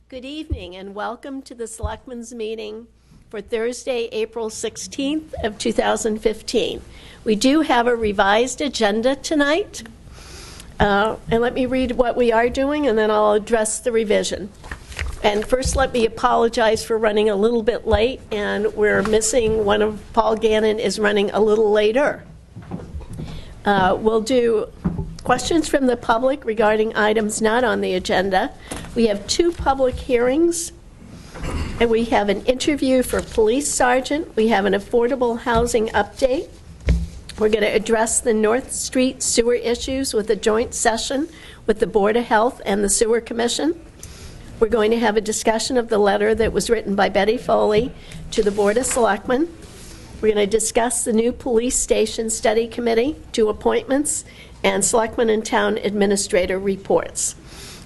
Good evening and welcome to the Selectmen's meeting for Thursday, April 16th of 2015. We do have a revised agenda tonight. And let me read what we are doing and then I'll address the revision. And first let me apologize for running a little bit late, and we're missing one of Paul Gannon is running a little later. We'll do questions from the public regarding items not on the agenda. We have 2 public hearings, and we have an interview for police sergeant. We have an affordable housing update. We're going to address the North Street sewer issues with a joint session with the Board of Health and the Sewer Commission. We're going to have a discussion of the letter that was written by Betty Foley to the Board of Selectmen. We're going to discuss the new police station study committee, 2 appointments, and Selectmen and Town Administrator reports.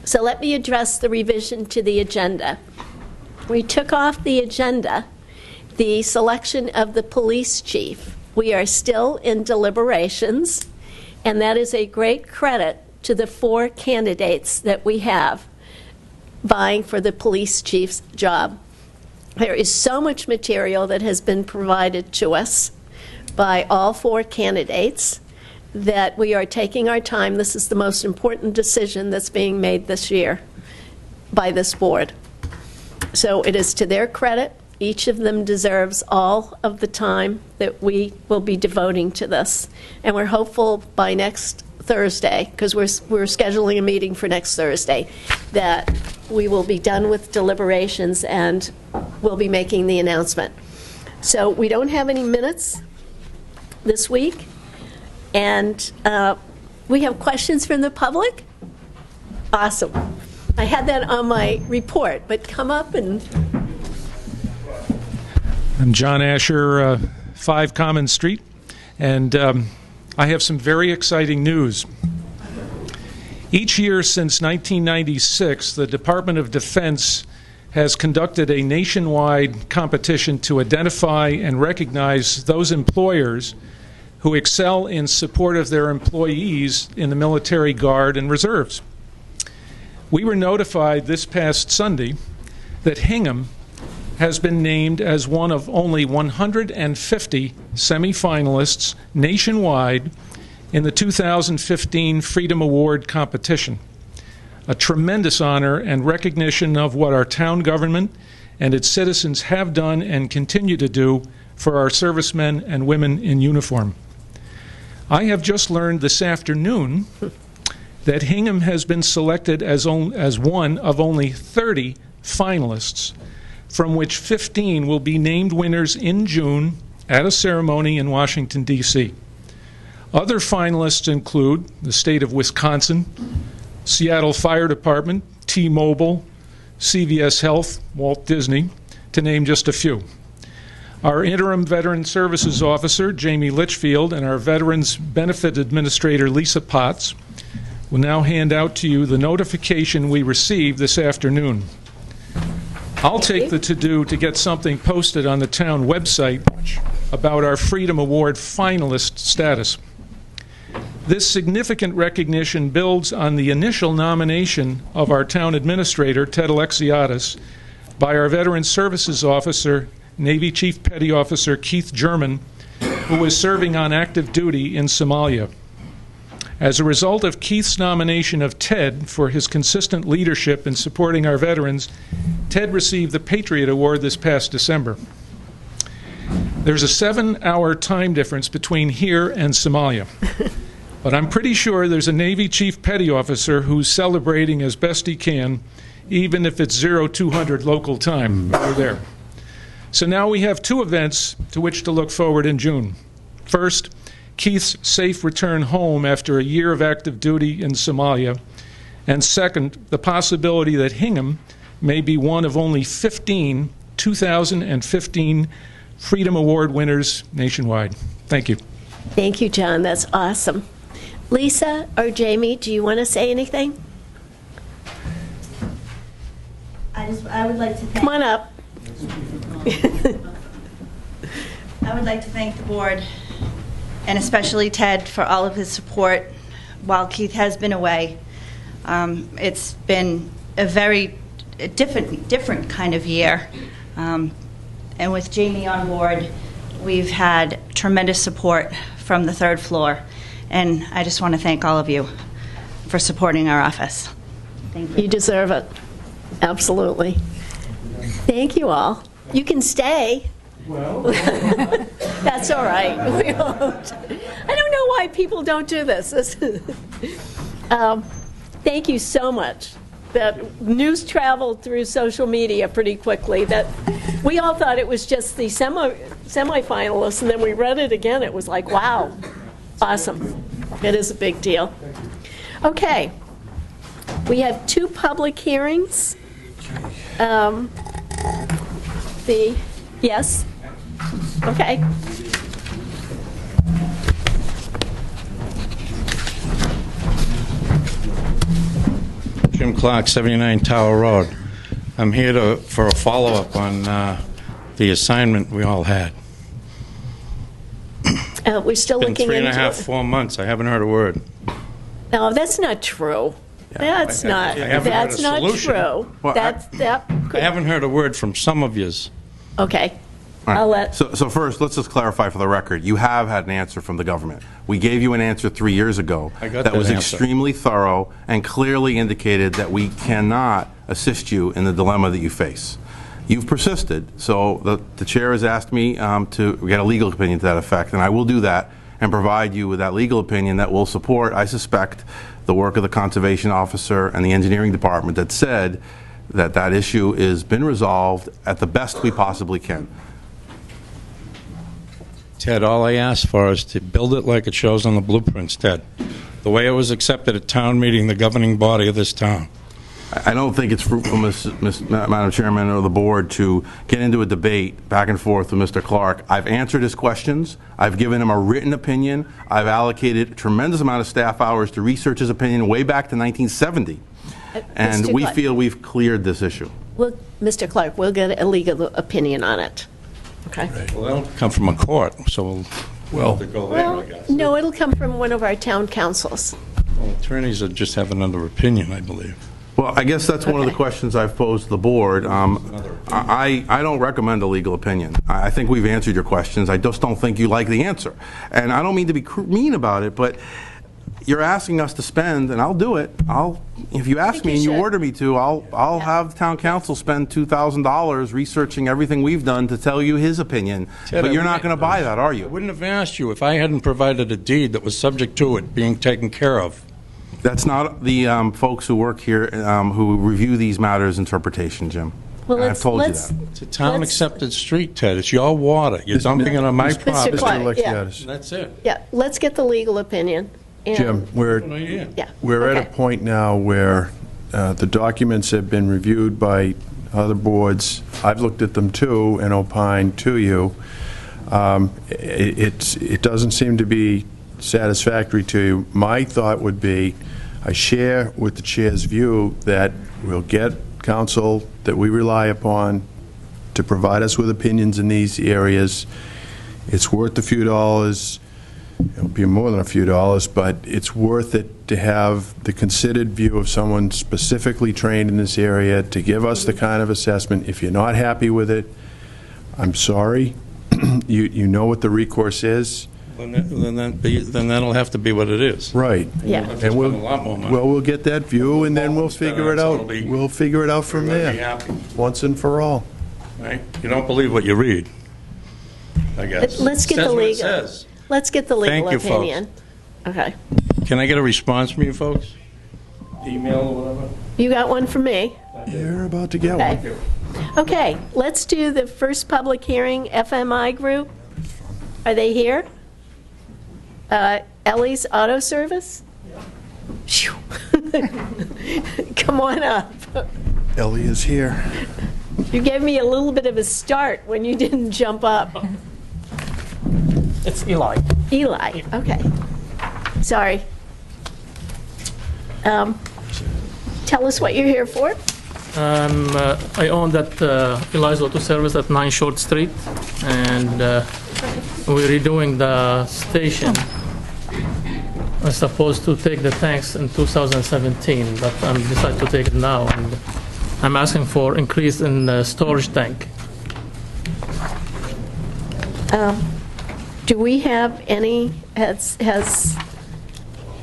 So let me address the revision to the agenda. We took off the agenda the selection of the police chief. We are still in deliberations, and that is a great credit to the 4 candidates that we have vying for the police chief's job. There is so much material that has been provided to us by all 4 candidates that we are taking our time. This is the most important decision that's being made this year by this board. So it is to their credit. Each of them deserves all of the time that we will be devoting to this. And we're hopeful by next Thursday, because we're scheduling a meeting for next Thursday, that we will be done with deliberations and we'll be making the announcement. So we don't have any minutes this week, and we have questions from the public. Awesome. I had that on my report, but come up and... I'm John Asher, 5 Common Street, and I have some very exciting news. Each year since 1996, the Department of Defense has conducted a nationwide competition to identify and recognize those employers who excel in support of their employees in the military, guard, and reserves. We were notified this past Sunday that Hingham has been named as one of only 150 semifinalists nationwide in the 2015 Freedom Award competition. A tremendous honor and recognition of what our town government and its citizens have done and continue to do for our servicemen and women in uniform. I have just learned this afternoon that Hingham has been selected as one of only 30 finalists, from which 15 will be named winners in June at a ceremony in Washington, D.C. Other finalists include the state of Wisconsin, Seattle Fire Department, T-Mobile, CVS Health, Walt Disney, to name just a few. Our interim Veteran Services Officer, Jamie Litchfield, and our Veterans Benefit Administrator, Lisa Potts, will now hand out to you the notification we received this afternoon. I'll take the to-do to get something posted on the town website about our Freedom Award finalist status. This significant recognition builds on the initial nomination of our town administrator, Ted Alexiadis, by our Veteran Services Officer, Navy Chief Petty Officer Keith German, who was serving on active duty in Somalia. As a result of Keith's nomination of Ted for his consistent leadership in supporting our veterans, Ted received the Patriot Award this past December. There's a 7-hour time difference between here and Somalia. But I'm pretty sure there's a Navy Chief Petty Officer who's celebrating as best he can, even if it's 0200 local time over there. So now we have 2 events to which to look forward in June. First, Keith's safe return home after a year of active duty in Somalia. And second, the possibility that Hingham may be one of only 15 2015 Freedom Award winners nationwide. Thank you. Thank you, John. That's awesome. Lisa or Jamie, do you want to say anything? I would like to thank... Come on up. I would like to thank the board, and especially Ted, for all of his support while Keith has been away. It's been a very a different kind of year. And with Jamie on board, we've had tremendous support from the third floor. And I just want to thank all of you for supporting our office. Thank you. You deserve it. Absolutely. Thank you all. You can stay. Well, That's all right. We won't. I don't know why people don't do this. Thank you so much. That news traveled through social media pretty quickly. That we all thought it was just the semifinalists, and then we read it again. It was like, wow, awesome. It is a big deal. Okay, we have 2 public hearings. Yes. Okay. Jim Clark, 79 Tower Road. I'm here for a follow-up on the assignment we all had. We're still Been looking 3.5, into 4 months. I haven't heard a word. No, that's not true. That's not. I haven't heard a That's not solution. true. Well, I haven't heard a word from some of yous. Okay. All right. I'll let. So first, let's just clarify for the record. You have had an answer from the government. We gave you an answer 3 years ago I got that that was answer. extremely thorough and clearly indicated that we cannot assist you in the dilemma that you face. You've persisted, so the chair has asked me to get a legal opinion to that effect, and I will do that and provide you with that legal opinion that will support, I suspect, the work of the conservation officer and the engineering department that said that that issue has been resolved at the best we possibly can. Ted, all I asked for is to build it like it shows on the blueprints, Ted. The way it was accepted at town meeting, the governing body of this town. I don't think it's fruitful, Madam Chairman, or the board, to get into a debate back and forth with Mr. Clark. I've answered his questions. I've given him a written opinion. I've allocated a tremendous amount of staff hours to research his opinion way back to 1970. And Mr. we Clark. feel we've cleared this issue. Well, Mr. Clark, we'll get a legal opinion on it. Okay. Well, that'll come from a court, so we'll have to go there, I Well, guess. no, it'll come from one of our town councils. Well, attorneys just have another opinion, I believe. Well, I guess that's one of the Okay. questions I've posed to the board. I don't recommend a legal opinion. I think we've answered your questions. I just don't think you like the answer. And I don't mean to be mean about it, but you're asking us to spend, and I'll do it. If you ask think me you and you should. order me to, I'll have the town council spend $2,000 researching everything we've done to tell you his opinion. Ted, But I you're not wouldn't- going to buy that, are I you? wouldn't have asked you if I hadn't provided a deed that was subject to it being taken care of. That's not the folks who work here who review these matters' interpretation, Jim. Well, And I've told you let's- that. It's a town-accepted Let's- street, Ted. It's your water. You're dumping it on my Mr. property. Clark, yeah. That's it. Yeah, let's get the legal opinion. And- Jim, we're No, yeah. Yeah. we're at a okay. point now where the documents have been reviewed by other boards. I've looked at them too and opined to you. It doesn't seem to be satisfactory to you. My thought would be, I share with the chair's view that we'll get counsel that we rely upon to provide us with opinions in these areas. It's worth a few dollars. It'll be more than a few dollars, but it's worth it to have the considered view of someone specifically trained in this area to give us the kind of assessment. If you're not happy with it, I'm sorry. You know what the recourse is. Then that'll have to be what it is. Right. Yeah. We'll have to And spend a lot more money. we'll get that view, and then we'll figure it out. We'll figure it out from Everybody there, happy, once and for all. right? You don't believe what you read, I guess. Let's get Says the what it legal. says. Let's get the legal Thank you, folks. opinion. Okay. Can I get a response from you folks? Email or whatever? You got one from me? You're about to get Okay. one. Okay, let's do the first public hearing, FMI Group. Are they here? Ellie's Auto Service? Phew. Come on up. Ellie is here. You gave me a little bit of a start when you didn't jump up. It's Eli. Eli, okay. Sorry. Tell us what you're here for. I own that Eli's Auto Service at 9 Short Street, and we're redoing the station. I'm supposed to take the tanks in 2017, but I decided to take it now. And I'm asking for increase in the storage tank. Do we have any, has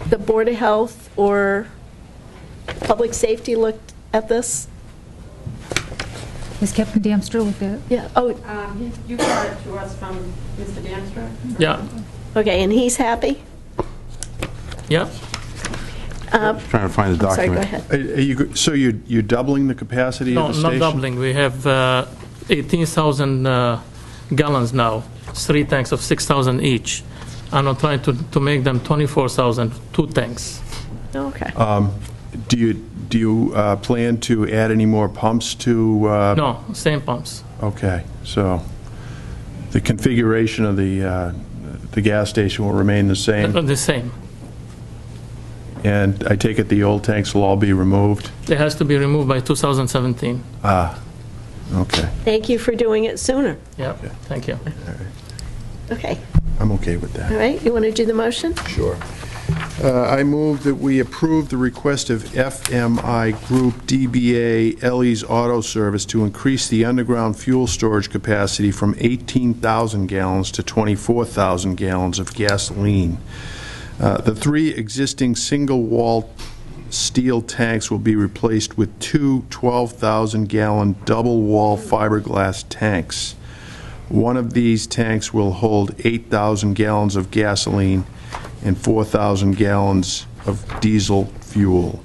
the Board of Health or Public Safety looked at this? Has Captain Damstra looked at it? Yeah, oh, You brought it to us from Mr. Damstra? Yeah, okay, and he's happy? yeah. Trying to find the I'm sorry, go document. ahead. So you're doubling the capacity No, of the station? not doubling. We have 18,000 gallons now, 3 tanks of 6,000 each. And I'm trying to make them 24,000, 2 tanks. Okay. Do you plan to add any more pumps to? No, same pumps. Okay, so the configuration of the gas station will remain the same, The same. and I take it the old tanks will all be removed? It has to be removed by 2017. Okay, Thank you for doing it sooner. Yeah, thank you. Okay, I'm okay with all that. right, you want to do the motion? Sure. I move that we approve the request of FMI Group DBA Ellie's Auto Service to increase the underground fuel storage capacity from 18,000 gallons to 24,000 gallons of gasoline. The 3 existing single-wall steel tanks will be replaced with 2 12,000-gallon double-wall fiberglass tanks. One of these tanks will hold 8,000 gallons of gasoline and 4,000 gallons of diesel fuel.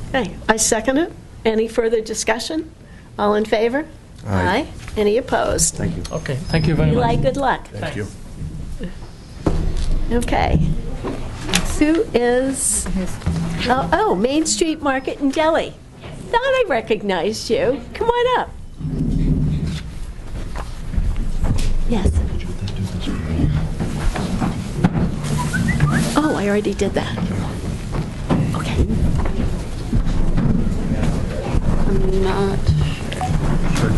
Okay, I second it. Any further discussion? All in favor? Aye. Any opposed? Thank you. Okay, thank you very much. Eli, good luck. Thank you. Okay. Who is, oh, Main Street Market in Delhi. Thought I recognized you. Come on up. Yes. Oh, I already did that. Okay. I'm not sure.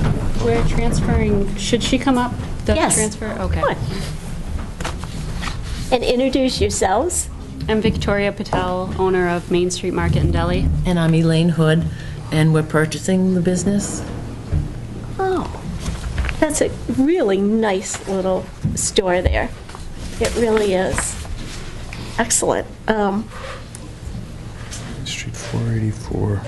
We're transferring, should she come up? The Yes. transfer? Okay. Come on. And introduce yourselves. I'm Victoria Patel, owner of Main Street Market in Delhi. And I'm Elaine Hood, and we're purchasing the business. Oh, that's a really nice little store there. It really is. Excellent. Street 484.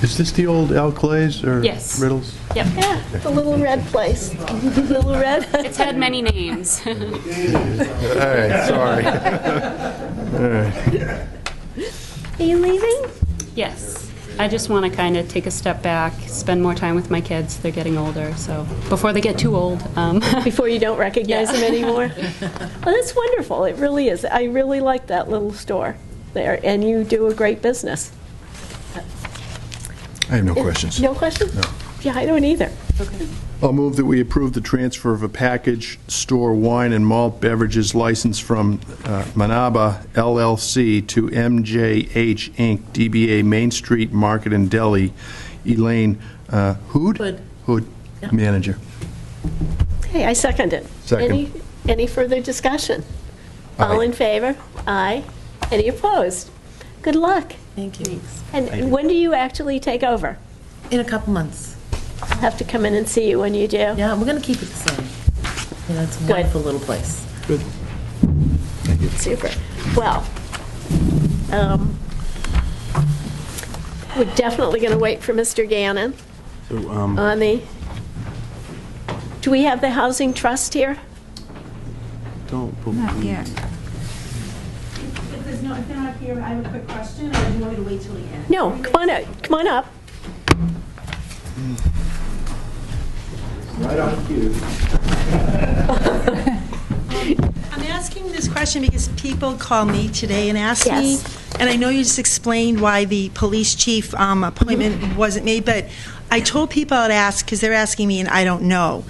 Is this the old Alclays or Yes. Riddles? Yep. Yeah, the little red place. Little red. It's had many names. All right, sorry. All right. Are you leaving? Yes. I just want to kind of take a step back, spend more time with my kids. They're getting older, so before they get too old. Before you don't recognize them anymore? Well, that's wonderful. It really is. I really like that little store there, and you do a great business. I have no questions. No questions? No. Yeah, I don't either. I'll move that we approve the transfer of a package store wine and malt beverages license from Manaba LLC to MJH Inc., DBA Main Street Market in Delhi. Elaine Hood? Hood, manager. Hey, I second it. Second. Any further discussion? All Aye. in favor? Aye. Any opposed? Good luck. Thank you. And when do you actually take over? In a couple months. I'll have to come in and see you when you do. Yeah, we're going to keep it the same. You know, it's a Good. wonderful little place. Good. Super. Well, we're definitely going to wait for Mr. Gannon So, on the, do we have the Housing Trust here? Not yet. If they're not here, I have a quick question, or do you want me to wait till the end? No, come on up. Come on up. Right on cue. I'm asking this question because people call me today and ask me, Yes. and I know you just explained why the police chief appointment wasn't made, but I told people I'd ask because they're asking me and I don't know.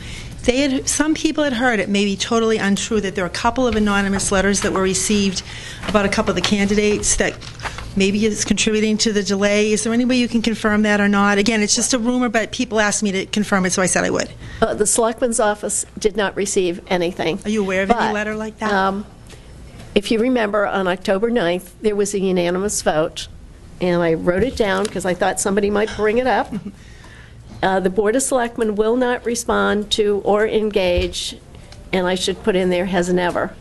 Some people had heard, it may be totally untrue, that there are a couple of anonymous letters that were received about a couple of the candidates that maybe is contributing to the delay. Is there any way you can confirm that or not? Again, it's just a rumor, but people asked me to confirm it, so I said I would. The Selectmen's office did not receive anything. Are you aware of any letter like that? If you remember, on October 9th, there was a unanimous vote, and I wrote it down because I thought somebody might bring it up. The Board of Selectmen will not respond to or engage, and I should put in there, has never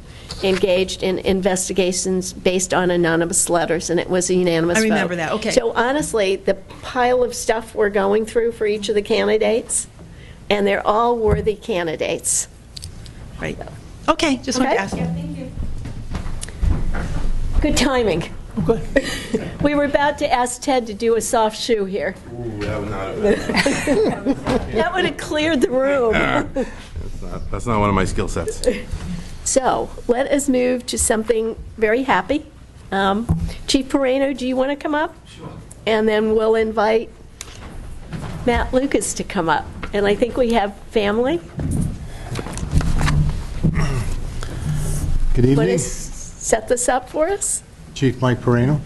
engaged in investigations based on anonymous letters, and it was a unanimous vote. I remember that, okay. So honestly, the pile of stuff we're going through for each of the candidates, and they're all worthy candidates. Right. Okay, just wanted to ask. Good timing. Good. We were about to ask Ted to do a soft shoe here. Ooh, that would not have That would have cleared the room. That's not one of my skill sets. So let us move to something very happy. Chief Perrano, do you want to come up? Sure. And then we'll invite Matt Lucas to come up. And I think we have family. Good evening. Want to set this up for us? Chief Mike Perrano.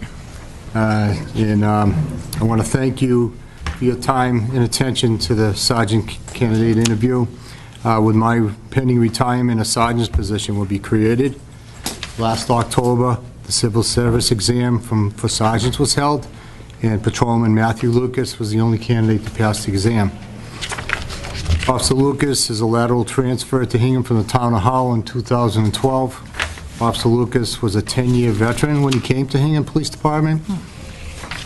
And I want to thank you for your time and attention to the sergeant candidate interview. With my pending retirement, a sergeant's position will be created. Last October, the civil service exam for sergeants was held, and Patrolman Matthew Lucas was the only candidate to pass the exam. Officer Lucas is a lateral transfer to Hingham from the town of Hull in 2012. Officer Lucas was a 10-year veteran when he came to Hingham Police Department.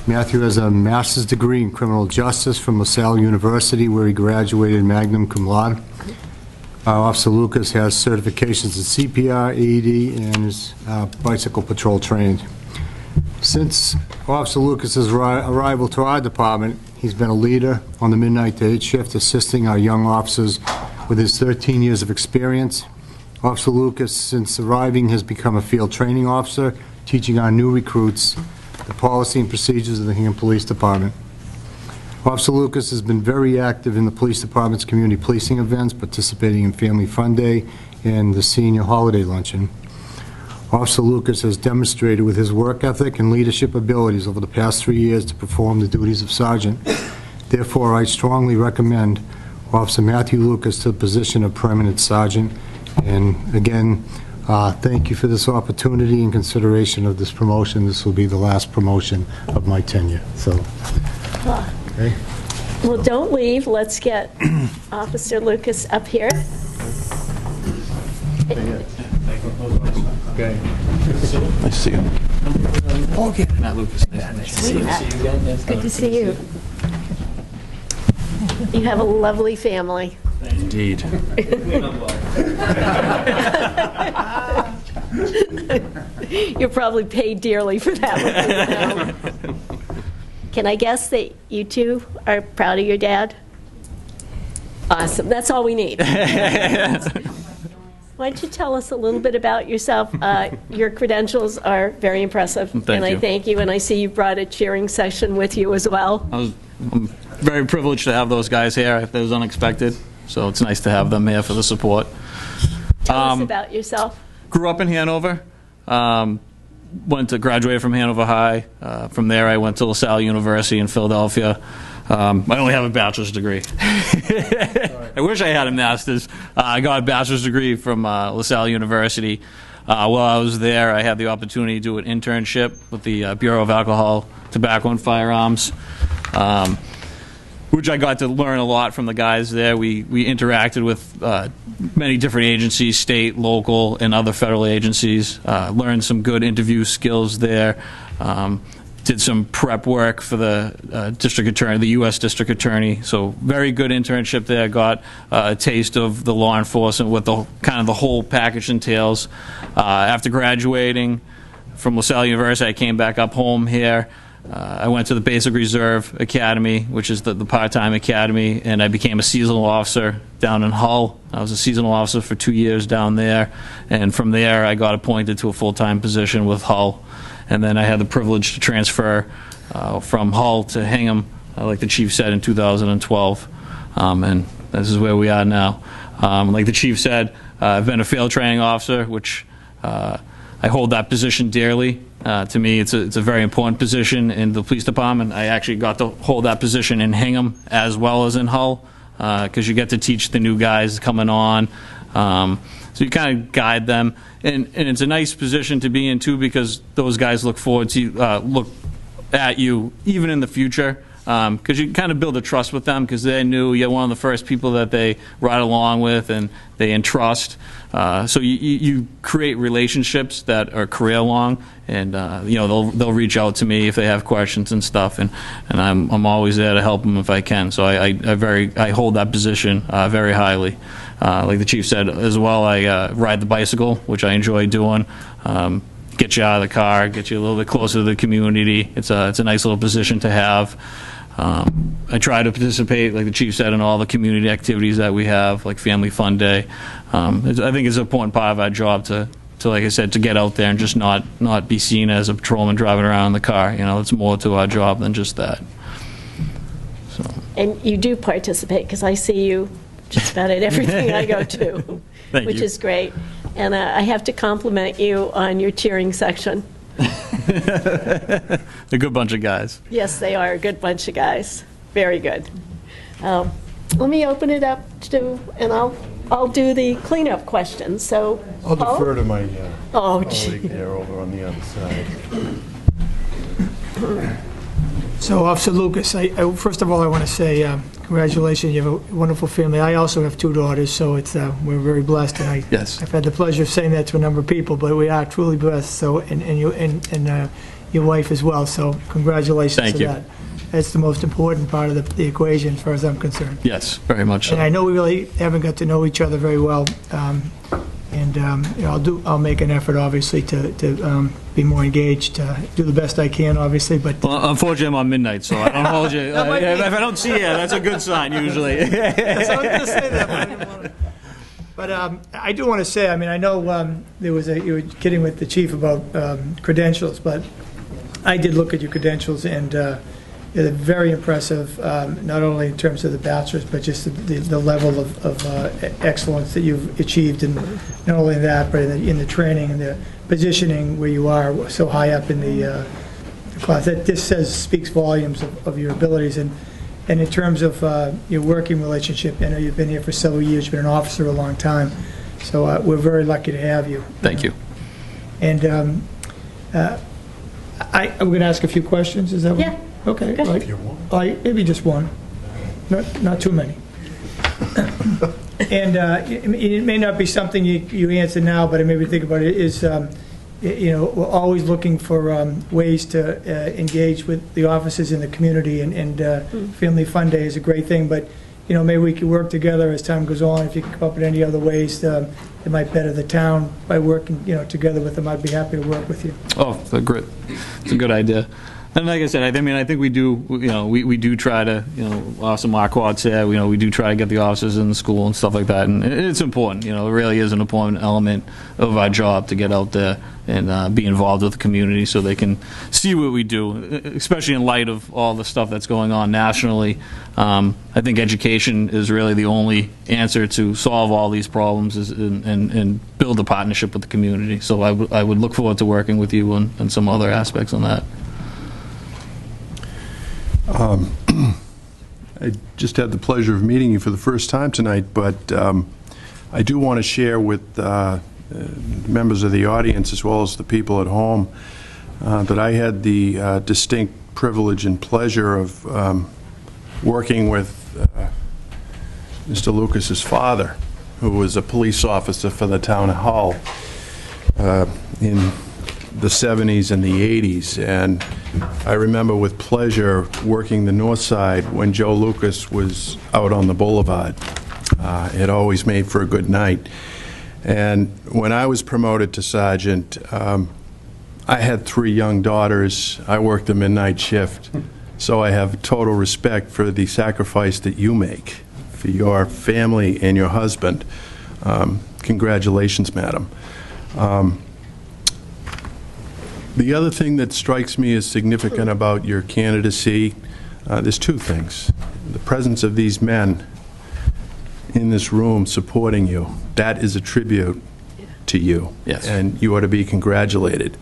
Matthew has a master's degree in criminal justice from LaSalle University, where he graduated magna cum laude. Officer Lucas has certifications in CPR, AED, and is bicycle patrol trained. Since Officer Lucas's arrival to our department, he's been a leader on the midnight to 8 shift, assisting our young officers with his 13 years of experience. Officer Lucas, since arriving, has become a field training officer, teaching our new recruits the policy and procedures of the Hingham Police Department. Officer Lucas has been very active in the police department's community policing events, participating in Family Fun Day and the Senior Holiday Luncheon. Officer Lucas has demonstrated with his work ethic and leadership abilities over the past 3 years to perform the duties of sergeant. Therefore, I strongly recommend Officer Matthew Lucas to the position of permanent sergeant. And again, thank you for this opportunity and consideration of this promotion. This will be the last promotion of my tenure. So, okay. Well, don't leave. Let's get Officer Lucas up here. Okay. Nice to see you. Okay. Matt Lucas. Nice to see you. Good to see you. You have a lovely family. Indeed. You're probably paid dearly for that one. Can I guess that you two are proud of your dad? Awesome. That's all we need. Why don't you tell us a little bit about yourself? Your credentials are very impressive. Thank I you. thank you, and I see you brought a cheering session with you as well. I'm very privileged to have those guys here. That was unexpected, so it's nice to have them here for the support. Tell us about yourself. Grew up in Hanover. Graduated from Hanover High. From there, I went to LaSalle University in Philadelphia. I only have a bachelor's degree. I wish I had a master's. I got a bachelor's degree from LaSalle University. While I was there, I had the opportunity to do an internship with the Bureau of Alcohol, Tobacco, and Firearms, which I got to learn a lot from the guys there. We interacted with many different agencies, state, local, and other federal agencies. Learned some good interview skills there. Did some prep work for the district attorney, the U.S. district attorney. So very good internship there. Got a taste of the law enforcement, what the kind of the whole package entails. After graduating from LaSalle University, I came back up home here. I went to the Basic Reserve Academy, which is the part-time academy, and I became a seasonal officer down in Hull. I was a seasonal officer for 2 years down there, and from there I got appointed to a full-time position with Hull. And then I had the privilege to transfer from Hull to Hingham, like the chief said, in 2012. And this is where we are now. Like the chief said, I've been a field training officer, which I hold that position dearly. To me, it's a very important position in the police department. I actually got to hold that position in Hingham as well as in Hull, because you get to teach the new guys coming on. So you kind of guide them, and it's a nice position to be in too, because those guys look at you, even in the future, because you kind of build a trust with them, because they knew you're one of the first people that they ride along with and they entrust. So you create relationships that are career long, and they'll reach out to me if they have questions and stuff, and I'm always there to help them if I can. So I hold that position very highly. Like the chief said as well, I ride the bicycle, which I enjoy doing. Get you out of the car, get you a little bit closer to the community. It's a nice little position to have. I try to participate, like the chief said, in all the community activities that we have, like Family Fun Day. I think it's an important part of our job to, like I said, to get out there and just not be seen as a patrolman driving around in the car. It's more to our job than just that. So. And you do participate, because I see you just about at everything I go to, which is great. And I have to compliment you on your cheering section. They're a good bunch of guys. Yes, they are a good bunch of guys. Very good. Let me open it up and I'll do the cleanup questions. So I'll Paul? defer to my colleague there over on the other side. So, Officer Lucas, first of all, I want to say congratulations. You have a wonderful family. I also have 2 daughters, so we're very blessed. And Yes. I've had the pleasure of saying that to a number of people, but we are truly blessed. So, and you and your wife as well. So, congratulations Thank to you. that. That's the most important part of the equation, as far as I'm concerned. Yes, very much so. And I know we really haven't got to know each other very well. I'll make an effort, obviously, to be more engaged, do the best I can, obviously. But well, unfortunately, I'm on midnight, so I don't hold you. If I don't see you, that's a good sign usually. Yes, I was going to say that. But I do want to say, I know you were kidding with the chief about credentials, but I did look at your credentials, and they're very impressive, not only in terms of the bachelor's, but just the level of excellence that you've achieved, and not only that, but in the training and the positioning where you are so high up in the class. That just speaks volumes of your abilities. And in terms of your working relationship, I know you've been here for several years, you've been an officer a long time, so we're very lucky to have you. Thank you. And I'm going to ask a few questions, is that what? Yeah. Okay. Maybe just one, not too many. And it may not be something you answer now, but I maybe think about it is, we're always looking for ways to engage with the officers in the community, and Family Fun Day is a great thing, but maybe we could work together as time goes on. If you can come up with any other ways that might better the town by working together with them, I'd be happy to work with you. Oh, great. It's a good idea. And like I said, I think we do, we do try to, Officer Marquardt said, we do try to get the officers in the school and stuff like that, and it's important, it really is an important element of our job to get out there and be involved with the community so they can see what we do, especially in light of all the stuff that's going on nationally. I think education is really the only answer to solve all these problems and build a partnership with the community. So I would look forward to working with you on some other aspects on that. I just had the pleasure of meeting you for the first time tonight, but I do want to share with members of the audience as well as the people at home that I had the distinct privilege and pleasure of working with Mr. Lucas's father, who was a police officer for the town of Hull in the 70s and the 80s, and I remember with pleasure working the north side when Joe Lucas was out on the boulevard. It always made for a good night. And when I was promoted to sergeant, I had 3 young daughters. I worked the midnight shift, so I have total respect for the sacrifice that you make for your family and your husband. Congratulations, madam. The other thing that strikes me as significant about your candidacy, there's 2 things. The presence of these men in this room supporting you, that is a tribute to you. Yes. And you ought to be congratulated.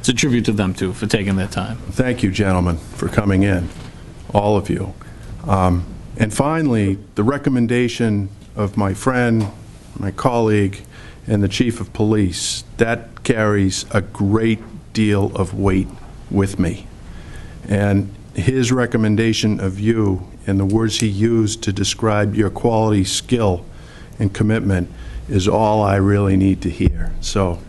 It's a tribute to them, too, for taking their time. Thank you, gentlemen, for coming in, all of you. And finally, the recommendation of my friend, my colleague, and the chief of police, that carries a great deal of weight with me. And his recommendation of you and the words he used to describe your quality, skill, and commitment is all I really need to hear. So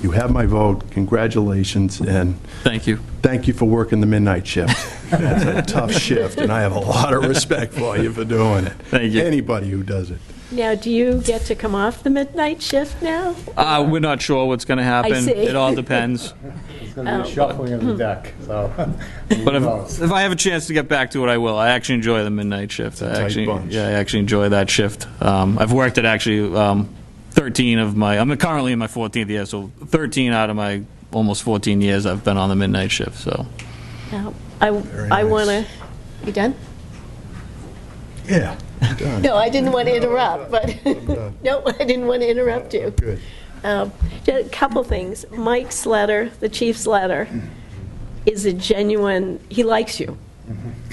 you have my vote. Congratulations, and Thank you. thank you for working the midnight shift. That's a tough shift, and I have a lot of respect for you for doing it. Thank you. Anybody who does it. Now, do you get to come off the midnight shift now? We're not sure what's going to happen. see. It all depends. It's going to be a shuffling of the deck, so. But if I have a chance to get back to it, I will. I actually enjoy the midnight shift. I tight bunch. actually enjoy that shift. I've worked at actually 13 of my, I'm currently in my 14th year, so 13 out of my almost 14 years I've been on the midnight shift, so. Now, I want to, you done? Yeah. Done. No, I didn't want to interrupt, but, no, I didn't want to interrupt you. Good. Just a couple things. Mike's letter, the chief's letter, is a genuine, he likes you,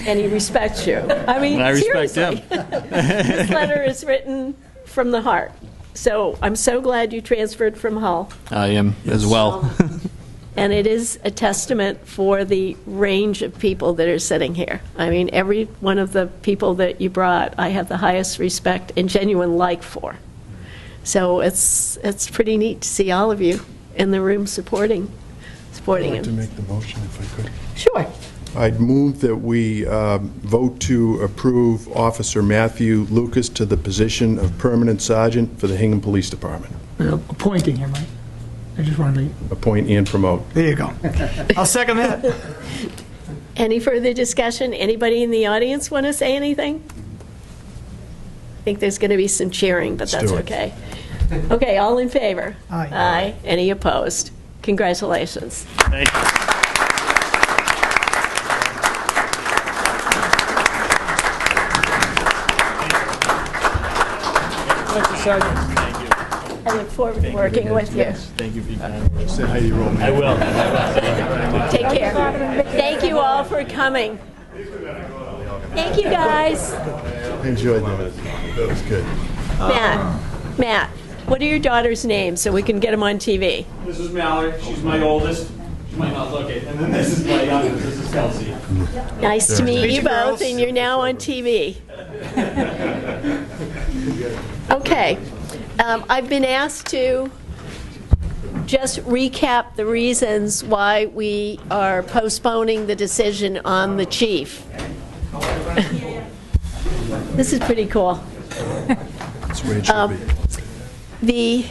and he respects you. I mean, I respect seriously. This letter is written from the heart. So I'm so glad you transferred from Hull. I am as well. And it is a testament for the range of people that are sitting here. I mean, every one of the people that you brought, I have the highest respect and genuine like for. So it's pretty neat to see all of you in the room supporting I'd like to him. make the motion if I could. Sure. I'd move that we vote to approve Officer Matthew Lucas to the position of Permanent Sergeant for the Hingham Police Department. Appointing him, right? I just want to, Appoint and promote. there you go. I'll second that. Any further discussion? Anybody in the audience want to say anything? I think there's going to be some cheering, but that's do it. okay. Okay, all in favor? Aye. Aye. Any opposed? Congratulations. Thank you. I look forward to working with you. Thank you for your time. Say hi to your old man. I will. Take care. Thank you all for coming. Thank you, guys. I enjoyed that. That was good. Matt, what are your daughter's names so we can get them on TV? This is Mallory. She's my oldest. She might not look it. And then this is my youngest. This is Kelsey. Nice to meet you both, girls. and you're now on TV. Okay. I've been asked to just recap the reasons why we are postponing the decision on the chief. This is pretty cool. That's the way it should be.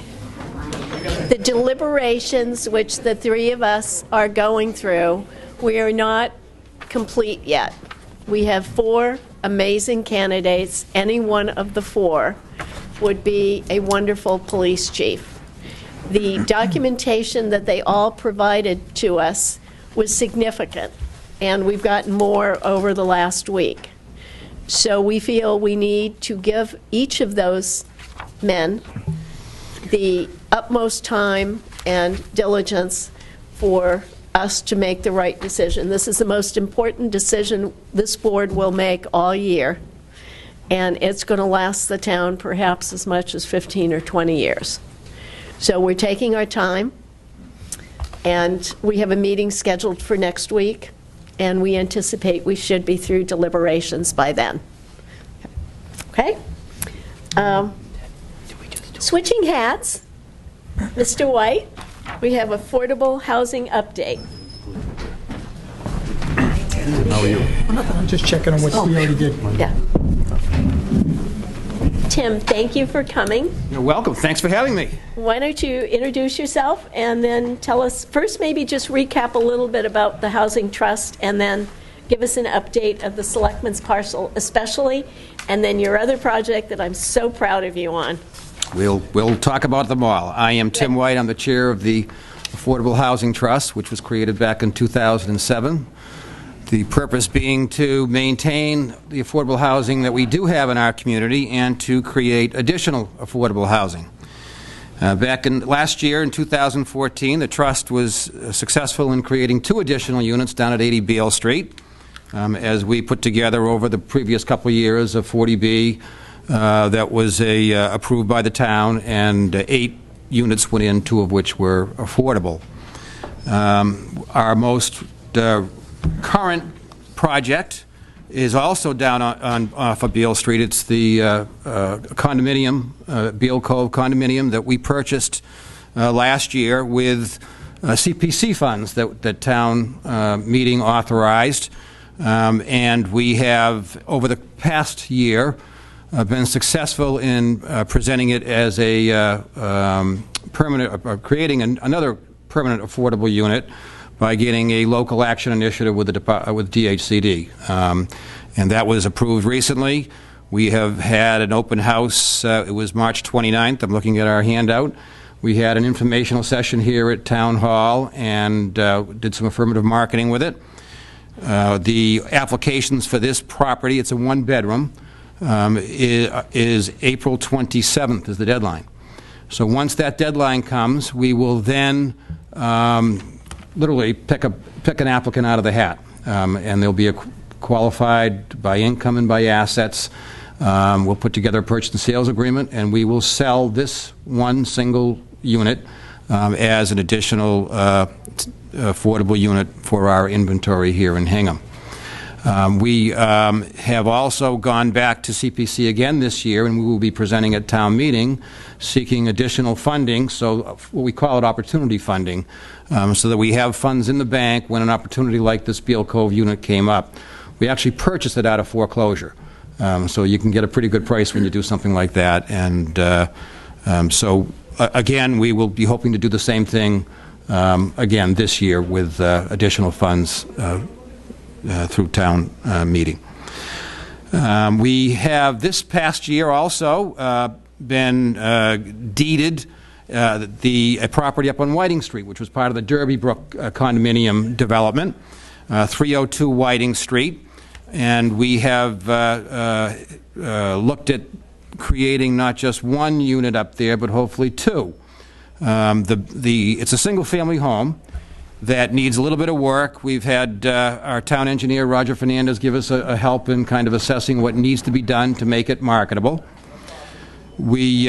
The deliberations which the three of us are going through, we are not complete yet. We have 4 amazing candidates. Any one of the 4 would be a wonderful police chief. The documentation that they all provided to us was significant, and we've gotten more over the last week. So we feel we need to give each of those men the utmost time and diligence for us to make the right decision. This is the most important decision this board will make all year, and it's going to last the town perhaps as much as 15 or 20 years. So we're taking our time, and we have a meeting scheduled for next week, and we anticipate we should be through deliberations by then. Okay? Switching hats, Mr. White, we have affordable housing update. How are you? I'm just checking on what we already did. Yeah. Tim, thank you for coming. You're welcome. Thanks for having me. Why don't you introduce yourself and then tell us, first maybe just recap a little bit about the Housing Trust and then give us an update of the Selectmen's parcel especially, and then your other project that I'm so proud of you on. We'll talk about them all. I am Tim White. I'm the chair of the Affordable Housing Trust, which was created back in 2007. The purpose being to maintain the affordable housing that we do have in our community and to create additional affordable housing. Back in last year, in 2014, the Trust was successful in creating 2 additional units down at 80 Beale Street, as we put together over the previous couple of years a 40B that was approved by the town, and 8 units went in, 2 of which were affordable. Our most current project is also down off of Beale Street. It's the condominium, Beale Cove condominium that we purchased last year with CPC funds that town meeting authorized. And we have, over the past year, been successful in presenting it as a permanent, creating another permanent affordable unit by getting a local action initiative with DHCD. And that was approved recently. We have had an open house. It was March 29th. I'm looking at our handout. We had an informational session here at Town Hall and did some affirmative marketing with it. The applications for this property, it's a one-bedroom, is April 27th is the deadline. So once that deadline comes, we will then literally pick an applicant out of the hat, and they'll be qualified by income and by assets. We'll put together a purchase and sales agreement, and we will sell this one single unit as an additional affordable unit for our inventory here in Hingham. We have also gone back to CPC again this year, and we will be presenting at town meeting seeking additional funding, so what we call it opportunity funding, so that we have funds in the bank when an opportunity like this Beale Cove unit came up. We actually purchased it out of foreclosure, so you can get a pretty good price when you do something like that. And so again, we will be hoping to do the same thing again this year with additional funds through town meeting. We have this past year also been deeded a property up on Whiting Street, which was part of the Derby Brook condominium development, 302 Whiting Street, and we have looked at creating not just one unit up there, but hopefully two. It's a single-family home that needs a little bit of work. We've had our town engineer, Roger Fernandez, give us a help in kind of assessing what needs to be done to make it marketable. We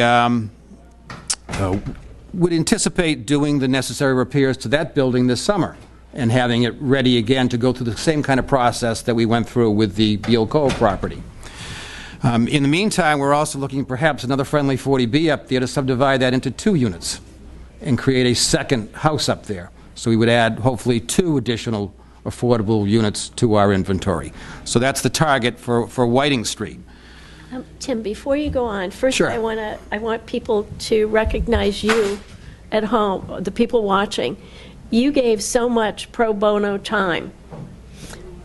would anticipate doing the necessary repairs to that building this summer and having it ready again to go through the same kind of process that we went through with the Beale Cove property. In the meantime, we're also looking at perhaps another friendly 40B up there to subdivide that into two units and create a second house up there. So we would add, hopefully, two additional affordable units to our inventory. So that's the target for Whiting Street. Tim, before you go on, first Sure. I want people to recognize you at home, the people watching. You gave so much pro bono time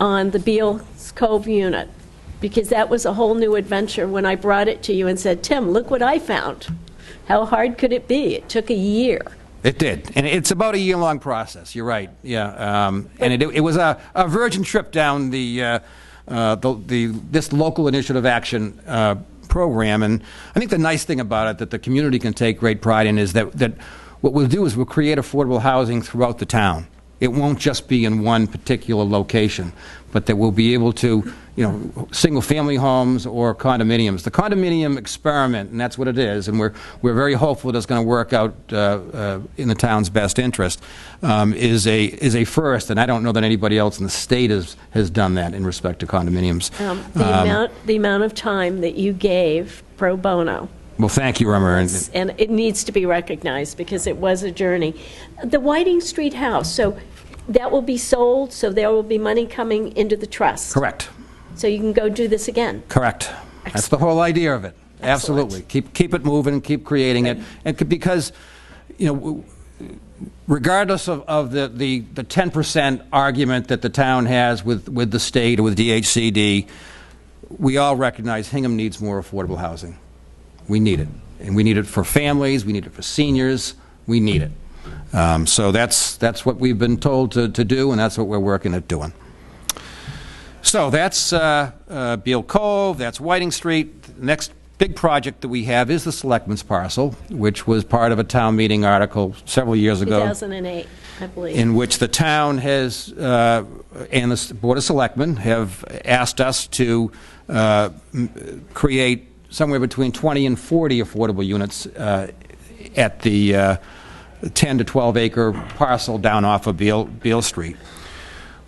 on the Beale Cove unit, because that was a whole new adventure when I brought it to you and said, Tim, look what I found. How hard could it be? It took a year. It did, and it's about a year-long process. You're right, yeah. And it was a virgin trip down this local initiative action program. And I think the nice thing about it that the community can take great pride in is that what we'll do is we'll create affordable housing throughout the town. It won't just be in one particular location, but that we'll be able to, single-family homes or condominiums. The condominium experiment, and that's what it is, and we're very hopeful that it's going to work out in the town's best interest, is a first, and I don't know that anybody else in the state has done that in respect to condominiums. The amount of time that you gave pro bono. Well, thank you, Irma. And it needs to be recognized because it was a journey. The Whiting Street house, so that will be sold, so there will be money coming into the trust. Correct. So you can go do this again. Correct. Excellent. That's the whole idea of it. Excellent. Absolutely. Keep it moving, keep creating it, and because, regardless of the 10% argument that the town has with the state or with DHCD, we all recognize Hingham needs more affordable housing. We need it. And we need it for families, we need it for seniors, we need it. So that's what we've been told to do, and that's what we're working at doing. So that's Beale Cove, that's Whiting Street. The next big project that we have is the Selectmen's parcel, which was part of a town meeting article several years ago. 2008, I believe. In which the town has, and the Board of Selectmen have asked us to create somewhere between 20 and 40 affordable units at the 10 to 12 acre parcel down off of Beale Street.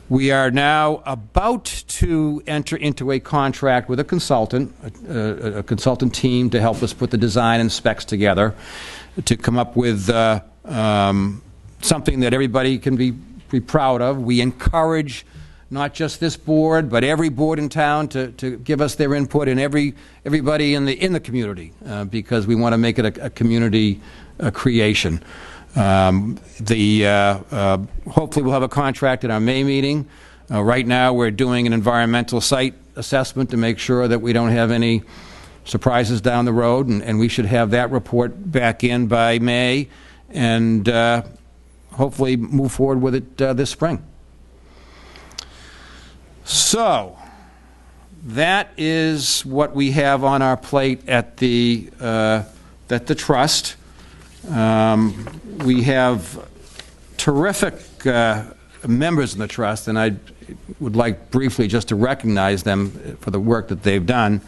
We are now about to enter into a contract with a consultant, a consultant team to help us put the design and specs together to come up with something that everybody can be proud of. We encourage not just this board, but every board in town to give us their input, and everybody in the community, because we want to make it a community creation. Hopefully we'll have a contract at our May meeting. Right now we're doing an environmental site assessment to make sure that we don't have any surprises down the road, and we should have that report back in by May, and hopefully move forward with it this spring. So that is what we have on our plate at the trust. We have terrific members in the trust, and I would like briefly just to recognize them for the work that they've done.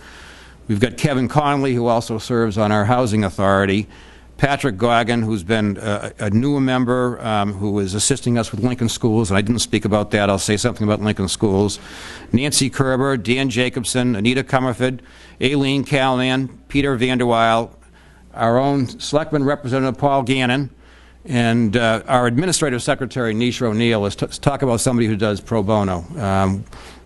We've got Kevin Connolly, who also serves on our Housing Authority, Patrick Goggin, who's been a newer member, who is assisting us with Lincoln Schools, and I didn't speak about that. I'll say something about Lincoln Schools. Nancy Kerber, Dan Jacobson, Anita Comerford, Aileen Calnan, Peter Vanderweil, our own Selectman Representative Paul Gannon, and our Administrative Secretary, Nisha O'Neill. Let's talk about somebody who does pro bono.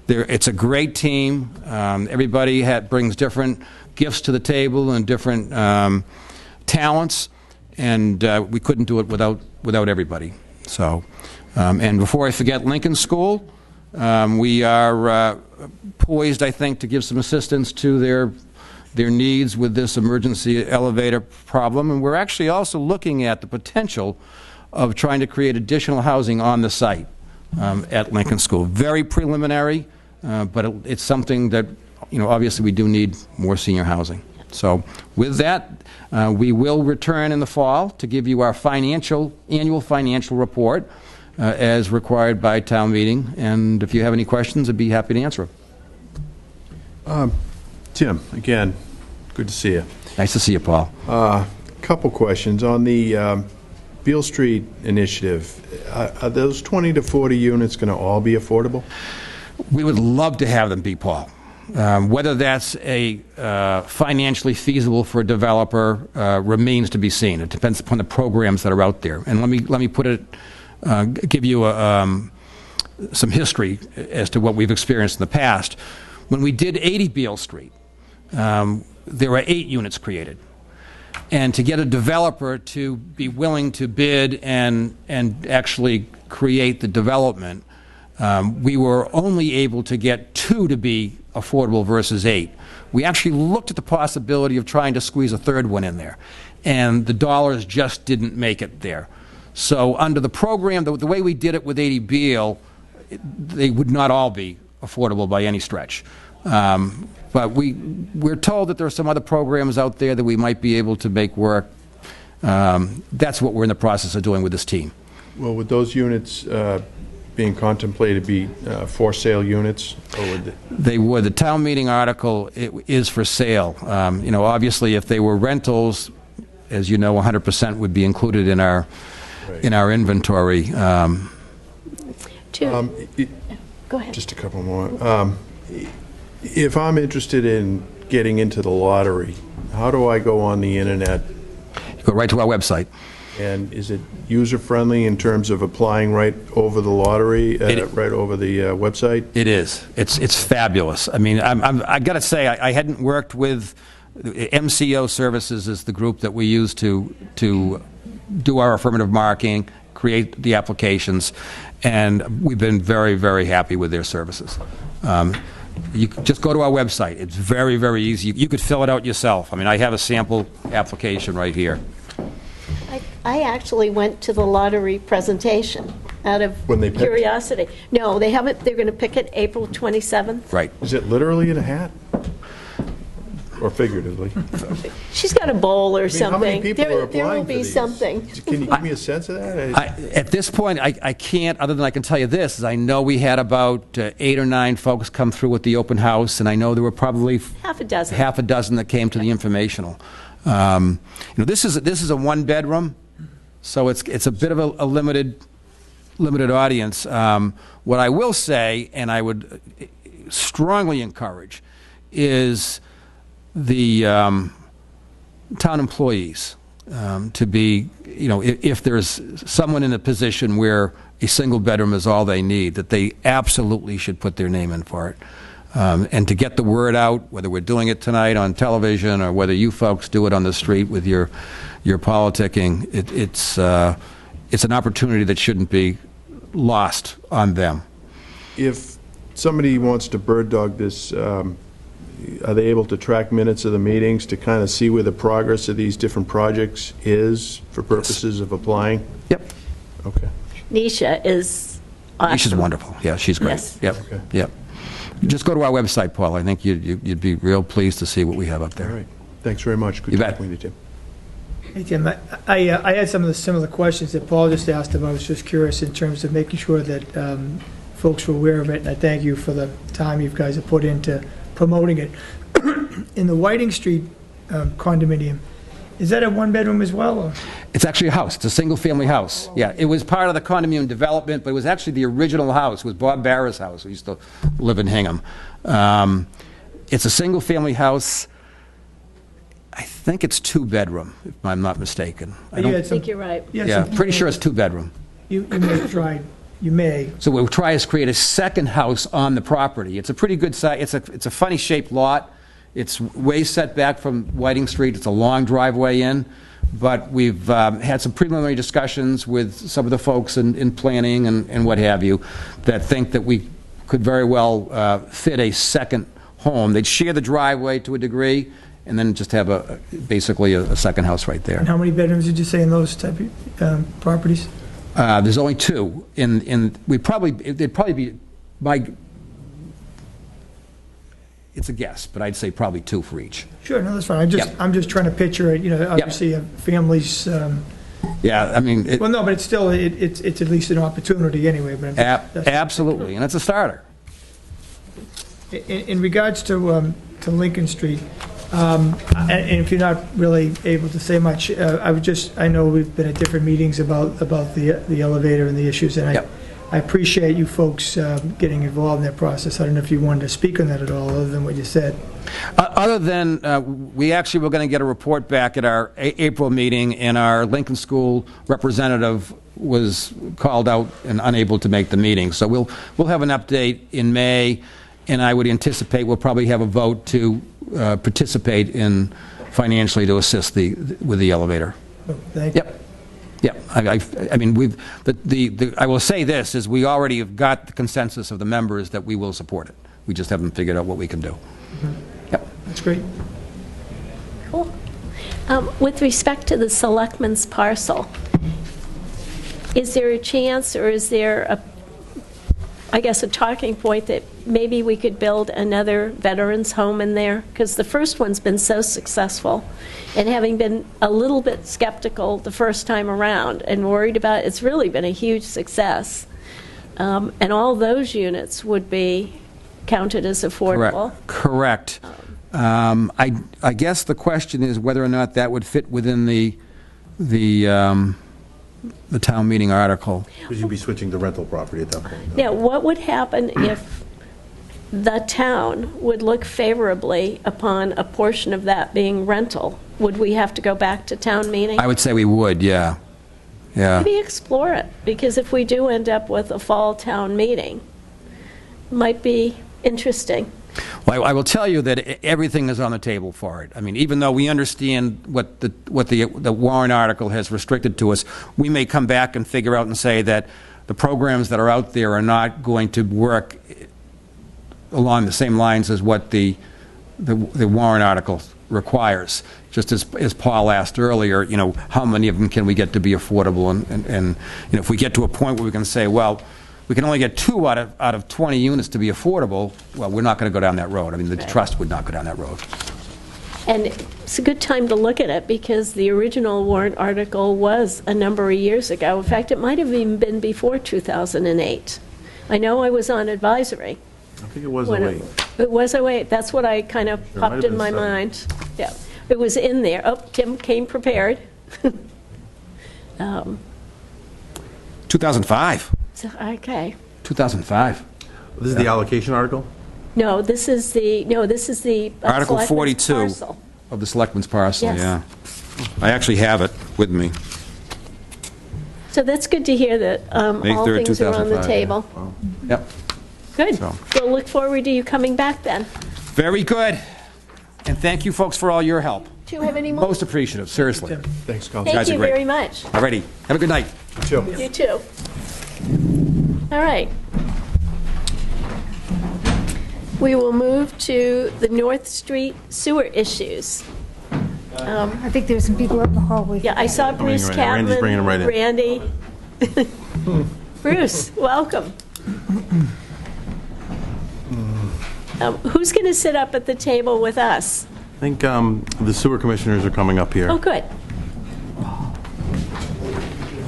It's a great team. Everybody brings different gifts to the table and different talents, and we couldn't do it without everybody. So, and before I forget, Lincoln School, we are poised, I think, to give some assistance to their needs with this emergency elevator problem, and we're actually also looking at the potential of trying to create additional housing on the site at Lincoln School. Very preliminary, but it's something that, obviously we do need more senior housing. So with that, we will return in the fall to give you our annual financial report as required by town meeting, and if you have any questions, I'd be happy to answer them. Tim, again, good to see you. Nice to see you, Paul. Couple questions. On the Beale Street initiative, are those 20 to 40 units going to all be affordable? We would love to have them be, Paul. Whether that's financially feasible for a developer remains to be seen. It depends upon the programs that are out there. And let me put it, give you some history as to what we've experienced in the past. When we did 80 Beale Street, there were 8 units created. And to get a developer to be willing to bid and actually create the development, we were only able to get 2 to be affordable versus 8. We actually looked at the possibility of trying to squeeze a third one in there, and the dollars just didn't make it there. So under the program, the way we did it with 80 Beale, they would not all be affordable by any stretch. But we're told that there are some other programs out there that we might be able to make work. That's what we're in the process of doing with this team. Well, would those units being contemplated be for sale units? Or would they would. The town meeting article is for sale. Obviously, if they were rentals, as you know, 100% would be included in our inventory. Go ahead. Just a couple more. If I'm interested in getting into the lottery, how do I go on the internet? You go right to our website. And is it user-friendly in terms of applying right over the lottery, right over the website? It is. It's fabulous. I mean, I got to say, I hadn't worked with MCO Services is the group that we use to do our affirmative marking, create the applications, and we've been very, very happy with their services. You just go to our website. It's very, very easy. You could fill it out yourself. I mean, I have a sample application right here. I actually went to the lottery presentation out of curiosity. No, they haven't. They're going to pick it April 27th. Right. Is it literally in a hat? Or figuratively? She's got a bowl or something. How many people are applying there will be for these? something. Can you give me a sense of that? At this point, I can't, other than I can tell you this, is I know we had about 8 or 9 folks come through with the open house, and I know there were probably half a dozen that came to the informational. This is a 1-bedroom, so it's a bit of a limited limited audience. What I will say, and I would strongly encourage, is the town employees to be, if there's someone in a position where a single bedroom is all they need, that they absolutely should put their name in for it. And to get the word out, whether we're doing it tonight on television or whether you folks do it on the street with your politicking, it's an opportunity that shouldn't be lost on them. If somebody wants to bird dog this, are they able to track minutes of the meetings to kind of see where the progress of these different projects is for purposes of applying? Yep. Okay. Nisha is awesome. Nisha's wonderful. Yeah, she's great. Yes. Yep. Okay. Yep. Just go to our website, Paul. I think you'd be real pleased to see what we have up there. All right. Thanks very much. Good You bet. talking with you, Tim. Hey, Tim, I had some of the similar questions that Paul just asked him. I was just curious in terms of making sure that folks were aware of it, and I thank you for the time you guys have put into promoting it. In the Whiting Street condominium, is that a one-bedroom as well? Or? It's actually a house. It's a single-family house. Yeah, it was part of the condominium development, but it was actually the original house. It was Bob Barra's house. We used to live in Hingham. It's a single-family house. I think it's two-bedroom, if I'm not mistaken. I think you're right. Yeah, pretty sure it's two-bedroom. You may try. You may. So what we'll try is create a second house on the property. It's a pretty good size. It's a funny-shaped lot. It's way set back from Whiting Street. It's a long driveway in. But we've had some preliminary discussions with some of the folks in planning and what have you that think that we could very well fit a second home. They'd share the driveway to a degree and then just have basically a second house right there. And how many bedrooms did you say in those type of properties? There's only two. It'd probably be it's a guess, but I'd say probably two for each. Sure, no, that's fine. I'm just trying to picture it. Obviously, families. Yeah, I mean. Well, no, but it's still it's at least an opportunity anyway. But absolutely, and it's a starter. In regards to Lincoln Street, and if you're not really able to say much, I know we've been at different meetings about the elevator and the issues, and I appreciate you folks getting involved in that process. I don't know if you wanted to speak on that at all, other than what you said. Other than, we actually were going to get a report back at our April meeting, and our Lincoln School representative was called out and unable to make the meeting. So we'll have an update in May, and I would anticipate we'll probably have a vote to participate in financially to assist with the elevator. Oh, thank you. Yep. Yeah, I mean, I will say this, is we already have got the consensus of the members that we will support it. We just haven't figured out what we can do. Mm-hmm. Yep. That's great. Cool. With respect to the Selectmen's parcel, is there a chance, or is there a talking point that maybe we could build another veterans home in there? Because the first one's been so successful, and having been a little bit skeptical the first time around and worried about it, it's really been a huge success. And all those units would be counted as affordable. Correct. I guess the question is whether or not that would fit within the town meeting article. Because you'd be switching to rental property at that point. Now, what would happen if the town would look favorably upon a portion of that being rental? Would we have to go back to town meeting? I would say we would, yeah. Yeah. Maybe explore it, because if we do end up with a fall town meeting, it might be interesting. Well, I will tell you that everything is on the table for it. I mean, even though we understand what the warrant article has restricted to us, we may come back and figure out and say that the programs that are out there are not going to work along the same lines as what the warrant article requires. Just as Paul asked earlier, how many of them can we get to be affordable? And if we get to a point where we can say, well, we can only get 2 out of 20 units to be affordable, well, we're not going to go down that road. I mean, the trust would not go down that road. And it's a good time to look at it, because the original warrant article was a number of years ago. In fact, it might have even been before 2008. I know I was on advisory. I think it was 08. It was 08. That's what I kind of popped in my mind. Yeah, it was in there. Oh, Tim came prepared. 2005. So, okay. 2005. This is the allocation article? No, this is the, Article selectmen's 42 parcel. of the Selectmen's parcel, Yes. yeah. I actually have it with me. So that's good to hear that May all 3rd, things are on the 2005, table. Yep. Good. So. We'll look forward to you coming back then. Very good. And thank you, folks, for all your help. Do you have any more? Most appreciative, seriously. Thanks, Council. Thank guys are you great. very much. All righty. Have a good night. You too. All right. We will move to the North Street sewer issues. I think there's some people up in the hallway. Yeah, I saw Bruce right in. Randy's bringing him right in. Randy. Bruce, welcome. Who's going to sit up at the table with us? I think the sewer commissioners are coming up here. Oh, good.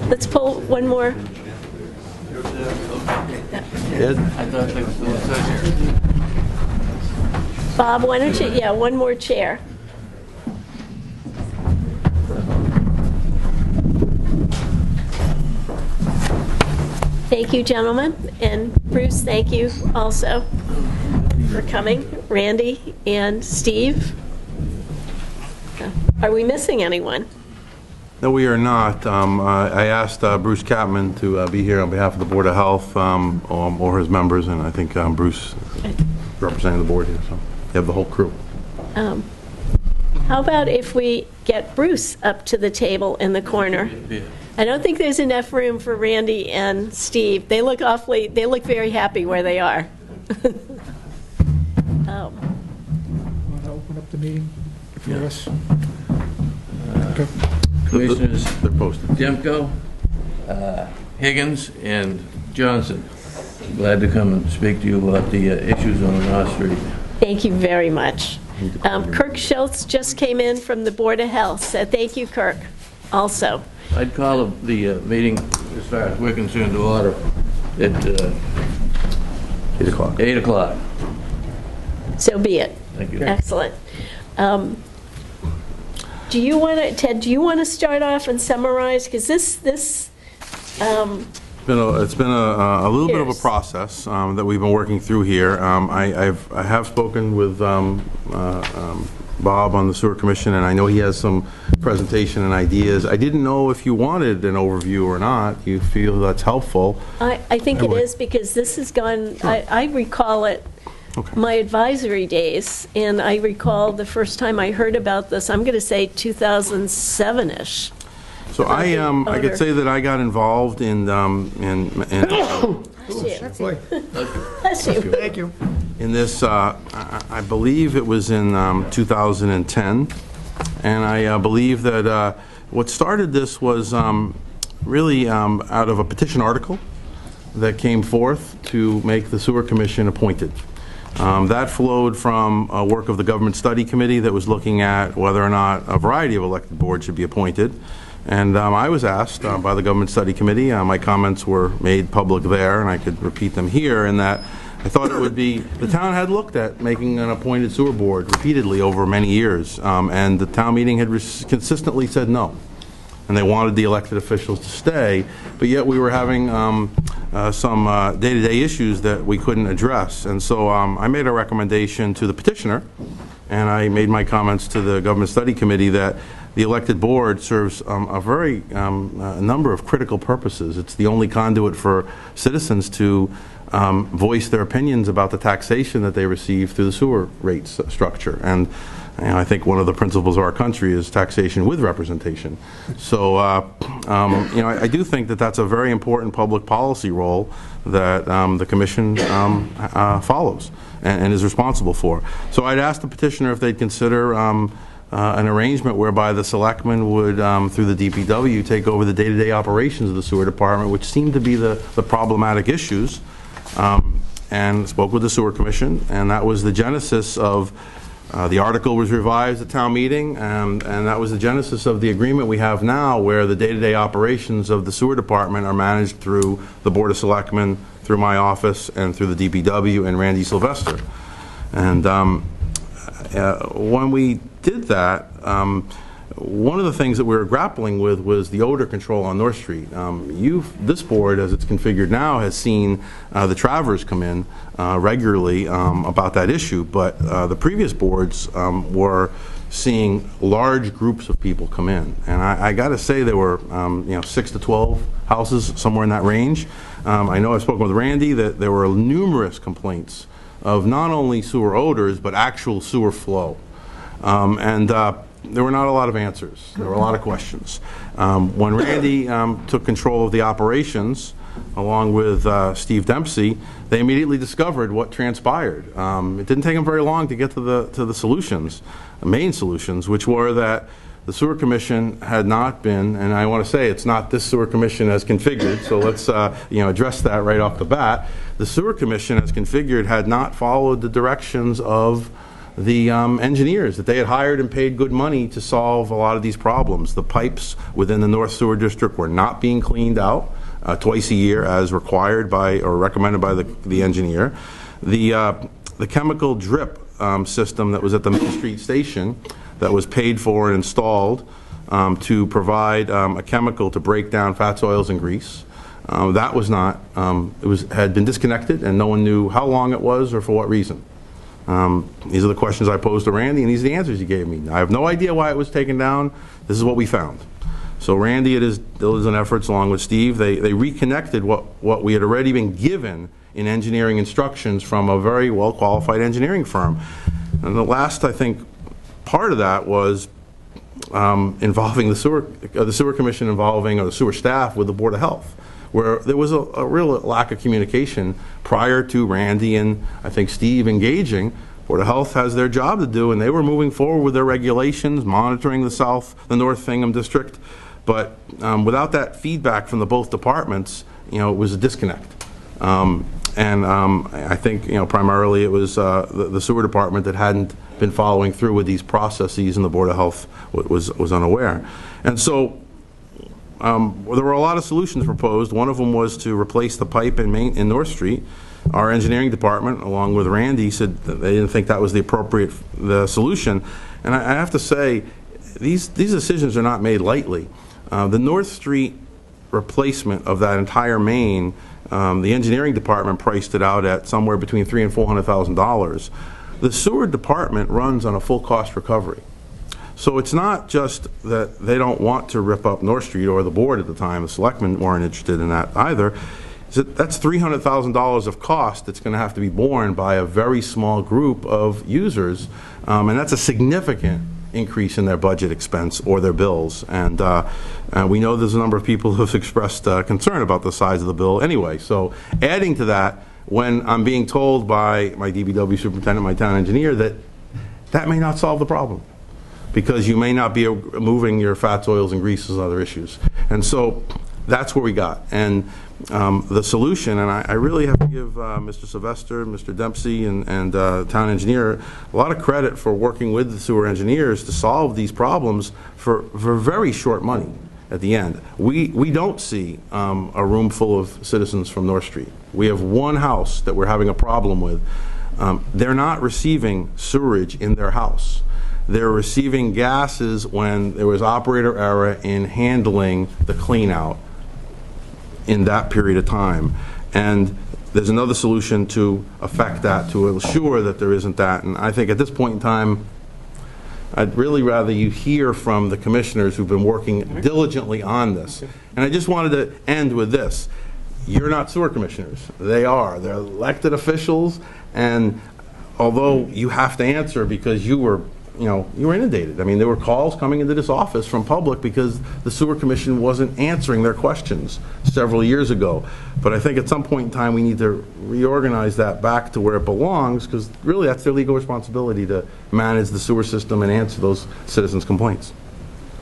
Let's pull one more. Ed? Bob, why don't you, yeah, one more chair. Thank you, gentlemen, and Bruce, thank you also for coming. Randy and Steve. Are we missing anyone? No, we are not. I asked Bruce Capman to be here on behalf of the Board of Health or his members, and I think Bruce is representing the board here, so you have the whole crew. How about if we get Bruce up to the table in the corner? I don't think there's enough room for Randy and Steve. They look very happy where they are. Want to open up the meeting for us? Commissioners They're posted. Demko, Higgins, and Johnson. Glad to come and speak to you about the issues on North Street. Thank you very much. Kirk Schultz just came in from the Board of Health, so thank you, Kirk, also. I'd call the meeting, as far as we're concerned, to order at 8 o'clock. 8 o'clock. So be it. Thank you. Excellent. Do you want to, Ted, do you want to start off and summarize? Because this It's been a little bit of a Years. process that we've been working through here. I have spoken with Bob on the Sewer Commission, and I know he has some presentation and ideas. I didn't know if you wanted an overview or not. You feel that's helpful? I think it is, because this has gone, I recall it, my advisory days, and I recall the first time I heard about this, I'm going to say 2007-ish. So I could say that I got involved in Bless you. Thank you. in this, I believe it was in 2010, and I believe that what started this was really out of a petition article that came forth to make the Sewer Commission appointed. That flowed from a work of the Government Study Committee that was looking at whether or not a variety of elected boards should be appointed. And I was asked by the Government Study Committee, my comments were made public there, and I could repeat them here, in that I thought it would be, the town had looked at making an appointed sewer board repeatedly over many years, and the town meeting had consistently said no. And they wanted the elected officials to stay, but yet we were having some day-to-day issues that we couldn't address. And so I made a recommendation to the petitioner, and I made my comments to the Government Study Committee that the elected board serves a very number of critical purposes. It's the only conduit for citizens to voice their opinions about the taxation that they receive through the sewer rate structure. And I think one of the principles of our country is taxation with representation. So, I do think that that's a very important public policy role that the Commission follows and is responsible for. So I'd ask the petitioner if they'd consider an arrangement whereby the Selectmen would, through the DPW, take over the day-to-day operations of the sewer department, which seem to be the problematic issues, and spoke with the Sewer Commission, and that was the genesis of the article was revised at town meeting, and that was the genesis of the agreement we have now, where the day-to-day operations of the sewer department are managed through the Board of Selectmen, through my office, and through the DPW and Randy Sylvester. And when we did that, one of the things that we were grappling with was the odor control on North Street. This board, as it's configured now, has seen the Travers come in regularly about that issue, but the previous boards were seeing large groups of people come in. And I got to say there were 6 to 12 houses, somewhere in that range. I know I've spoken with Randy that there were numerous complaints of not only sewer odors, but actual sewer flow. There were not a lot of answers. There were a lot of questions. When Randy took control of the operations, along with Steve Dempsey, they immediately discovered what transpired. It didn't take them very long to get to the solutions, the main solutions, which were that the sewer commission had not been, and I want to say it's not this sewer commission as configured, so let's address that right off the bat. The sewer commission as configured had not followed the directions of the engineers that they had hired and paid good money to solve a lot of these problems. The pipes within the North Sewer District were not being cleaned out twice a year as required by or recommended by the engineer. The chemical drip system that was at the Main Street station that was paid for and installed to provide a chemical to break down fats, oils, and grease. That was not, had been disconnected, and no one knew how long it was or for what reason. These are the questions I posed to Randy, and these are the answers he gave me. I have no idea why it was taken down. This is what we found. So Randy, at his diligent efforts, along with Steve, they reconnected what we had already been given in engineering instructions from a very well-qualified engineering firm. And the last, I think, part of that was involving the sewer commission involving, or the sewer staff with the Board of Health, where there was a real lack of communication prior to Randy and I think Steve engaging. Board of Health has their job to do, and they were moving forward with their regulations, monitoring the North Hingham district. But without that feedback from the both departments, it was a disconnect. I think, primarily it was the sewer department that hadn't been following through with these processes, and the Board of Health was unaware. And so there were a lot of solutions proposed. One of them was to replace the pipe in North Street. Our engineering department, along with Randy, said that they didn't think that was the appropriate solution. And I have to say, these decisions are not made lightly. The North Street replacement of that entire main, the engineering department priced it out at somewhere between $300,000 and $400,000. The sewer department runs on a full cost recovery. So it's not just that they don't want to rip up North Street, or the board at the time, the selectmen weren't interested in that either. That's $300,000 of cost that's going to have to be borne by a very small group of users, and that's a significant increase in their budget expense or their bills. And we know there's a number of people who have expressed concern about the size of the bill anyway. So adding to that, when I'm being told by my DBW superintendent, my town engineer, that may not solve the problem, because you may not be moving your fats, oils, and greases and other issues. And so that's where we got. And the solution, and I really have to give Mr. Sylvester, Mr. Dempsey, and town engineer a lot of credit for working with the sewer engineers to solve these problems for very short money at the end. We don't see a room full of citizens from North Street. We have one house that we're having a problem with. They're not receiving sewerage in their house. They're receiving gases when there was operator error in handling the clean out in that period of time. And there's another solution to affect that, to ensure that there isn't that. And I think at this point in time, I'd really rather you hear from the commissioners who've been working diligently on this. And I just wanted to end with this. You're not sewer commissioners. They are. They're elected officials, and although you have to answer because you were inundated. I mean, there were calls coming into this office from public because the sewer commission wasn't answering their questions several years ago. But I think at some point in time we need to reorganize that back to where it belongs, because really that's their legal responsibility to manage the sewer system and answer those citizens' complaints.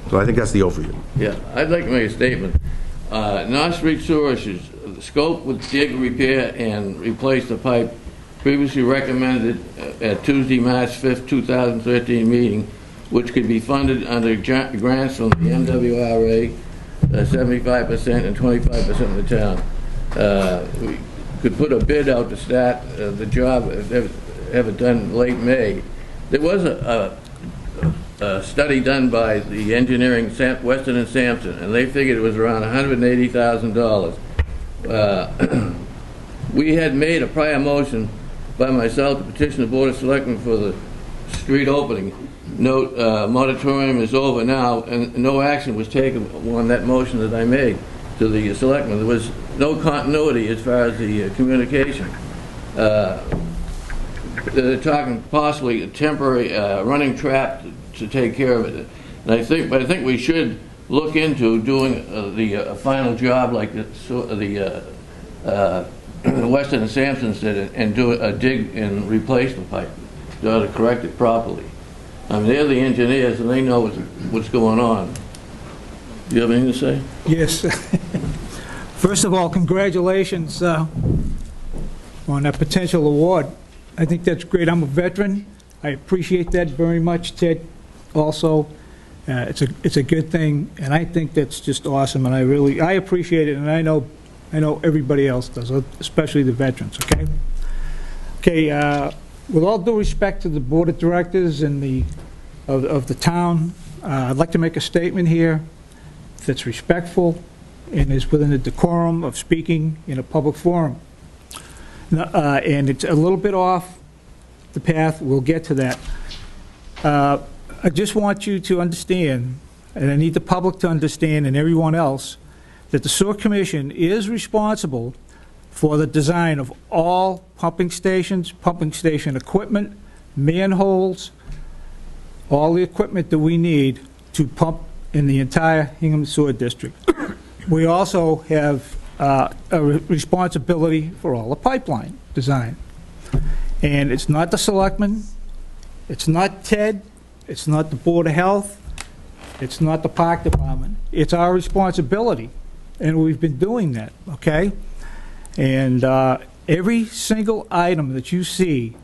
So I think that's the overview. Yeah, I'd like to make a statement. North Street sewer issues. The scope would dig, repair, and replace the pipe previously recommended at Tuesday, March 5th, 2013 meeting, which could be funded under grants from the MWRA, 75% and 25% of the town. We could put a bid out to start the job, have it done late May. There was a study done by the engineering, Weston and Sampson, and they figured it was around $180,000. We had made a prior motion by myself to petition the Board of Selectmen for the street opening. Note, moratorium is over now, and no action was taken on that motion that I made to the Selectmen. There was no continuity as far as the communication. They're talking possibly a temporary running trap to take care of it. And I think we should look into doing the final job like the Weston and Sampsons did, and do a dig and replace the pipe to correct it properly. I mean, they're the engineers and they know what's going on. Do you have anything to say? Yes. First of all, congratulations on that potential award. I think that's great. I'm a veteran. I appreciate that very much, Ted. Also, it's a good thing, and I think that's just awesome. And I appreciate it, and I know everybody else does, especially the veterans. Okay. Okay. With all due respect to the board of directors and of the town, I'd like to make a statement here that's respectful and is within the decorum of speaking in a public forum. And it's a little bit off the path. We'll get to that. I just want you to understand, and I need the public to understand and everyone else, that the Sewer Commission is responsible for the design of all pumping stations, pumping station equipment, manholes, all the equipment that we need to pump in the entire Hingham Sewer District. We also have a responsibility for all the pipeline design. And it's not the Selectmen, it's not Ted, it's not the Board of Health, it's not the Park Department. It's our responsibility, and we've been doing that, okay? And every single item that you see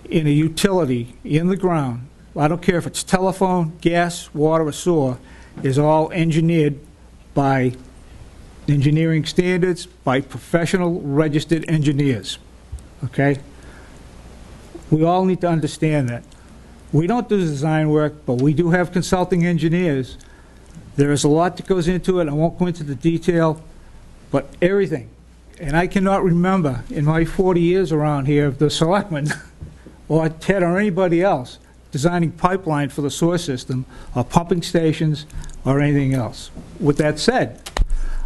in a utility in the ground, I don't care if it's telephone, gas, water, or sewer, is all engineered by engineering standards, by professional registered engineers, okay? We all need to understand that. We don't do design work, but we do have consulting engineers. There is a lot that goes into it. I won't go into the detail, but everything. And I cannot remember in my 40 years around here of the Selectmen or Ted or anybody else designing pipeline for the sewer system or pumping stations or anything else. With that said,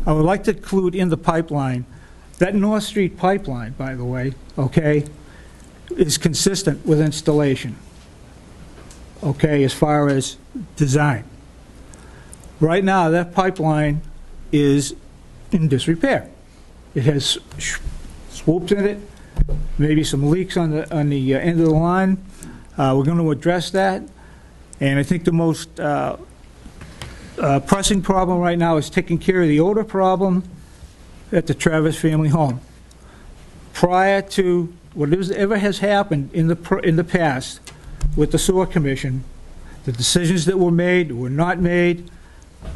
I would like to include in the pipeline, that North Street pipeline, by the way, okay, is consistent with installation, okay, as far as design. Right now, that pipeline is in disrepair. It has swoops in it, maybe some leaks on the end of the line. We're going to address that, and I think the most pressing problem right now is taking care of the odor problem at the Travis family home. Prior to whatever has happened in the past with the Sewer Commission, the decisions that were made were not made.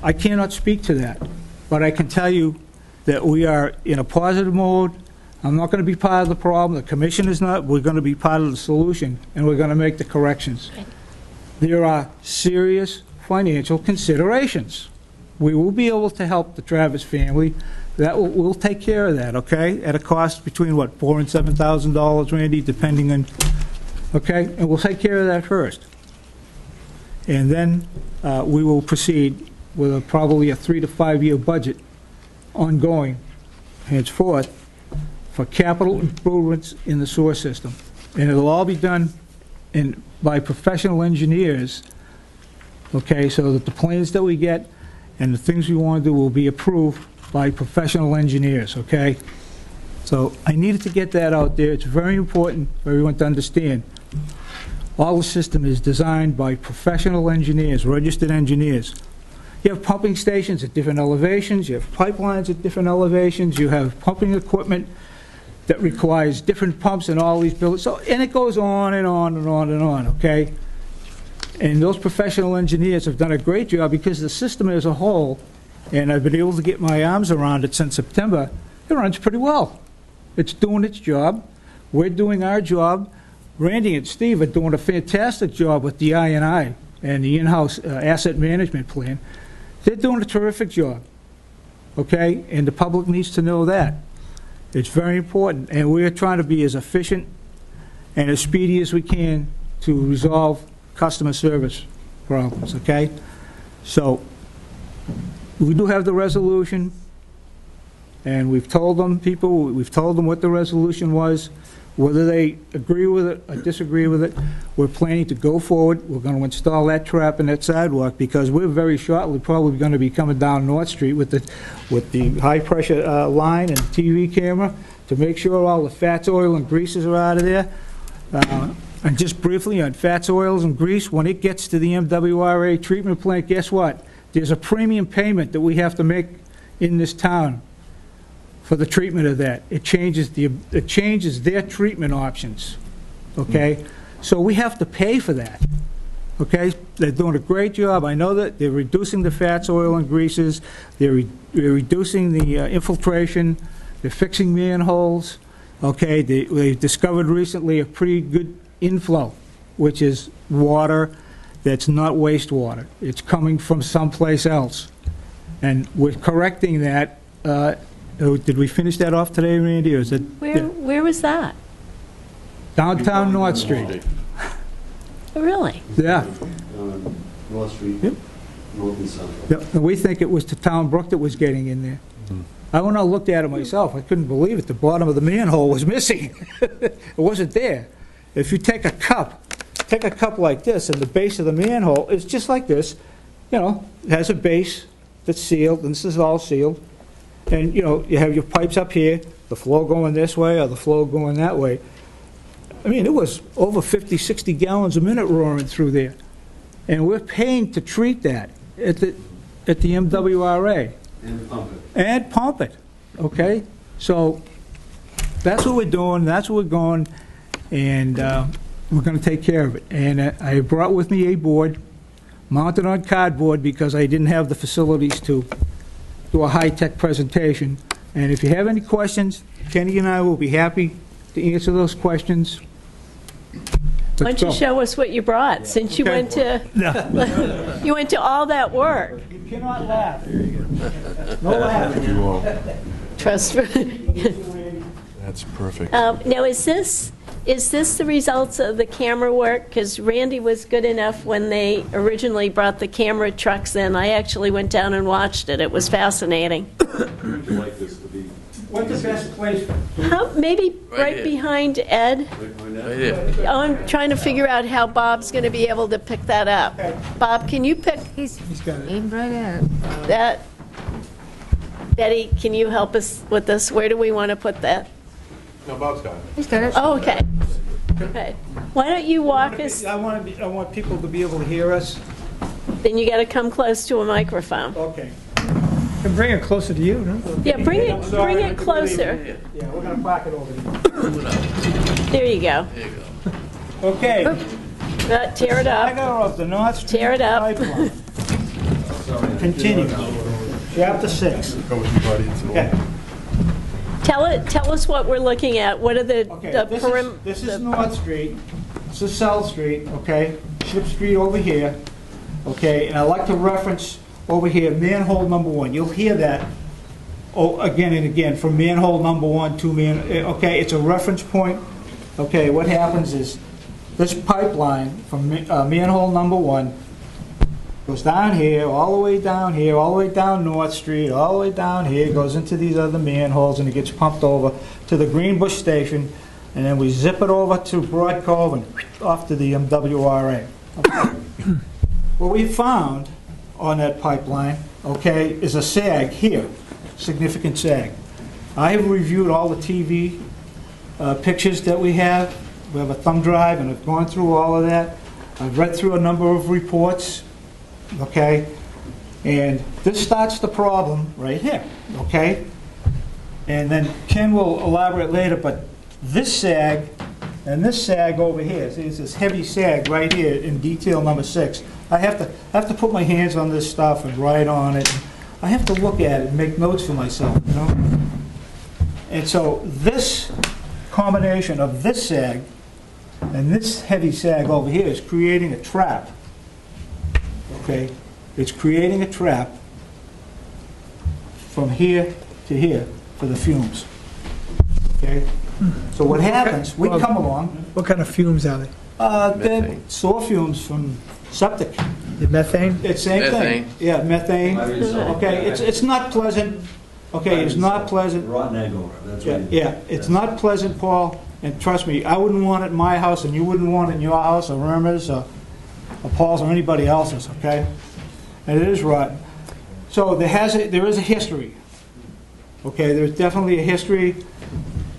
I cannot speak to that, but I can tell you that we are in a positive mode. I'm not going to be part of the problem. The commission is not. We're going to be part of the solution, and we're going to make the corrections. There are serious financial considerations. We will be able to help the Travis family. We'll take care of that, okay? At a cost between, what, $4,000 and $7,000, Randy, depending on, okay? And we'll take care of that first. And then we will proceed with probably a 3 to 5 year budget ongoing, henceforth, for capital improvements in the sewer system. And it'll all be done by professional engineers, okay, so that the plans that we get and the things we want to do will be approved by professional engineers, okay? So I needed to get that out there. It's very important for everyone to understand. All the system is designed by professional engineers, registered engineers. You have pumping stations at different elevations, you have pipelines at different elevations, you have pumping equipment that requires different pumps in all these buildings, so, and it goes on and on and on and on, okay? And those professional engineers have done a great job because the system as a whole, and I've been able to get my arms around it since September, it runs pretty well. It's doing its job. We're doing our job. Randy and Steve are doing a fantastic job with the I&I and the in-house asset management plan, they're doing a terrific job, okay? And the public needs to know that. It's very important, and we're trying to be as efficient and as speedy as we can to resolve customer service problems, okay? So we do have the resolution, and we've told them, we've told them what the resolution was. Whether they agree with it or disagree with it, we're planning to go forward. We're going to install that trap in that sidewalk because we're very shortly probably going to be coming down North Street with the high-pressure line and TV camera to make sure all the fats, oil, and greases are out of there. And just briefly on fats, oils, and grease, when it gets to the MWRA treatment plant, guess what? There's a premium payment that we have to make in this town for the treatment of that. It changes their treatment options, okay? So we have to pay for that, okay? They're doing a great job. I know that they're reducing the fats, oil, and greases. They're reducing the infiltration. They're fixing manholes, okay? They discovered recently a pretty good inflow, which is water that's not wastewater. It's coming from someplace else. And we're correcting that. Did we finish that off today, Randy, or is it? Where was that? Downtown North Street. Really? Yeah. North Street, Yep. North and South. Yep. And we think it was the town brook that was getting in there. I went out and looked at it myself. I couldn't believe it. The bottom of the manhole was missing. It wasn't there. If you take a cup like this, and the base of the manhole is just like this, you know, it has a base that's sealed, and this is all sealed. And, you know, you have your pipes up here, the flow going this way or the flow going that way. I mean, it was over 50, 60 gallons a minute roaring through there. And we're paying to treat that at the MWRA. And pump it. And pump it, okay? So that's what we're doing, that's what we're going, and we're going to take care of it. And I brought with me a board mounted on cardboard because I didn't have the facilities to do a high-tech presentation. And if you have any questions, Kenny and I will be happy to answer those questions. Why don't you show us what you brought, since you went to you went to all that work. You cannot laugh. No laughing. Trust me. That's perfect. Now, is this the results of the camera work? Because Randy was good enough when they originally brought the camera trucks in. I actually went down and watched it. It was fascinating. Would you like this to be? What's the best place? Maybe right here. behind Ed. Right here. I'm trying to figure out how Bob's going to be able to pick that up. Bob, can you pick He's got it. aimed right at it. that? Betty, can you help us with this? Where do we want to put that? No, Bob's got it. He's got it. Oh, okay. Okay. Why don't you walk us? I want people to be able to hear us. Then you got to come close to a microphone. Okay. And bring it closer to you, no? Yeah, bring it closer. Yeah, we're going to park it over there. There you go. There you go. Okay. Tear it up. Saga of the North Street Tear it up. Pipeline. Continue. Chapter 6. Okay. Tell us what we're looking at. What are the Okay, the this is North Street, this is South Street, okay? Ship Street over here, okay? And I like to reference over here, manhole number 1. You'll hear that again and again, from manhole number 1 to okay? It's a reference point. Okay, what happens is this pipeline from manhole number 1 goes down here, all the way down here, all the way down North Street, all the way down here, goes into these other manholes, and it gets pumped over to the Greenbush Station, and then we zip it over to Broad Cove and off to the MWRA. Okay. What we found on that pipeline, okay, is a sag here, significant sag. I have reviewed all the TV pictures that we have. We have a thumb drive, and I've gone through all of that. I've read through a number of reports. Okay, and this starts the problem right here, okay? And then Ken will elaborate later, but this sag and this sag over here, see, it's this heavy sag right here in detail number 6. I have to put my hands on this stuff and write on it. I have to look at it and make notes for myself, you know? And so this combination of this sag and this heavy sag over here is creating a trap. okay? It's creating a trap from here to here for the fumes, okay? So what happens, we come along. What kind of fumes are they? They're sour fumes from septic. The methane? It's same thing. Methane. Yeah, methane. Okay, it's not pleasant. Okay, it's not pleasant. Rotten egg odor, that's what it is. Yeah, it's not pleasant, Paul, and trust me, I wouldn't want it in my house, and you wouldn't want it in your house, or Irma's, or Paul's, or anybody else's, okay? And it is rotten. So there is a history, okay? There's definitely a history.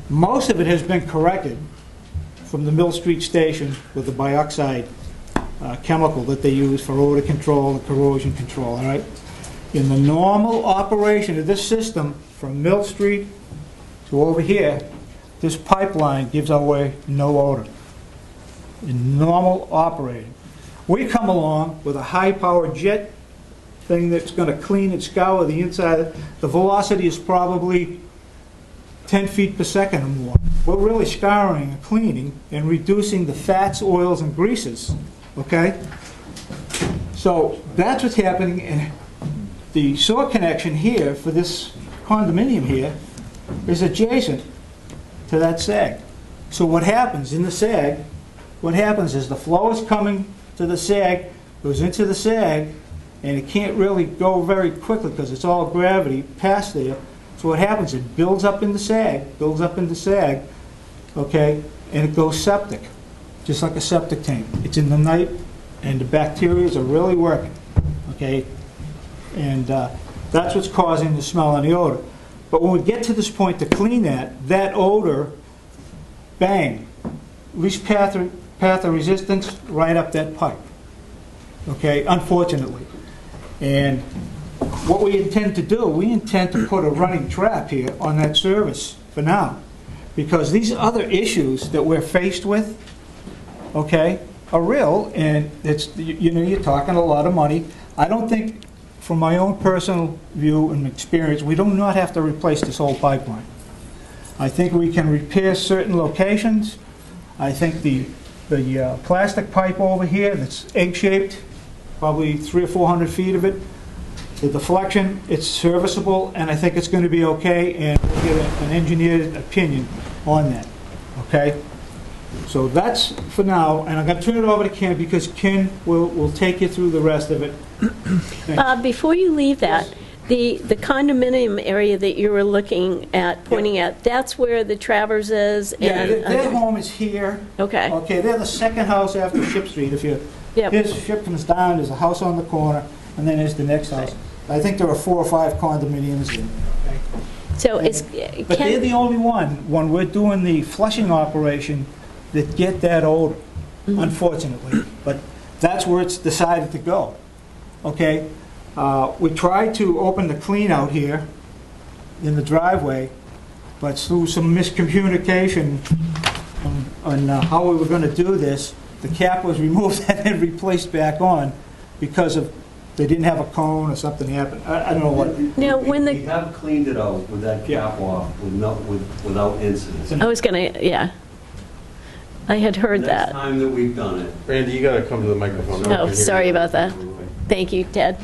Most of it has been corrected from the Mill Street station with the bioxide chemical that they use for odor control and corrosion control, all right? In the normal operation of this system, from Mill Street to over here, this pipeline gives away no odor. In normal operating. We come along with a high-powered jet thing that's going to clean and scour the inside. The velocity is probably 10 feet per second or more. We're really scouring and cleaning and reducing the fats, oils, and greases, okay? So that's what's happening, and the sewer connection here for this condominium here is adjacent to that sag. So what happens in the sag, what happens is the flow is coming to the sag, goes into the sag, and it can't really go very quickly because it's all gravity past there. So what happens, it builds up in the sag, okay, and it goes septic, just like a septic tank. It's in the night, and the bacteria are really working, okay? And that's what's causing the smell and the odor. But when we get to this point to clean that odor, bang, least path of resistance right up that pipe, okay, unfortunately. And what we intend to do, we intend to put a running trap here on that service for now. Because these other issues that we're faced with, okay, are real, and it's, you know, you're talking a lot of money. I don't think, from my own personal view and experience, we do not have to replace this whole pipeline. I think we can repair certain locations. I think the plastic pipe over here that's egg-shaped, probably 300 or 400 feet of it, the deflection, it's serviceable, and I think it's going to be okay, and we'll get an engineered opinion on that, okay? So that's for now, and I'm going to turn it over to Ken, because Ken will take you through the rest of it. Before you leave that, the condominium area that you were looking at, pointing at, that's where the Travers is? Yeah, and their home is here. Okay. Okay, they're the second house after Ship Street. If you, His Ship comes down, there's a house on the corner, and then there's the next house. I think there are 4 or 5 condominiums in. Okay. So But they're the only one, when we're doing the flushing operation, that get that odor, unfortunately. But that's where it's decided to go. Okay? We tried to open the clean out here in the driveway, but through some miscommunication on how we were going to do this, the cap was removed and then replaced back on because of they didn't have a cone or something happened. I don't know what. Now, when We have cleaned it out with that cap off without incident. I was going to, yeah. I had heard Next that. time that we've done it. Randy, you got to come to the microphone. Oh, sorry about that. Thank you, Ted.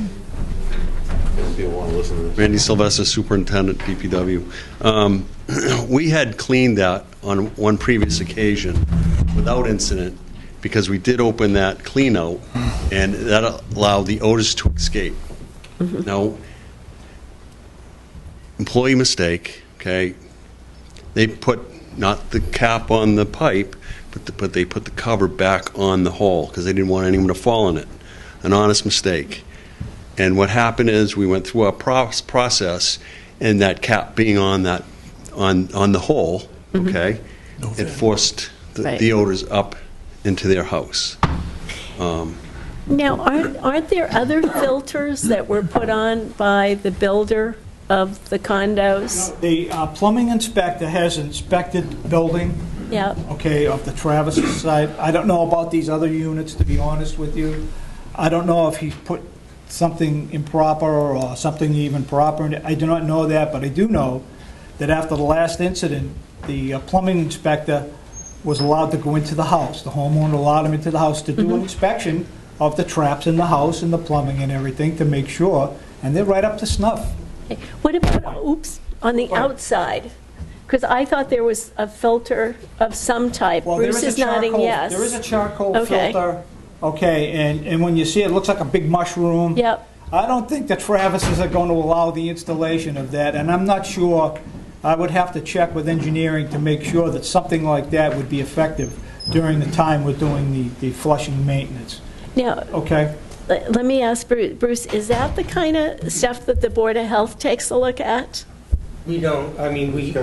People want to listen to this. Randy Sylvester, Superintendent, DPW. We had cleaned that on one previous occasion without incident because we did open that clean out and that allowed the odors to escape. Now, employee mistake, okay, they put not the cap on the pipe, but they put the cover back on the hole because they didn't want anyone to fall in it. An honest mistake. And what happened is we went through a process, and that cap being on that on the hole, okay, it forced the odors up into their house. Now, aren't there other filters that were put on by the builder of the condos? The plumbing inspector has inspected the building, okay, of the Travis side. I don't know about these other units, to be honest with you. I don't know if he put something improper or something even proper. I do not know that, but I do know that after the last incident, the plumbing inspector was allowed to go into the house. The homeowner allowed him into the house to do an inspection of the traps in the house and the plumbing and everything to make sure, and they're right up to snuff. What about, oops, on the outside? Because I thought there was a filter of some type. Well, Bruce is nodding yes. There is a charcoal Okay. filter, okay, and when you see it, it looks like a big mushroom. Yep. I don't think the Travises are going to allow the installation of that, and I'm not sure, I would have to check with engineering to make sure that something like that would be effective during the time we're doing the flushing maintenance. Now, Okay? let me ask Bruce, is that the kind of stuff that the Board of Health takes a look at? We don't, I mean, we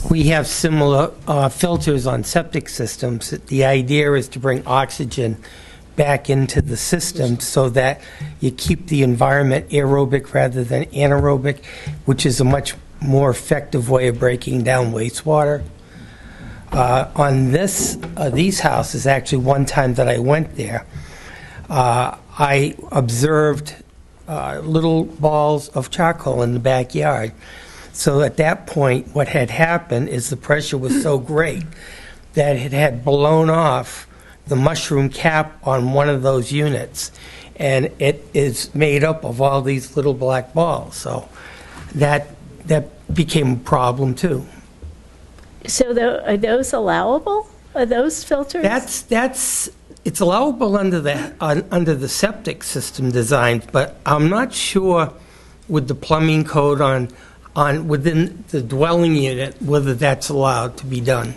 We have similar filters on septic systems. The idea is to bring oxygen back into the system so that you keep the environment aerobic rather than anaerobic, which is a much more effective way of breaking down wastewater. On these houses, actually one time that I went there, I observed little balls of charcoal in the backyard. So at that point, what had happened is the pressure was so great that it had blown off the mushroom cap on one of those units, and it is made up of all these little black balls. So that became a problem too. So are those allowable? Are those filters? It's allowable under the septic system design, but I'm not sure with the plumbing code on within the dwelling unit whether that's allowed to be done.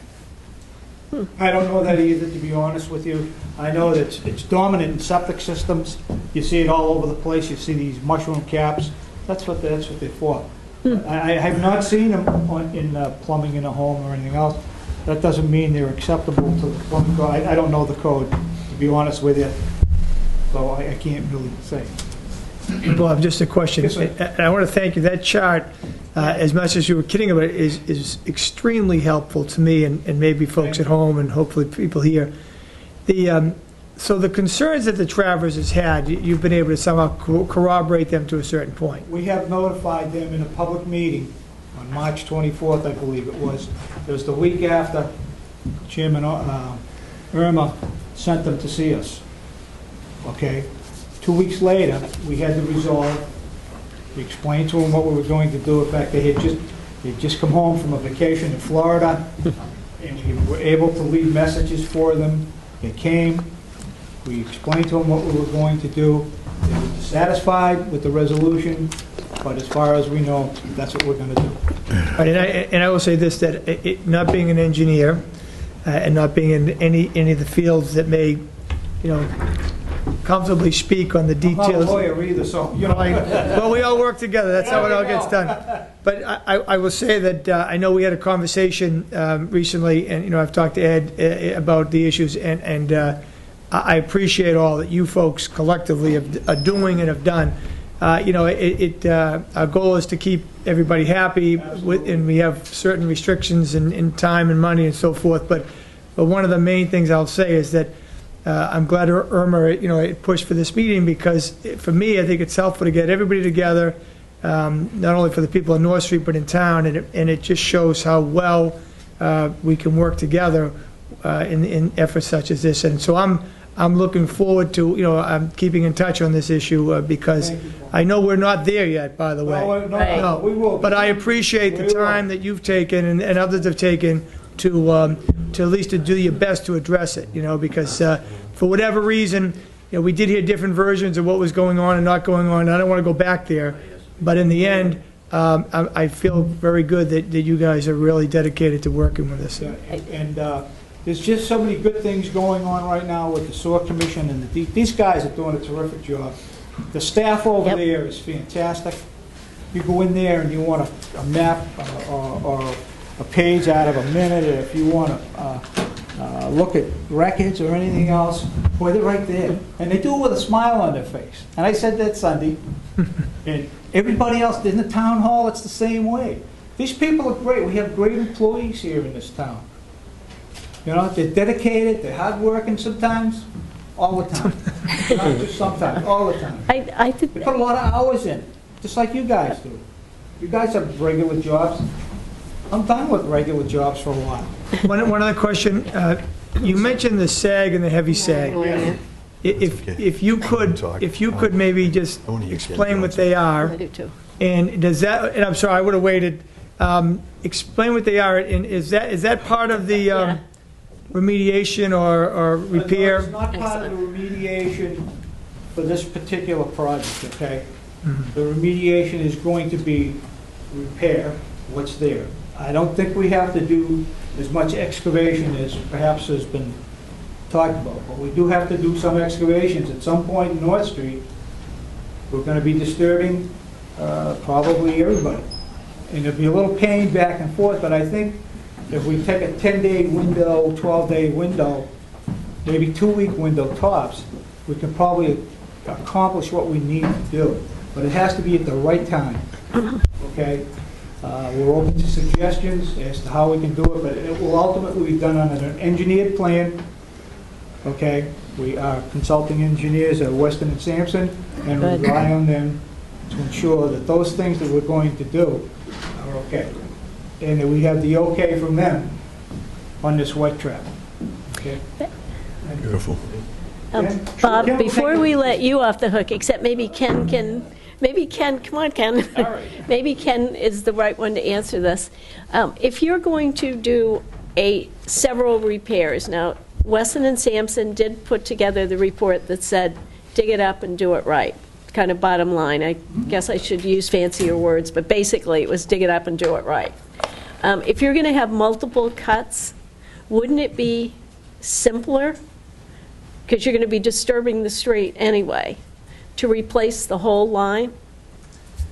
I don't know that either, to be honest with you. I know that it's dominant in septic systems. You see it all over the place. You see these mushroom caps. That's what they're for. I have not seen them in plumbing in a home or anything else. That doesn't mean they're acceptable to the plumbing code. I don't know the code, to be honest with you, so I can't really say. Bob, just a question. I want to thank you. That chart, as much as you were kidding about it, is extremely helpful to me and maybe folks at home and hopefully people here. So the concerns that the Travers has had, you've been able to somehow corroborate them to a certain point. We have notified them in a public meeting on March 24th, I believe it was. It was the week after Chairman Irma sent them to see us. Okay? 2 weeks later, we had the resolve. We explained to them what we were going to do. In fact, they had just come home from a vacation in Florida, and we were able to leave messages for them. They came. We explained to them what we were going to do. They were dissatisfied with the resolution, but as far as we know, that's what we're going to do. And I will say this, that not being an engineer and not being in any of the fields that may, comfortably speak on the details. I'm not a lawyer either, so, Well, we all work together. That's how it all gets done. But I will say that I know we had a conversation recently, and I've talked to Ed about the issues, and I appreciate all that you folks collectively are doing and have done. Our goal is to keep everybody happy, and we have certain restrictions in time and money and so forth. But one of the main things I'll say is that I'm glad Irma, pushed for this meeting, because for me, I think it's helpful to get everybody together, not only for the people on North Street, but in town, and it just shows how well we can work together in efforts such as this. And so I'm looking forward to, I'm keeping in touch on this issue because I know we're not there yet, by the way. No, we will. But I appreciate the time that you've taken and others have taken to at least to do your best to address it, because for whatever reason, we did hear different versions of what was going on and not going on. I don't want to go back there, but in the end, I feel very good that you guys are really dedicated to working with us. And there's just so many good things going on right now with the Sewer Commission, and these guys are doing a terrific job. The staff over there is fantastic. You go in there and you want a map or a page out of a minute, or if you want to look at records or anything else, boy, they're right there. And they do it with a smile on their face. And I said that Sunday. And everybody else in the town hall, it's the same way. These people are great. We have great employees here in this town. They're dedicated, they're hardworking sometimes, all the time. Not just sometimes, all the time. I think they put a lot of hours in, just like you guys do. You guys have regular jobs. I'm done with regular jobs for a while. One other question. You mentioned the sag and the heavy sag. If you could maybe just explain what they are. I do too. And does that, and I'm sorry, I would have waited. Explain what they are, and is that part of the remediation or repair? It's not part of the remediation for this particular project, okay? The remediation is going to be repair what's there. I don't think we have to do as much excavation as perhaps has been talked about, but we do have to do some excavations. At some point in North Street, we're going to be disturbing probably everybody. And there'll be a little pain back and forth, but I think if we take a 10-day window, 12-day window, maybe 2-week window tops, we can probably accomplish what we need to do. But it has to be at the right time, okay? We're open to suggestions as to how we can do it, but it will ultimately be done on an engineered plan, okay? We are consulting engineers at Weston and Sampson, and we rely on them to ensure that those things that we're going to do are okay. And that we have the okay from them on this wet trap, okay? Beautiful. Bob, before we let you off the hook, except maybe Ken, come on, Ken. Maybe Ken is the right one to answer this. If you're going to do several repairs, now, Weston and Sampson did put together the report that said, dig it up and do it right. Kind of bottom line. I guess I should use fancier words, but basically it was dig it up and do it right. If you're going to have multiple cuts, wouldn't it be simpler, because you're going to be disturbing the street anyway, to replace the whole line?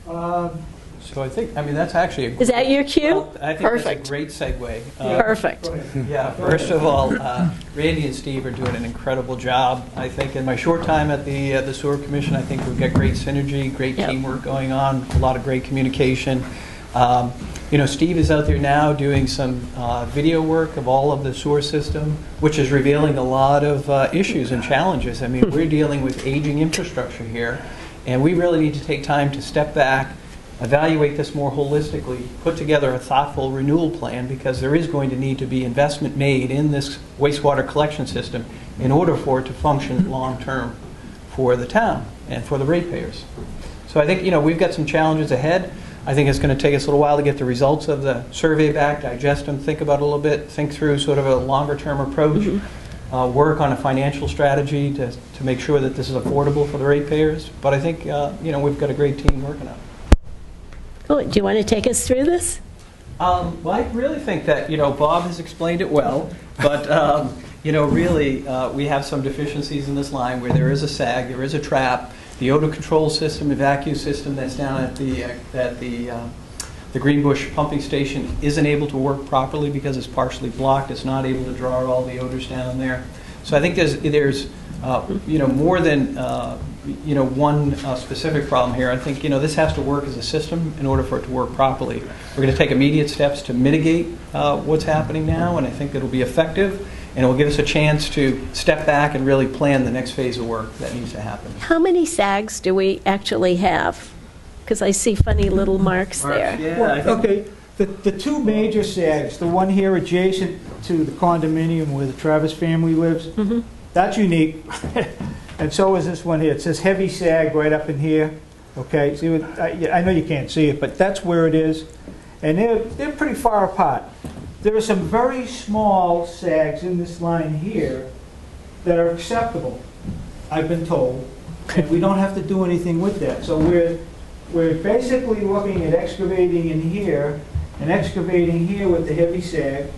So I think, that's actually a great... Is that your cue? Well, I think Perfect. that's a great segue. Perfect. Yeah, first of all, Randy and Steve are doing an incredible job. I think in my short time at the Sewer Commission, I think we've got great synergy, great teamwork going on, a lot of great communication. Steve is out there now doing some video work of all of the sewer system, which is revealing a lot of issues and challenges. We're dealing with aging infrastructure here, and we really need to take time to step back, evaluate this more holistically, put together a thoughtful renewal plan, because there is going to need to be investment made in this wastewater collection system in order for it to function long-term for the town and for the ratepayers. So I think, we've got some challenges ahead. I think it's going to take us a little while to get the results of the survey back, digest them, think about it a little bit, think through sort of a longer-term approach, work on a financial strategy to make sure that this is affordable for the ratepayers. But I think, we've got a great team working on it. Cool. Do you want to take us through this? Well, I really think that, Bob has explained it well, but, really, we have some deficiencies in this line where there is a sag, there is a trap. The odor control system, the vacuum system that's down at the Greenbush pumping station isn't able to work properly because it's partially blocked. It's not able to draw all the odors down there. So I think there's more than one specific problem here. I think this has to work as a system in order for it to work properly. We're going to take immediate steps to mitigate what's happening now, and I think it'll be effective. And it will give us a chance to step back and really plan the next phase of work that needs to happen. How many sags do we actually have? Because I see funny little marks there. Yeah, Well, okay, the two major sags, the one here adjacent to the condominium where the Travis family lives, that's unique. And so is this one here. It says heavy sag right up in here. Okay, see, I know you can't see it, but that's where it is. And they're pretty far apart. There are some very small sags in this line here that are acceptable, I've been told, and we don't have to do anything with that. So we're basically looking at excavating in here and excavating here with the heavy sag.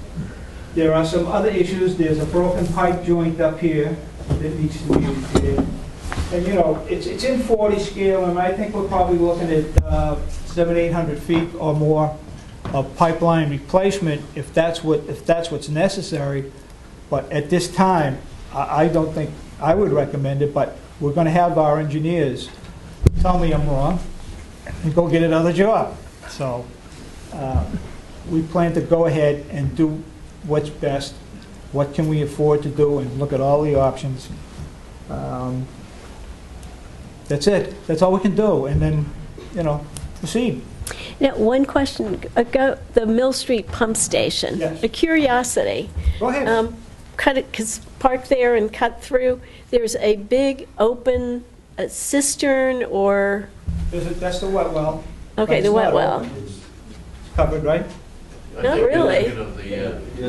There are some other issues. There's a broken pipe joint up here that needs to be repaired. And it's in 40 scale, and I think we're probably looking at 700-800 feet or more of pipeline replacement if that's what's necessary. But at this time, I don't think I would recommend it, but we're going to have our engineers tell me I'm wrong and go get another job. So we plan to go ahead and do what's best, what can we afford to do, and look at all the options. That's it. That's all we can do, and then, proceed. Now, one question. The Mill Street pump station. Yes. A curiosity. Go ahead. park there and cut through, there's a big open cistern or, That's the wet well. okay, the wet well. It's covered, right? Not really.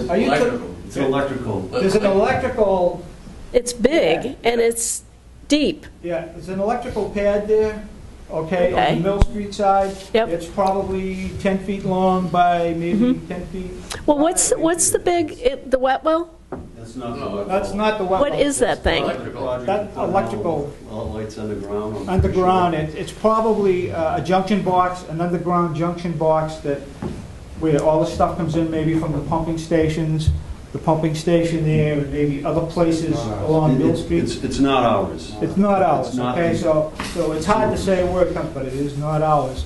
Are you It's an electrical. There's an electrical, It's big and it's deep. yeah, there's an electrical pad there, okay, on Okay. the Mill Street side. Yep. It's probably 10 feet long by maybe 10 feet. Well, what's the the wet well? That's not the wet That's well. not the wet well. What is that thing? That electrical, All lights underground. I'm underground, sure. it's probably a junction box, an underground junction box that, where all the stuff comes in, maybe from the pumping stations, the pumping station there, and maybe other places along Mill Street. It's not ours. It's not ours, It's not okay, the- so it's hard to say where it comes, but it is not ours.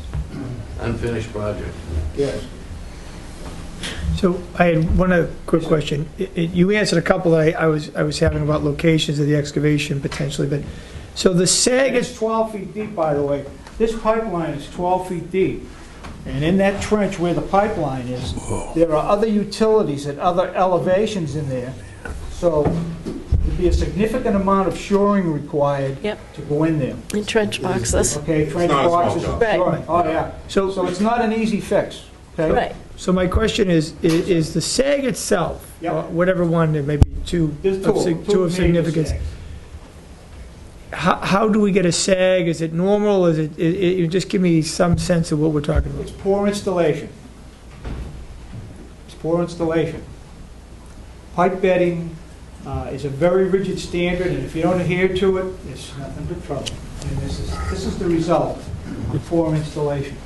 Unfinished project. Yes. So I had one other quick question. You answered a couple that I was having about locations of the excavation potentially, but, so the sag is 12 feet deep, by the way. This pipeline is 12 feet deep. And in that trench where the pipeline is, there are other utilities at other elevations in there. So there'd be a significant amount of shoring required to go in there. In trench boxes. Okay, trench not a small boxes. job. Right. Shoring. Oh, yeah. So it's not an easy fix, okay? Right. So my question is the sag itself, or whatever one, there may be two There's of two of major significance. sags. How do we get a sag? Is it normal? Is it, just give me some sense of what we're talking about. It's poor installation. It's poor installation. Pipe bedding is a very rigid standard, and if you don't adhere to it, it's nothing but trouble. And this is the result of poor installation.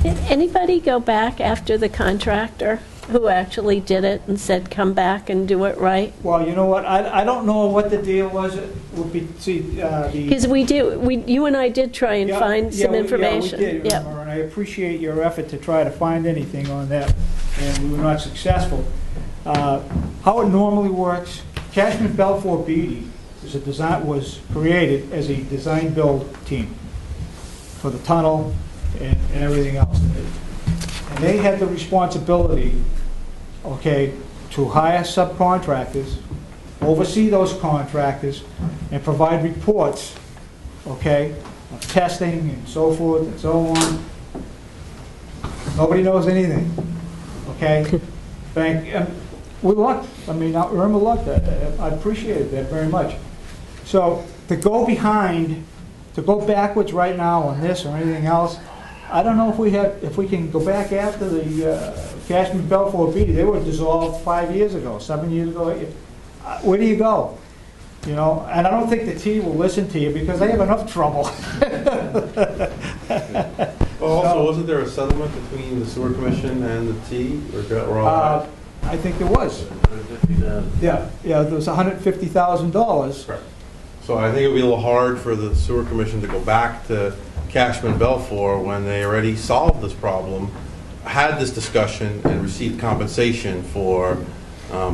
Did anybody go back after the contractor who actually did it and said, come back and do it right? Well, you know what, I don't know what the deal was. It would be, see, the... Because you and I did try and find some information. Yeah, we did, Irma, and I appreciate your effort to try to find anything on that, and we were not successful. How it normally works, Cashman Belfour Beatty was created as a design-build team for the tunnel and everything else. And they had the responsibility, okay, to hire subcontractors, oversee those contractors, and provide reports, okay, of testing and so forth and so on. Nobody knows anything, okay? We lucked. I mean, Irma lucked. I appreciated that very much. So to go backwards right now on this or anything else, I don't know if we can go back after the Cashman Belfour Beatty. They were dissolved 5 years ago, 7 years ago. Where do you go? You know, and I don't think the T will listen to you because they have enough trouble. Well, also, wasn't there a settlement between the sewer commission and the T? Or all I think there was. Yeah, there was $150,000. Correct. So I think it would be a little hard for the sewer commission to go back to Cashman Belfour when they already solved this problem, had this discussion, and received compensation for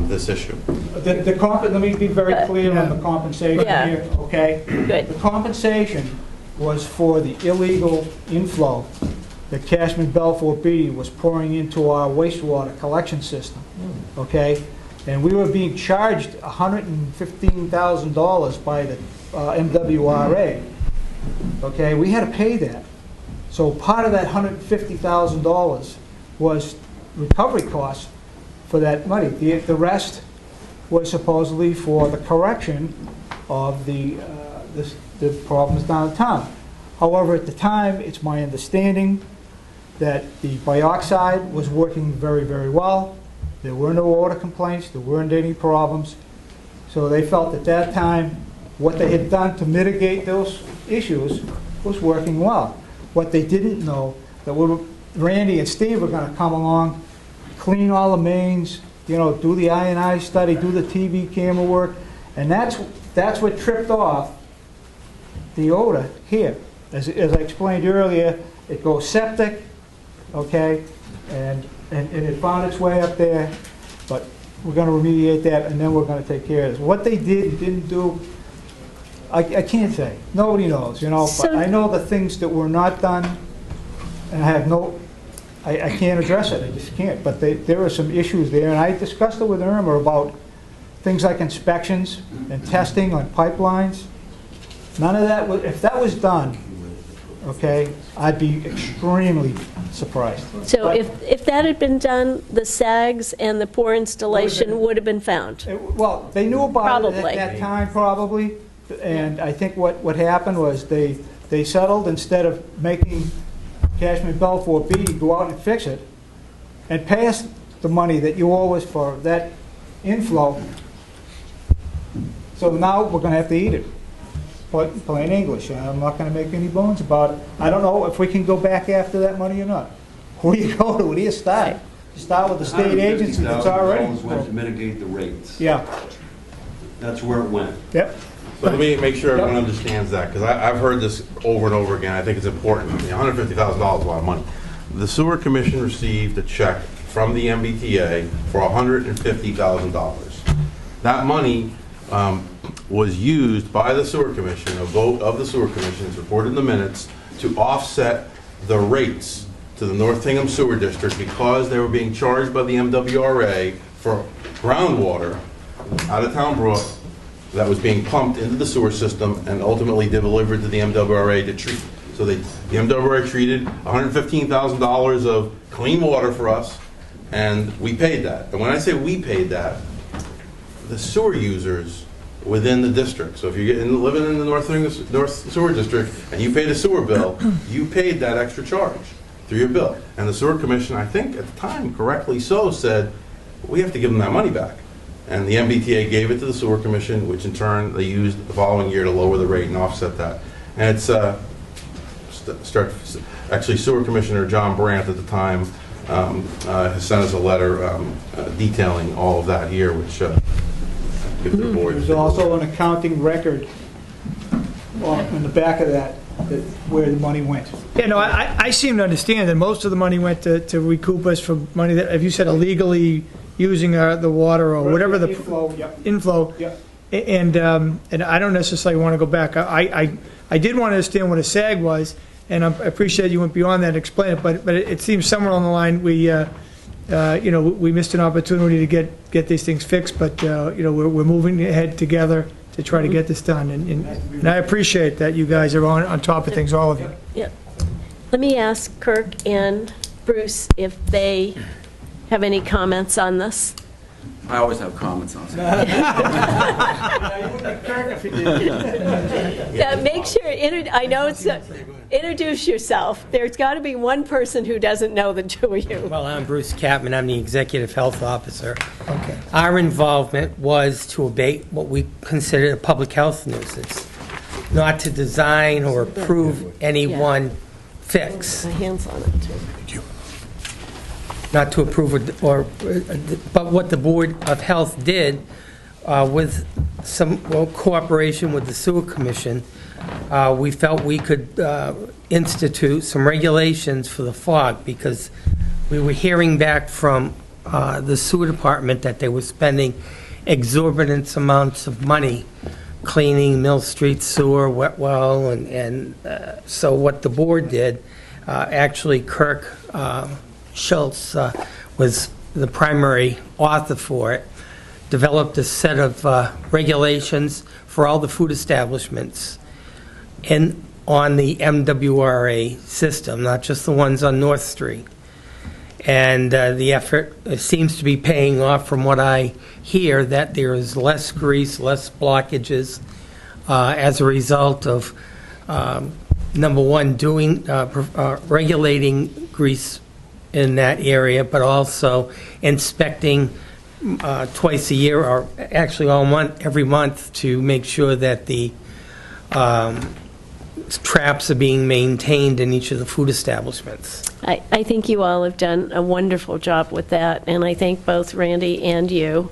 this issue. Let me be very clear on the compensation here, okay? Good. The compensation was for the illegal inflow that Cashman Belfour Beatty was pouring into our wastewater collection system, okay? And we were being charged $115,000 by the MWRA, okay? We had to pay that. So part of that $150,000 was recovery costs for that money. The rest was supposedly for the correction of the problems downtown. However, at the time, it's my understanding that the bioxide was working very, very well. There were no water complaints. There weren't any problems. So they felt at that time what they had done to mitigate those issues was working well. What they didn't know, that Randy and Steve were going to come along, clean all the mains, you know, do the I&I study, do the TV camera work, and that's what tripped off the odor here. As I explained earlier, it goes septic, okay, and it found its way up there, but we're going to remediate that, and then we're going to take care of this. What they did and didn't do, I can't say. Nobody knows, you know, but I know the things that were not done, and I can't address it, I just can't. But there are some issues there, and I discussed it with Irma about things like inspections and testing on pipelines. None of that, if that was done, okay, I'd be extremely surprised. So But- if that had been done, the sags and the poor installation would have been found? Well, they knew about it Probably. at that time, probably, and I think what happened was they settled, instead of making Cashman Belfour B go out and fix it, and pay us the money that you owe us for that inflow. So now we're gonna have to eat it, plain English, and I'm not gonna make any bones about it. I don't know if we can go back after that money or not. Who do you go to? Where do you start? You start with the state agency that's already. $150,000 went to mitigate the rates. Yeah, That's where it went. yep. So let me make sure everyone understands that, because I've heard this over and over again. I think it's important. $150,000 is a lot of money. The Sewer Commission received a check from the MBTA for $150,000. That money was used by the Sewer Commission, a vote of the Sewer Commission, it's reported in the minutes, to offset the rates to the North Hingham Sewer District because they were being charged by the MWRA for groundwater out of town brook that was being pumped into the sewer system and ultimately delivered to the MWRA to treat. So the MWRA treated $115,000 of clean water for us, and we paid that. And when I say we paid that, the sewer users within the district. So if you're living in the North Sewer District and you paid a sewer bill, you paid that extra charge through your bill. And the Sewer Commission, I think at the time, correctly so, said, we have to give them that money back. And the MBTA gave it to the Sewer Commission, which in turn they used the following year to lower the rate and offset that. And it's actually Sewer Commissioner John Brandt at the time has sent us a letter detailing all of that here, which give the board. There's also an accounting record in the back of that where the money went. Yeah, no, I seem to understand that most of the money went to recoup us from money that, if you said illegally using the water or whatever the inflow. Yep. And I don't necessarily want to go back. I did want to understand what a SAG was, and I appreciate you went beyond that and explained it, but it seems somewhere on the line we missed an opportunity to get these things fixed, but we're moving ahead together to try to get this done, and I appreciate that you guys are on top of things, all of you. Yeah. Let me ask Kirk and Bruce if they have any comments on this. I always have comments on something. Yeah, make sure, I know it's, introduce yourself. There's got to be one person who doesn't know the two of you. Well, I'm Bruce Capman. I'm the Executive Health Officer. Okay. Our involvement was to abate what we considered a public health nuisance, not to design or approve any one fix. My hand's on it, too. Not to approve but what the Board of Health did with some cooperation with the Sewer Commission, we felt we could institute some regulations for the fog, because we were hearing back from the sewer department that they were spending exorbitant amounts of money cleaning Mill Street sewer, wet well, and so what the board did, actually Kirk Schultz was the primary author for it, developed a set of regulations for all the food establishments on the MWRA system, not just the ones on North Street. And the effort seems to be paying off, from what I hear, that there is less grease, less blockages as a result of, number one, regulating grease in that area, but also inspecting twice a year, or actually every month, to make sure that the traps are being maintained in each of the food establishments. I think you all have done a wonderful job with that, and I thank both Randy and you,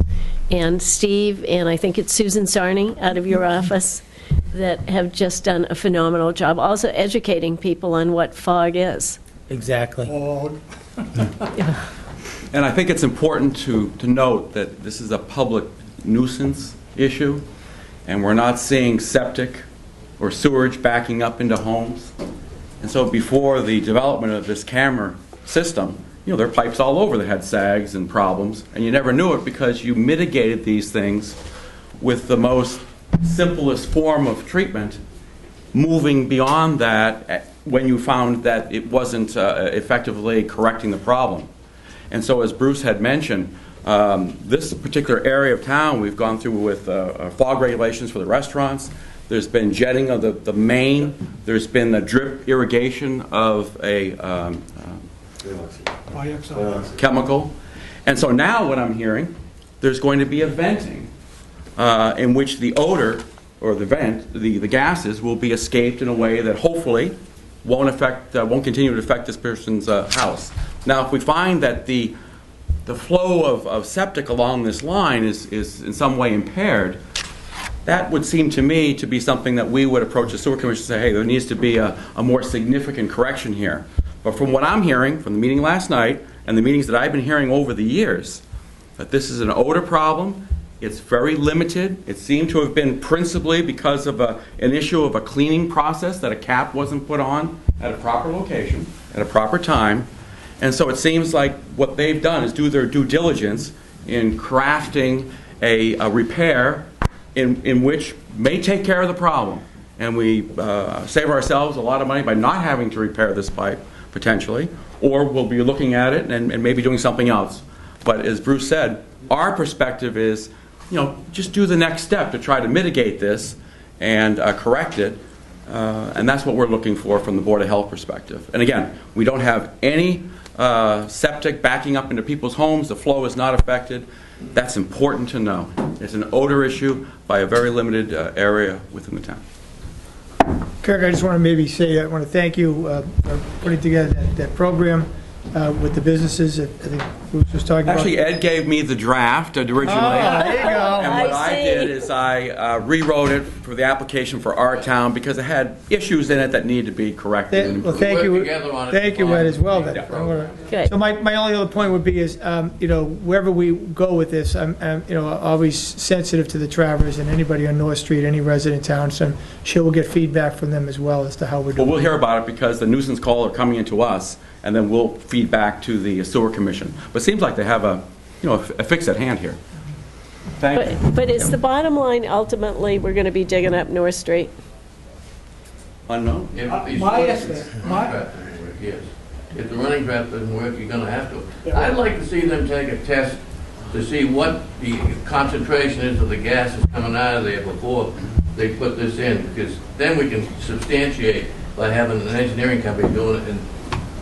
and Steve, and I think it's Susan Sarney out of your office, that have just done a phenomenal job, also educating people on what fog is. Exactly. And I think it's important to note that this is a public nuisance issue, and we're not seeing septic or sewage backing up into homes. And so before the development of this camera system, there are pipes all over that had sags and problems, and you never knew it because you mitigated these things with the most simplest form of treatment, moving beyond that when you found that it wasn't effectively correcting the problem. And so, as Bruce had mentioned, this particular area of town we've gone through with fog regulations for the restaurants. There's been jetting of the main. There's been the drip irrigation of a chemical. And so now what I'm hearing, there's going to be a venting in which the odor or the vent, the gases, will be escaped in a way that hopefully won't continue to affect this person's house. Now, if we find that the flow of septic along this line is in some way impaired, that would seem to me to be something that we would approach the sewer commission and say, hey, there needs to be a more significant correction here. But from what I'm hearing from the meeting last night and the meetings that I've been hearing over the years, that this is an odor problem. It's very limited. It seemed to have been principally because of an issue of a cleaning process, that a cap wasn't put on at a proper location, at a proper time. And so it seems like what they've done is do their due diligence in crafting a repair in which may take care of the problem. And we save ourselves a lot of money by not having to repair this pipe, potentially, or we'll be looking at it and maybe doing something else. But as Bruce said, our perspective is, just do the next step to try to mitigate this and correct it. And that's what we're looking for from the Board of Health perspective. And again, we don't have any septic backing up into people's homes. The flow is not affected. That's important to know. It's an odor issue by a very limited area within the town. Kirk, I just want to maybe say I want to thank you for putting together that program with the businesses that I think Bruce was talking about. Actually, Ed gave me the draft originally. Oh, there you go. And what I did is I rewrote it for the application for our town because it had issues in it that needed to be corrected. Well, thank you, Ed, as well. Then. Good. So my only other point would be is, wherever we go with this, I'm always sensitive to the travelers and anybody on North Street, any resident town. So I'm sure we'll get feedback from them as well as to how we're doing. Well, we'll hear about it because the nuisance calls are coming into us, and then we'll feed back to the sewer commission. But it seems like they have a fix at hand here. Thank you. But is the bottom line ultimately we're going to be digging up North Street? Unknown. My estimate. Yes. If the running draft doesn't work, you're going to have to. I'd like to see them take a test to see what the concentration is of the gases coming out of there before they put this in, because then we can substantiate by having an engineering company doing it, and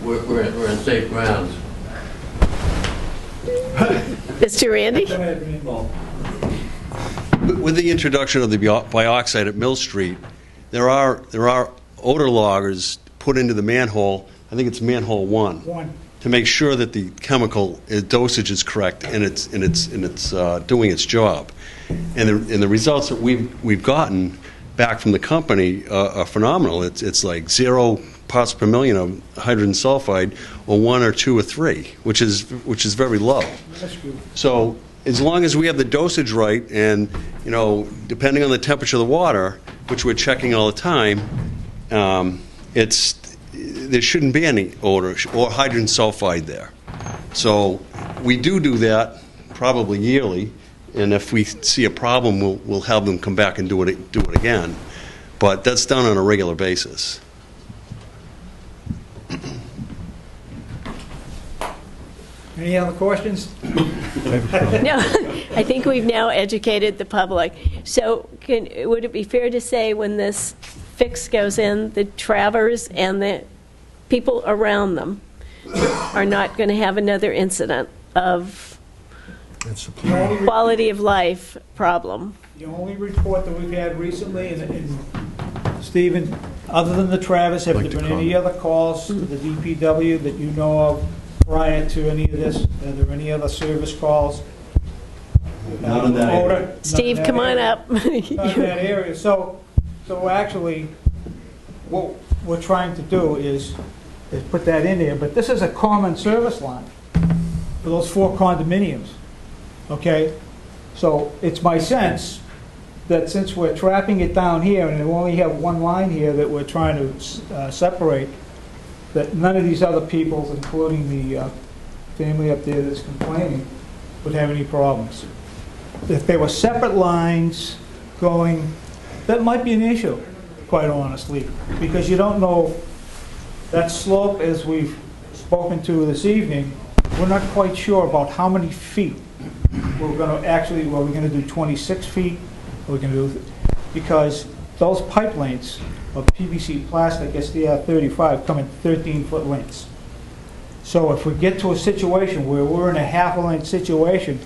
we're in safe grounds. Mr. Randy? With the introduction of the bioxide at Mill Street, there are odor loggers put into the manhole. I think it's manhole one, to make sure that the chemical dosage is correct and it's doing its job. And the results that we've gotten back from the company are phenomenal. It's like 0 parts per million of hydrogen sulfide, or 1 or 2 or 3, which is very low. So as long as we have the dosage right, and depending on the temperature of the water, which we're checking all the time, there shouldn't be any odor or hydrogen sulfide there. So we do that probably yearly, and if we see a problem, we'll have them come back and do it again. But that's done on a regular basis. Any other questions? No, I think we've now educated the public. So would it be fair to say when this fix goes in, the travelers and the people around them are not going to have another incident of quality of life problem? The only report that we've had recently, and Stephen, other than the Travis, have there been any other calls to the DPW that you know of prior to any of this? Are there any other service calls? Not in that area. Steve, come on up. Not in that area. So actually, what we're trying to do is put that in there. But this is a common service line for those 4 condominiums. Okay? So it's my sense that since we're trapping it down here and we only have one line here that we're trying to separate, that none of these other people, including the family up there that's complaining would have any problems. If there were separate lines going, that might be an issue, quite honestly, because you don't know that slope, as we've spoken to this evening, we're not quite sure about how many feet we're going to actually, well, we're going to do 26 feet, or we're going to do, because those pipe lengths of PVC plastic, SDR 35, come in 13-foot lengths. So if we get to a situation where we're in a half-a-length situation,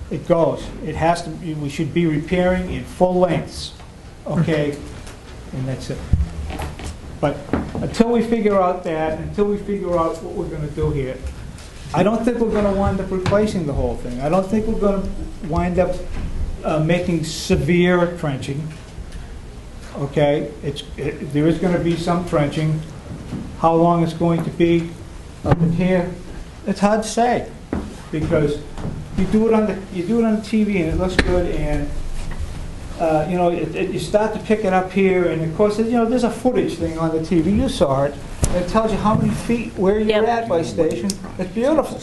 it goes. It has to, we should be repairing in full lengths, okay? And that's it. But until we figure out that, until we figure out what we're going to do here, I don't think we're going to wind up replacing the whole thing. I don't think we're going to wind up making severe trenching. Okay, there is going to be some trenching. How long it's going to be up in here, it's hard to say, because you do it on the TV and it looks good, and you know, you start to pick it up here, and of course, you know, there's a footage thing on the TV. You saw it. It tells you how many feet, where you're at by station. It's beautiful.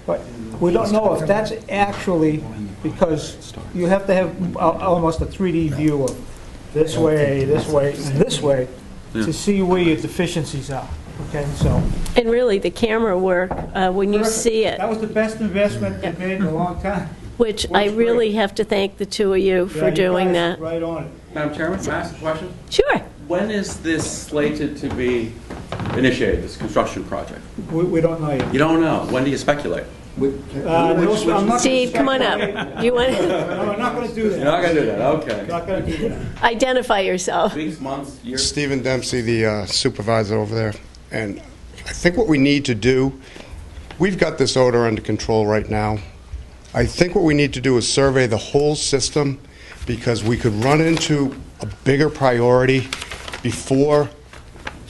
But we don't know if that's actually, because you have to have almost a 3D view of this way, this way, and this way to see where your deficiencies are. Okay, so. And really, the camera work, when you see it. That was the best investment they've made in a long time. Which I really have to thank the two of you for doing that. Right on it. Madam Chairman, can I ask a question? Sure. When is this slated to be initiated, this construction project? We don't know yet. You don't know. When do you speculate? Steve, come on up. You want? No, I'm not going to do that. You're not going to do that. Okay. Not going to do that. Identify yourself. Weeks, months, years? Stephen Dempsey, the supervisor over there. And I think what we need to do, we've got this odor under control right now. I think what we need to do is survey the whole system, because we could run into a bigger priority before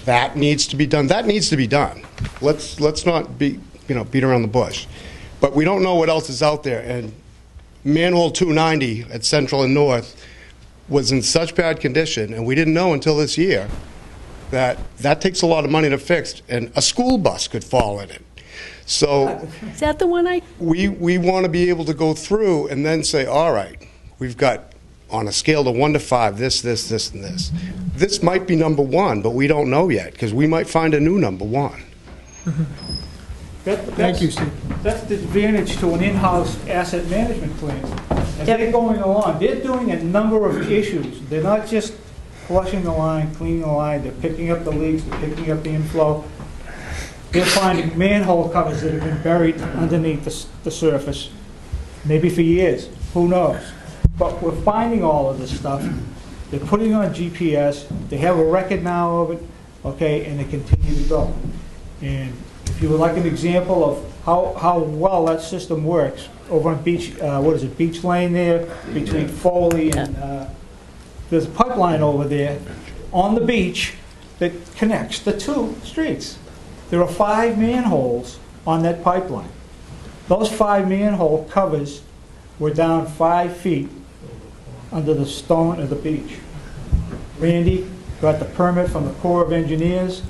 that needs to be done. That needs to be done. Let's not beat around the bush. But we don't know what else is out there. And manhole 290 at Central and North was in such bad condition, and we didn't know until this year that takes a lot of money to fix, and a school bus could fall in it. So is that the one we want to be able to go through and then say, all right, we've got on a scale of 1 to 5, this, and this. This might be number 1, but we don't know yet, because we might find a new number 1. Thank you, Steve. That's the advantage to an in-house asset management plan. As they're going along, they're doing a number of issues. They're not just flushing the line, cleaning the line, they're picking up the leaks, they're picking up the inflow. They're finding manhole covers that have been buried underneath the surface, maybe for years, who knows. But we're finding all of this stuff. They're putting on GPS, they have a record now of it, okay, and they continue to go. And if you would like an example of how well that system works, over on Beach, Beach Lane there, between Foley and, there's a pipeline over there on the beach that connects the two streets. There are 5 manholes on that pipeline. Those 5 manhole covers were down 5 feet under the stone of the beach. Randy got the permit from the Corps of Engineers.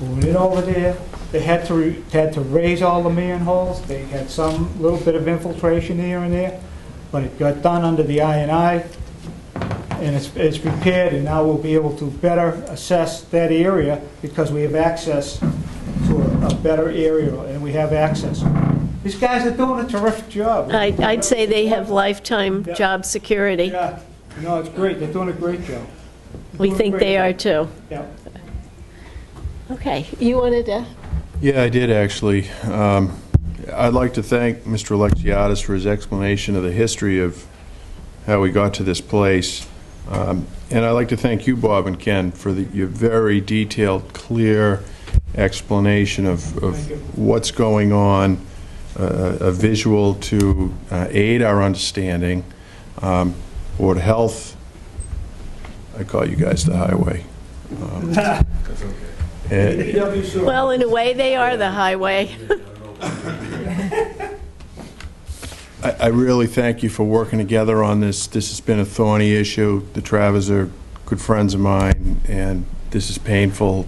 We went in over there. They had to raise all the manholes. They had some little bit of infiltration here and there, but it got done under the I&I, and it's repaired, and now we'll be able to better assess that area because we have access to a better area, and we have access. These guys are doing a terrific job. I'd say they have lifetime job security. Yeah, no, it's great. They're doing a great job. We think they are too. Yeah. Okay, you wanted to? Yeah, I did actually. I'd like to thank Mr. Alexiadis for his explanation of the history of how we got to this place. And I'd like to thank you, Bob and Ken, for your very detailed, clear explanation of what's going on, a visual to aid our understanding. Board of Health, I call you guys the highway. Well, in a way, they are the highway. I really thank you for working together on this. This has been a thorny issue. The Travers are good friends of mine, and this is painful,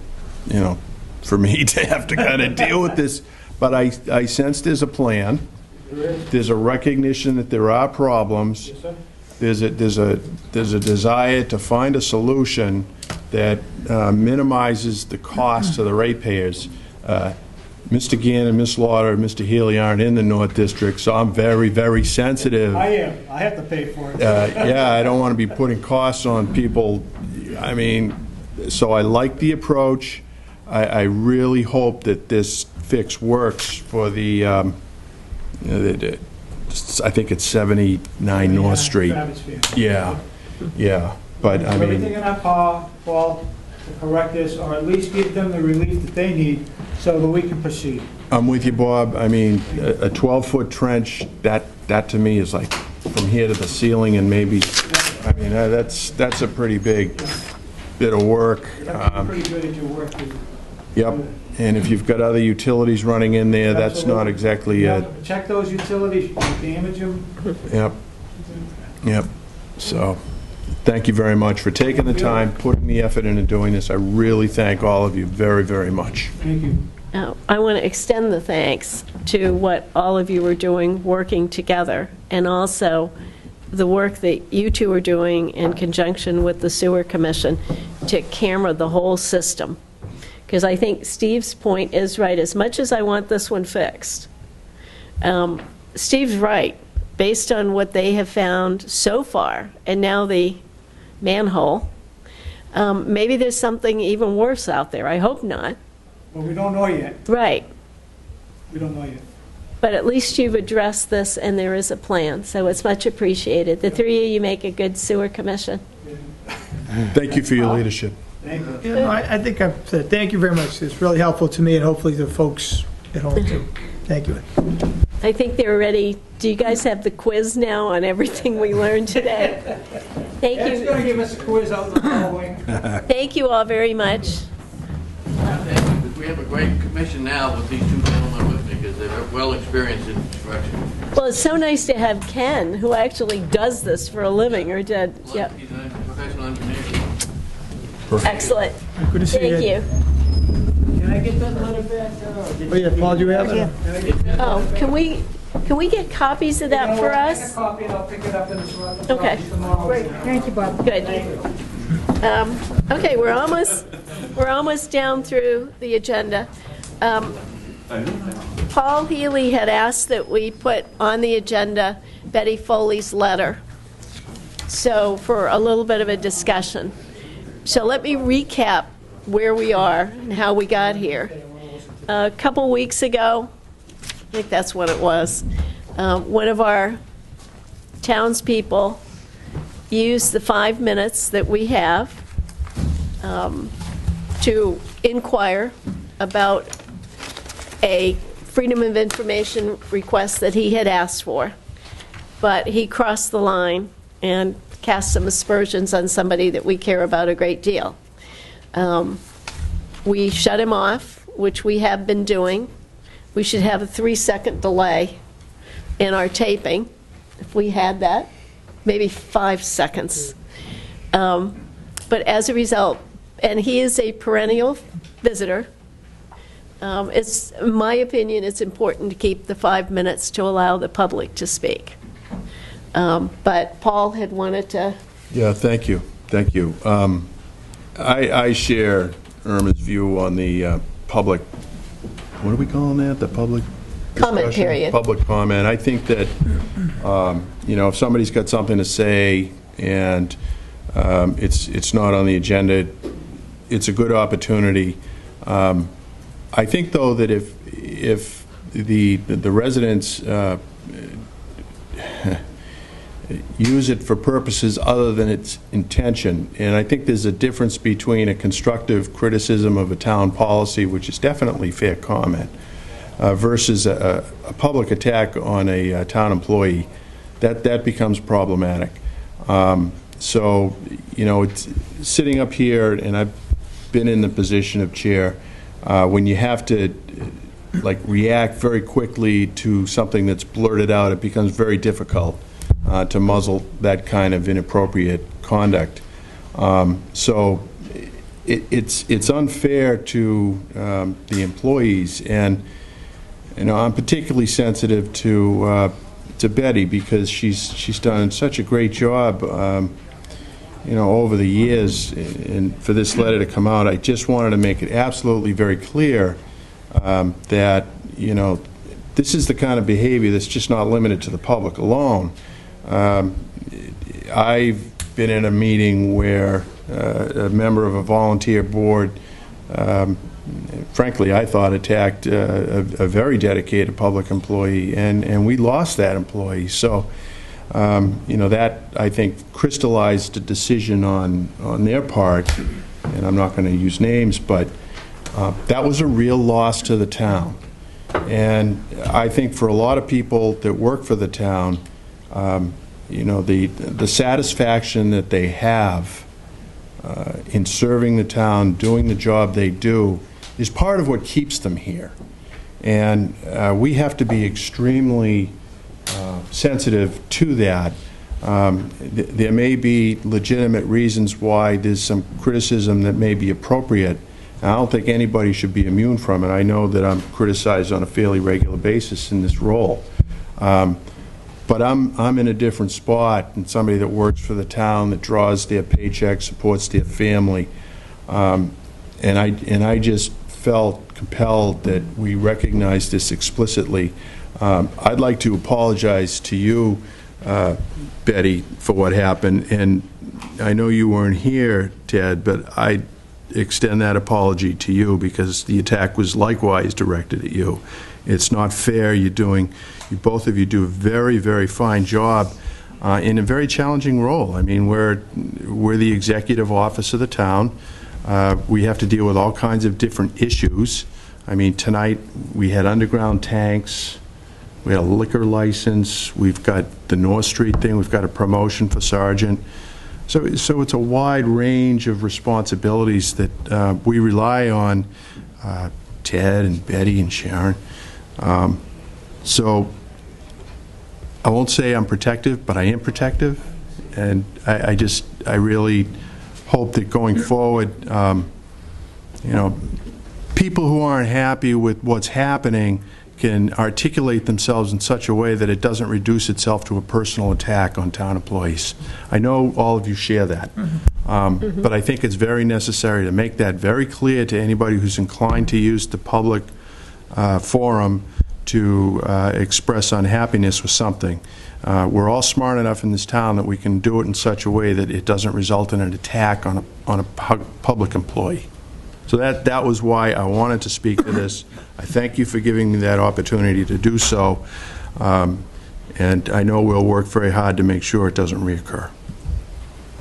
for me to have to kind of deal with this. But I sense there's a plan. There's a recognition that there are problems. There's a desire to find a solution that minimizes the cost to the ratepayers. Mr. Gann and Ms. Lauder and Mr. Healy aren't in the North District, so I'm very, very sensitive. I am. I have to pay for it. Yeah, I don't want to be putting costs on people. I mean, so I like the approach. I really hope that this fix works for the I think it's 79 North Street. Yeah, yeah. But I mean, everything in our power, Paul, to correct this, or at least give them the relief that they need so that we can proceed. I'm with you, Bob. I mean, a 12-foot trench, that to me is like from here to the ceiling, and maybe, I mean, that's a pretty big bit of work. You have to be pretty good at your work. Yep. And if you've got other utilities running in there, that's not exactly Check those utilities, you damage them. Yep. Yep. So, thank you very much for taking the time, putting the effort into doing this. I really thank all of you very, very much. Thank you. I want to extend the thanks to what all of you are doing, working together, and also the work that you two are doing in conjunction with the Sewer Commission to camera the whole system. Because I think Steve's point is right. As much as I want this one fixed, Steve's right. Based on what they have found so far, and now the manhole, maybe there's something even worse out there. I hope not. But we don't know yet. Right. We don't know yet. But at least you've addressed this, and there is a plan, so it's much appreciated. The three of you make a good sewer commission. Thank you for your leadership. Thank you. I think I've said thank you very much. It's really helpful to me and hopefully the folks at home too. Thank you. I think they're ready. Do you guys have the quiz now on everything we learned today? Thank you. Ed's going to give us a quiz out in the hallway. Thank you all very much. We have a great commission now with these two gentlemen with me because they're well experienced in construction. Well, it's so nice to have Ken, who actually does this for a living, or did. Yep. He's a professional engineer. Excellent. Good to see you. Thank you. Can I get that letter back? Oh yeah, Paul, do you have it? Oh, can we get copies of that for us? Get a copy and I'll pick it up in the Okay. Great, thank you, Bob. Good. Okay, we're almost down through the agenda. Paul Healy had asked that we put on the agenda Betty Foley's letter, so for a little bit of a discussion. So let me recap where we are and how we got here. A couple weeks ago, I think that's what it was, one of our townspeople used the 5 minutes that we have to inquire about a Freedom of Information request that he had asked for. But he crossed the line and cast some aspersions on somebody that we care about a great deal. We shut him off, which we have been doing. We should have a 3-second delay in our taping, if we had that, maybe 5 seconds. But as a result, and he is a perennial visitor, it's, in my opinion, it's important to keep the 5 minutes to allow the public to speak. But Paul had wanted to. Yeah, thank you. Thank you. I share Irma's view on the public, what are we calling that? The public comment discussion? period. Public comment. I think that, you know, if somebody's got something to say and it's not on the agenda, it's a good opportunity. I think, though, that if the residents use it for purposes other than its intention, and I think there's a difference between a constructive criticism of a town policy, which is definitely fair comment, versus a public attack on a town employee. That becomes problematic. So, you know, it's sitting up here, and I've been in the position of chair, when you have to like react very quickly to something that's blurted out, it becomes very difficult to muzzle that kind of inappropriate conduct. So it's unfair to the employees, and I'm particularly sensitive to Betty because she's done such a great job, over the years. And for this letter to come out, I just wanted to make it absolutely very clear that, this is the kind of behavior that's just not limited to the public alone. I've been in a meeting where a member of a volunteer board, frankly, I thought attacked a very dedicated public employee, and we lost that employee. So, that, I think, crystallized a decision on their part, and I'm not going to use names, but that was a real loss to the town. And I think for a lot of people that work for the town, the satisfaction that they have in serving the town, doing the job they do, is part of what keeps them here. And we have to be extremely sensitive to that. There may be legitimate reasons why there's some criticism that may be appropriate. I don't think anybody should be immune from it. I know that I'm criticized on a fairly regular basis in this role. But I'm in a different spot than somebody that works for the town, that draws their paycheck, supports their family. And I just felt compelled that we recognize this explicitly. I'd like to apologize to you, Betty, for what happened. And I know you weren't here, Ted, but I extend that apology to you because the attack was likewise directed at you. It's not fair. Both of you do a very, very fine job in a very challenging role. I mean, we're the executive office of the town. We have to deal with all kinds of different issues. I mean, tonight we had underground tanks, we had a liquor license, we've got the North Street thing, we've got a promotion for sergeant. So it's a wide range of responsibilities that we rely on Ted and Betty and Sharon. So I won't say I'm protective, but I am protective, and I really hope that going forward, people who aren't happy with what's happening can articulate themselves in such a way that it doesn't reduce itself to a personal attack on town employees. I know all of you share that, but I think it's very necessary to make that very clear to anybody who's inclined to use the public forum to express unhappiness with something. We're all smart enough in this town that we can do it in such a way that it doesn't result in an attack on a public employee. So that was why I wanted to speak to this. I thank you for giving me that opportunity to do so, and I know we'll work very hard to make sure it doesn't reoccur.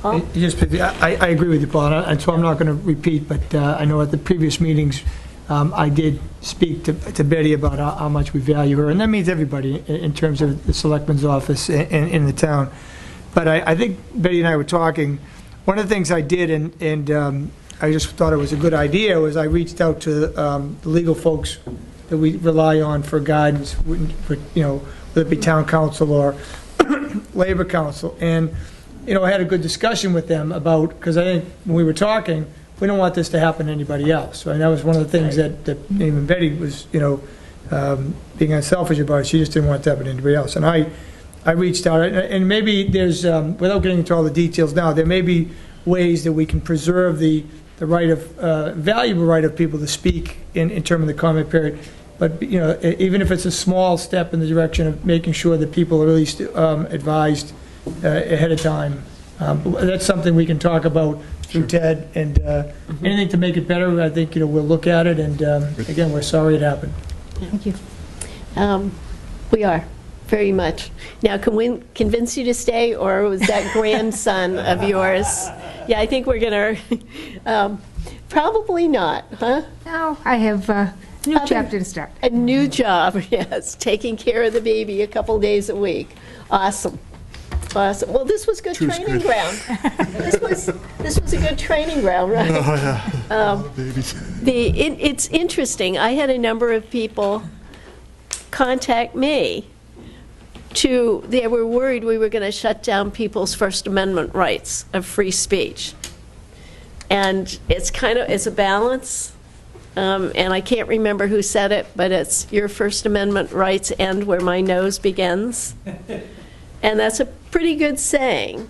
I agree with you, Paul, and so I'm not going to repeat, but I know at the previous meetings I did speak to Betty about how much we value her, and that means everybody in terms of the Selectman's office in the town. But I think Betty and I were talking. One of the things I did, and I just thought it was a good idea, was I reached out to the legal folks that we rely on for guidance, for, whether it be town council or labor council. And, I had a good discussion with them about, because I think when we were talking, we don't want this to happen to anybody else. Right? That was one of the things that even Betty was, being unselfish about. She just didn't want it to happen to anybody else. And I reached out, and maybe there's, without getting into all the details now, there may be ways that we can preserve the right of, valuable right of people to speak in terms of the comment period. But, even if it's a small step in the direction of making sure that people are at least advised ahead of time, that's something we can talk about through Ted, and anything to make it better, I think, we'll look at it, and again, we're sorry it happened. Thank you. We are, very much. Now, can we convince you to stay, or was that grandson of yours? Yeah, I think we're going to, probably not, huh? No, I have a new chapter to start. A new job, yes, taking care of the baby a couple days a week. Awesome. Awesome. Well, this was good training ground. This was a good training ground, right? It's interesting. I had a number of people contact me they were worried we were going to shut down people's First Amendment rights of free speech. And it's a balance. and I can't remember who said it, but it's your First Amendment rights end where my nose begins. And that's a pretty good saying.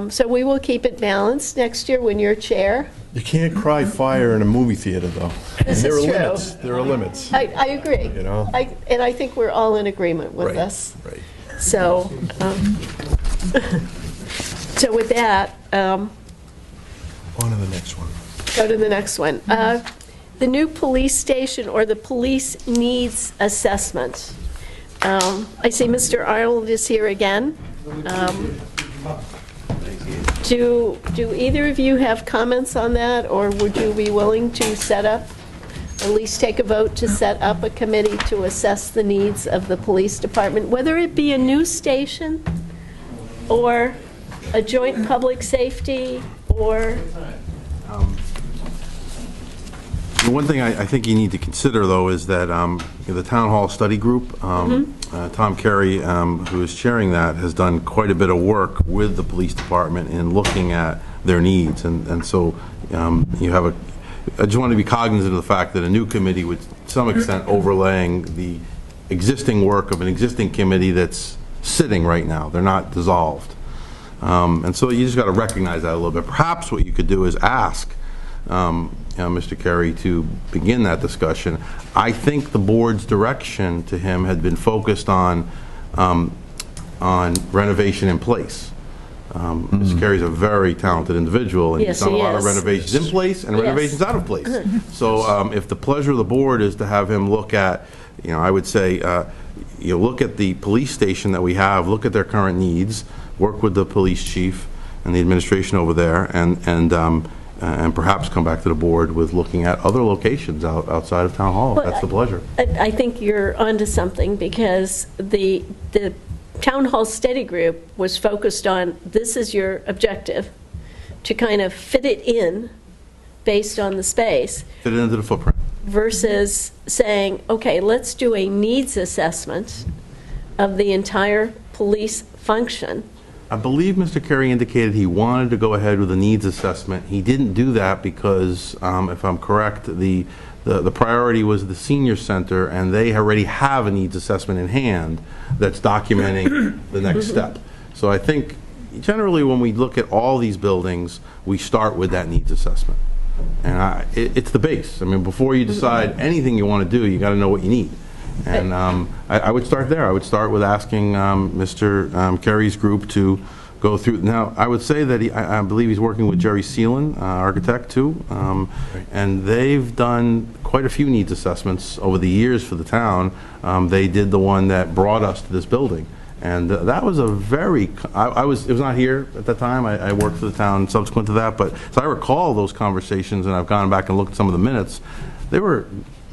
So we will keep it balanced next year when you're chair. You can't cry fire in a movie theater, though. This There is are true. limits. There are limits. I agree. You know? And I think we're all in agreement with Right, this. right. So, so with that, On to the next one. go to the next one. The new police station or the police needs assessment. I see Mr. Arnold is here again. Do either of you have comments on that, or would you be willing to set up, at least take a vote to set up a committee to assess the needs of the police department, whether it be a new station or a joint public safety or... The one thing I think you need to consider, though, is that the Town Hall Study Group, Tom Carey, who is chairing that, has done quite a bit of work with the police department in looking at their needs. And so you have I just want to be cognizant of the fact that a new committee would, to some extent, overlaying the existing work of an existing committee that's sitting right now. They're not dissolved. And so you just got to recognize that a little bit. Perhaps what you could do is ask Mr. Carey to begin that discussion. I think the board's direction to him had been focused on renovation in place. Mr. Carey's a very talented individual, and Yes, he's done a he lot of is. renovations in place and renovations out of place. So if the pleasure of the board is to have him look at, I would say, look at the police station that we have, look at their current needs, work with the police chief and the administration over there, and perhaps come back to the board with looking at other locations outside of Town Hall, if that's the pleasure. I think you're onto something, because the Town Hall Study Group was focused on, this is your objective, to kind of fit it in based on the space, Fit it into the footprint. versus saying, okay, let's do a needs assessment of the entire police function. I believe Mr. Carey indicated he wanted to go ahead with a needs assessment. He didn't do that because, if I'm correct, the priority was the senior center, and they already have a needs assessment in hand that's documenting the next step. So I think generally when we look at all these buildings, we start with that needs assessment. And it's the base. I mean, before you decide anything you want to do, you got to know what you need. And I would start there. I would start with asking Mr. Carey's group to go through. Now, I would say that I believe he's working with Jerry Seelan, architect, too. And they've done quite a few needs assessments over the years for the town. They did the one that brought us to this building. And that was a very, it was not here at that time. I worked for the town subsequent to that. But so I recall those conversations, and I've gone back and looked at some of the minutes. They were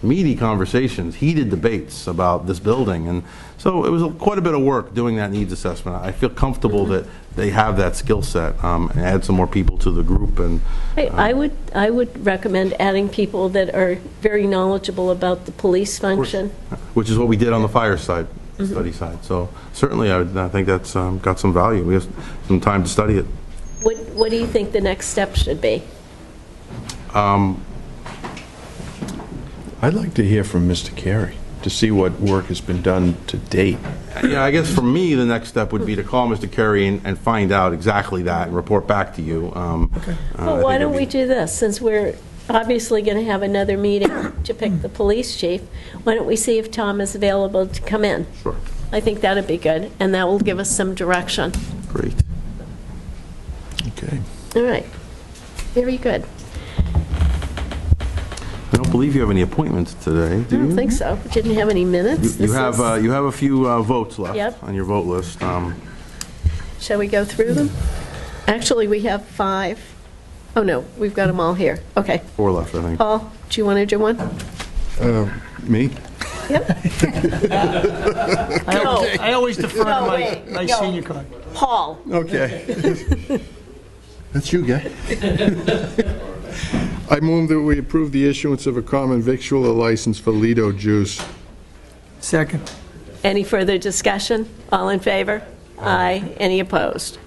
meaty conversations, heated debates about this building. And so it was quite a bit of work doing that needs assessment. I feel comfortable that they have that skill set, and add some more people to the group. And I would recommend adding people that are very knowledgeable about the police function. which is what we did on the fire side, study side. So certainly I think that's got some value. We have some time to study it. What do you think the next step should be? I'd like to hear from Mr. Carey to see what work has been done to date. Yeah, I guess for me, the next step would be to call Mr. Carey and find out exactly that and report back to you. Well, why don't we do this, since we're obviously going to have another meeting to pick the police chief, why don't we see if Tom is available to come in? Sure. I think that'd be good, and that will give us some direction. Great. Okay. All right. Very good. I don't believe you have any appointments today, do I you? don't think so. We didn't have any minutes. You This have is- you have a few votes left Yep. on your vote list. Shall we go through them? Actually, we have 5. Oh, no, we've got them all here. Okay. 4 left, I think. Paul, do you want to do one? Me? Yep. I always defer No, to wait, my no. senior card. Paul. Okay. That's you, guy. I move that we approve the issuance of a common victualler license for Lido Juice. Second. Any further discussion? All in favor? Aye. Any opposed?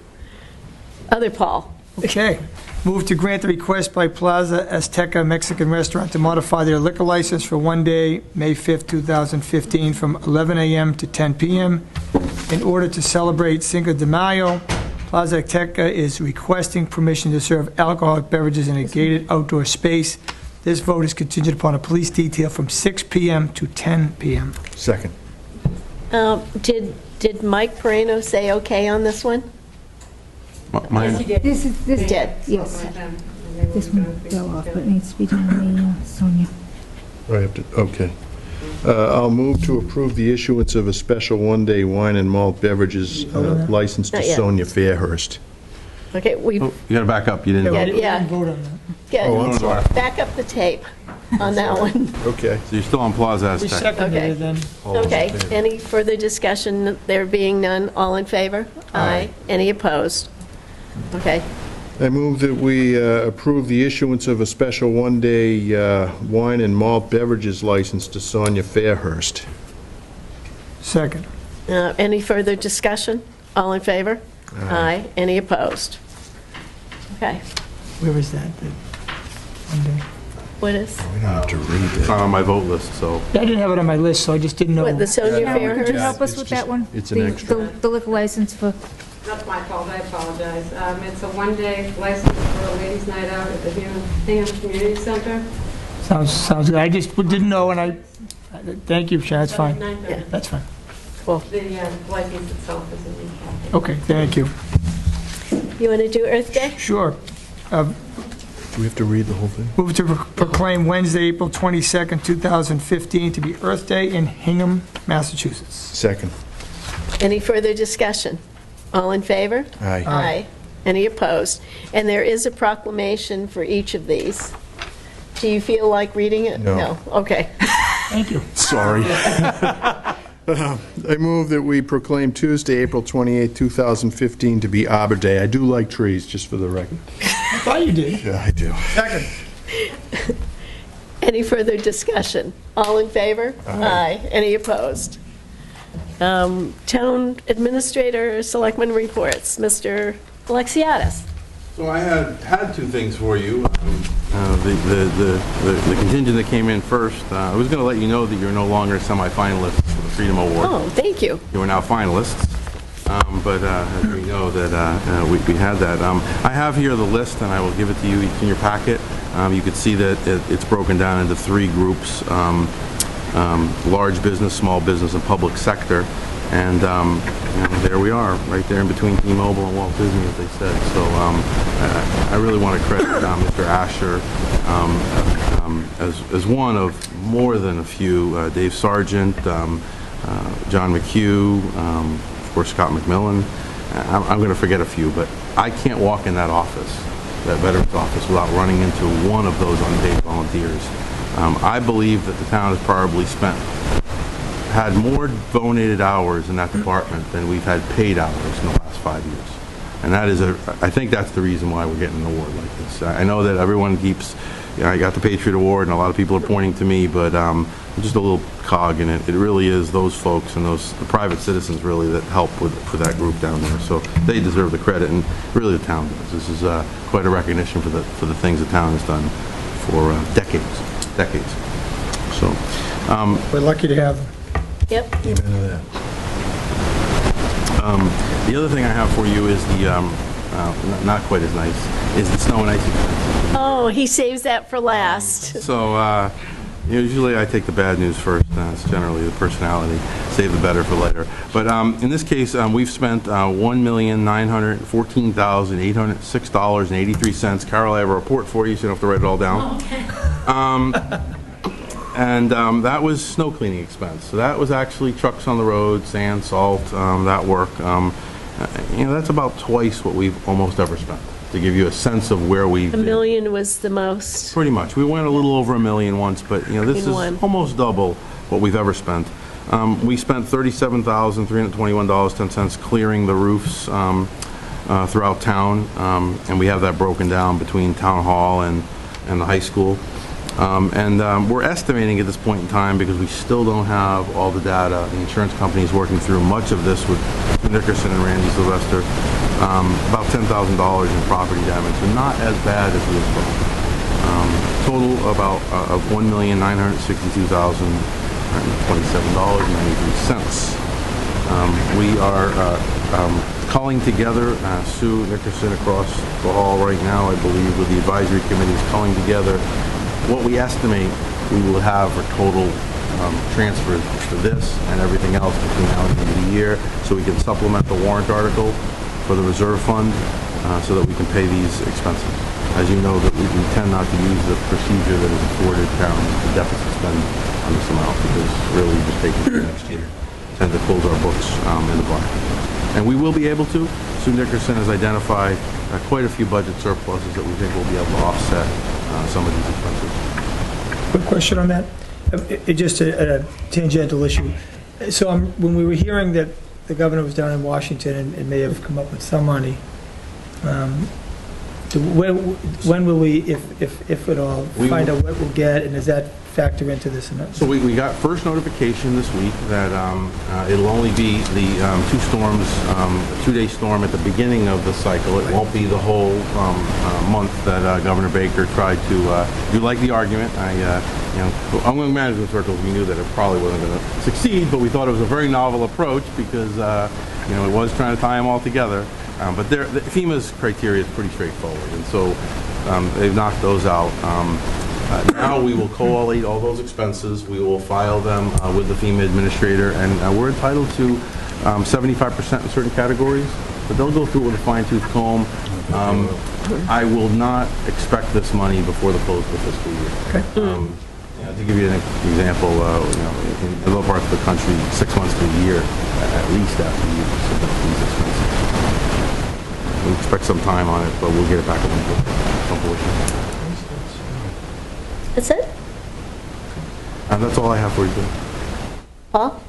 Other Paul. Okay. Move to grant the request by Plaza Azteca Mexican Restaurant to modify their liquor license for one day, May 5th, 2015, from 11 a.m. to 10 p.m. in order to celebrate Cinco de Mayo. Plaza Azteca is requesting permission to serve alcoholic beverages in a gated outdoor space. This vote is contingent upon a police detail from 6 p.m. to 10 p.m. Second. Did Mike Moreno say okay on this one? Mine? This He did. yes. This one fell off, but it needs to be done by Sonia. I have to, okay. I'll move to approve the issuance of a special one-day wine and malt beverages license to Not yet. Sonia Fairhurst. Okay, we, Oh, you got to back up. You didn't vote. yeah, Vote on that. yeah. Oh, I'm sorry. Back up the tape on that one. Okay. So you're still on Plaza We Aztec. seconded Okay. it then. All those in Okay, favor? any further discussion? There being none, all in favor? Aye. Any opposed? Okay, I move that we approve the issuance of a special one-day wine and malt beverages license to Sonia Fairhurst. Second. any further discussion? All in favor? Aye. Any opposed? Okay, Where is that? One day. what is, We don't have to read It's not on my vote list, so. I didn't have it on my list, so I just didn't know. what, the Sonia Karen, could you Fairhurst? help us with that one? it's an extra. The liquor license for, That's my fault, I apologize. It's a one-day license for a ladies' night out at the Hingham Community Center. Sounds good. I just didn't know, and thank you, Sharon, that's fine. 9:30. That's fine. The license itself is in the packet. Okay, thank you. You want to do Earth Day? Sure. Do we have to read the whole thing? Move to proclaim Wednesday, April 22nd, 2015 to be Earth Day in Hingham, Massachusetts. Second. Any further discussion? All in favor? Aye. Aye. Any opposed? And there is a proclamation for each of these. Do you feel like reading it? No. Okay. Thank you. Sorry. I move that we proclaim Tuesday, April 28, 2015 to be Arbor Day. I do like trees, just for the record. I thought you did. Yeah, I do. Second. Any further discussion? All in favor? Aye. Any opposed? Town Administrator, Selectmen reports. Mr. Alexiadis. So I had two things for you. The contingent that came in first, I was going to let you know that you're no longer semi-finalists for the Freedom Award. Oh, thank you. You are now finalists, but as we know that we had that. I have here the list, and I will give it to you. It's in your packet. You can see that it's broken down into three groups: large business, small business, and public sector. And there we are, right there in between T-Mobile and Walt Disney, as they said. So I really want to credit Mr. Asher as one of more than a few. Dave Sargent, John McHugh, of course Scott McMillan. I'm going to forget a few, but I can't walk in that office, that Veterans office, without running into one of those unpaid volunteers. I believe that the town has probably had more donated hours in that department than we've had paid hours in the last 5 years. And that is I think that's the reason why we're getting an award like this. I know that everyone keeps, I got the Patriot Award and a lot of people are pointing to me, but I'm just a little cog in it. It really is those folks and the private citizens really that help with that group down there. So they deserve the credit, and really the town does. This is quite a recognition for the things the town has done for decades. So We're lucky to have them. Yep. Amen to that. The other thing I have for you is not quite as nice, is the snow and ice expense. Oh, he saves that for last. So usually I take the bad news first. It's generally the personality. Save the better for later. But in this case, we've spent $1,914,806.83. Carol, I have a report for you, so you don't have to write it all down. Okay. And that was snow cleaning expense. So that was actually trucks on the road, sand, salt, that work. That's about twice what we've almost ever spent, to give you a sense of where we've $1 been. million was the most. Pretty much. We went a little over $1 million once, but this is almost double what we've ever spent. We spent $37,321.10 clearing the roofs throughout town, and we have that broken down between Town Hall and the high school. We're estimating at this point in time, because we still don't have all the data. The insurance company is working through much of this with Nickerson and Randy Sylvester. about $10,000 in property damage, so not as bad as we had thought. Total about of $1,962,127.93. We are calling together, Sue Nickerson across the hall right now, I believe, with the advisory committees, calling together what we estimate we will have for total transfers for this and everything else between now and the end of the year, so we can supplement the warrant article for the reserve fund so that we can pay these expenses. As you know, that we tend not to use the procedure that is afforded towns to deficit spend on this amount, because really we just take it for next year. Tend to close our books in the black. And we will be able to. Sue Nickerson has identified quite a few budget surpluses that we think will be able to offset some of these expenses. Quick question on that. Just a tangential issue. So when we were hearing that the governor was down in Washington and may have come up with some money, when will we, if at all, find out what we'll get, and does that factor into this? So we got first notification this week that it'll only be the two storms, a 2-day storm at the beginning of the cycle. It won't be the whole month that Governor Baker tried to do. Like the argument, among management circles, we knew that it probably wasn't going to succeed, but we thought it was a very novel approach because it was trying to tie them all together. But FEMA's criteria is pretty straightforward, and so they've knocked those out. Now we will collate all those expenses. We will file them with the FEMA administrator, and we're entitled to 75% in certain categories, but they'll go through it with a fine-tooth comb. I will not expect this money before the close of the fiscal year. Okay. To give you an example, in other parts of the country, 6 months to a year, at least after you submit these expenses. We expect some time on it, but we'll get it back unfortunately. That's it? And that's all I have for you today. Paul?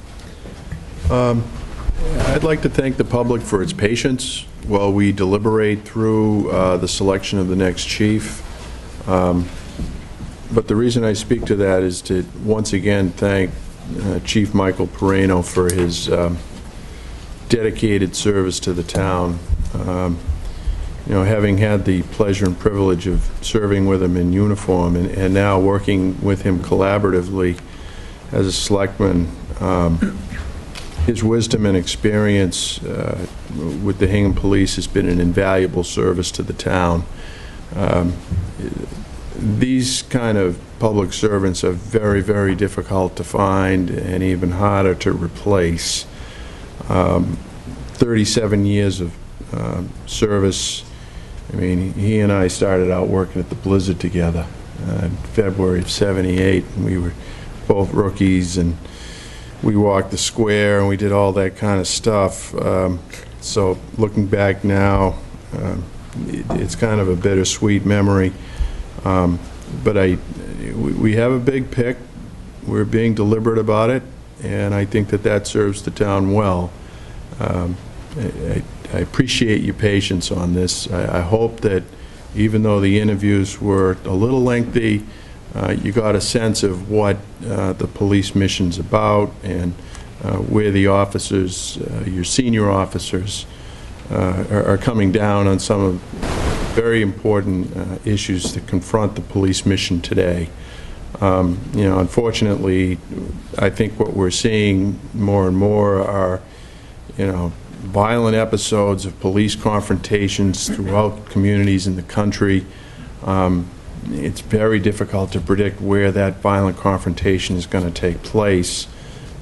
I'd like to thank the public for its patience while we deliberate through the selection of the next chief. But the reason I speak to that is to once again thank Chief Michael Perino for his dedicated service to the town. Having had the pleasure and privilege of serving with him in uniform and now working with him collaboratively as a selectman, his wisdom and experience with the Hingham Police has been an invaluable service to the town. These kind of public servants are very, very difficult to find and even harder to replace. 37 years of service. I mean, he and I started out working at the Blizzard together in February of '78, and we were both rookies, and we walked the square, and we did all that kind of stuff. So looking back now, it's kind of a bittersweet memory. But we have a big pick. We're being deliberate about it, and I think that serves the town well. I appreciate your patience on this. I hope that even though the interviews were a little lengthy, you got a sense of what the police mission's about and where the officers, your senior officers, are coming down on some of very important issues that confront the police mission today. Unfortunately, I think what we're seeing more and more are, violent episodes of police confrontations throughout communities in the country. It's very difficult to predict where that violent confrontation is going to take place.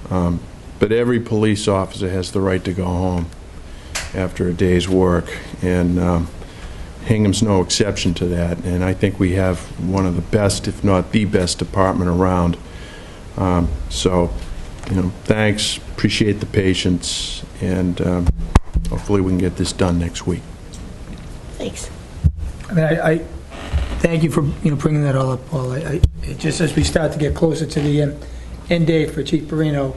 But every police officer has the right to go home after a day's work, and Hingham's no exception to that. And I think we have one of the best, if not the best, department around. So, thanks, appreciate the patience, and hopefully we can get this done next week. Thanks. I mean, I thank you for bringing that all up, Paul. Just as we start to get closer to the end date for Chief Perino,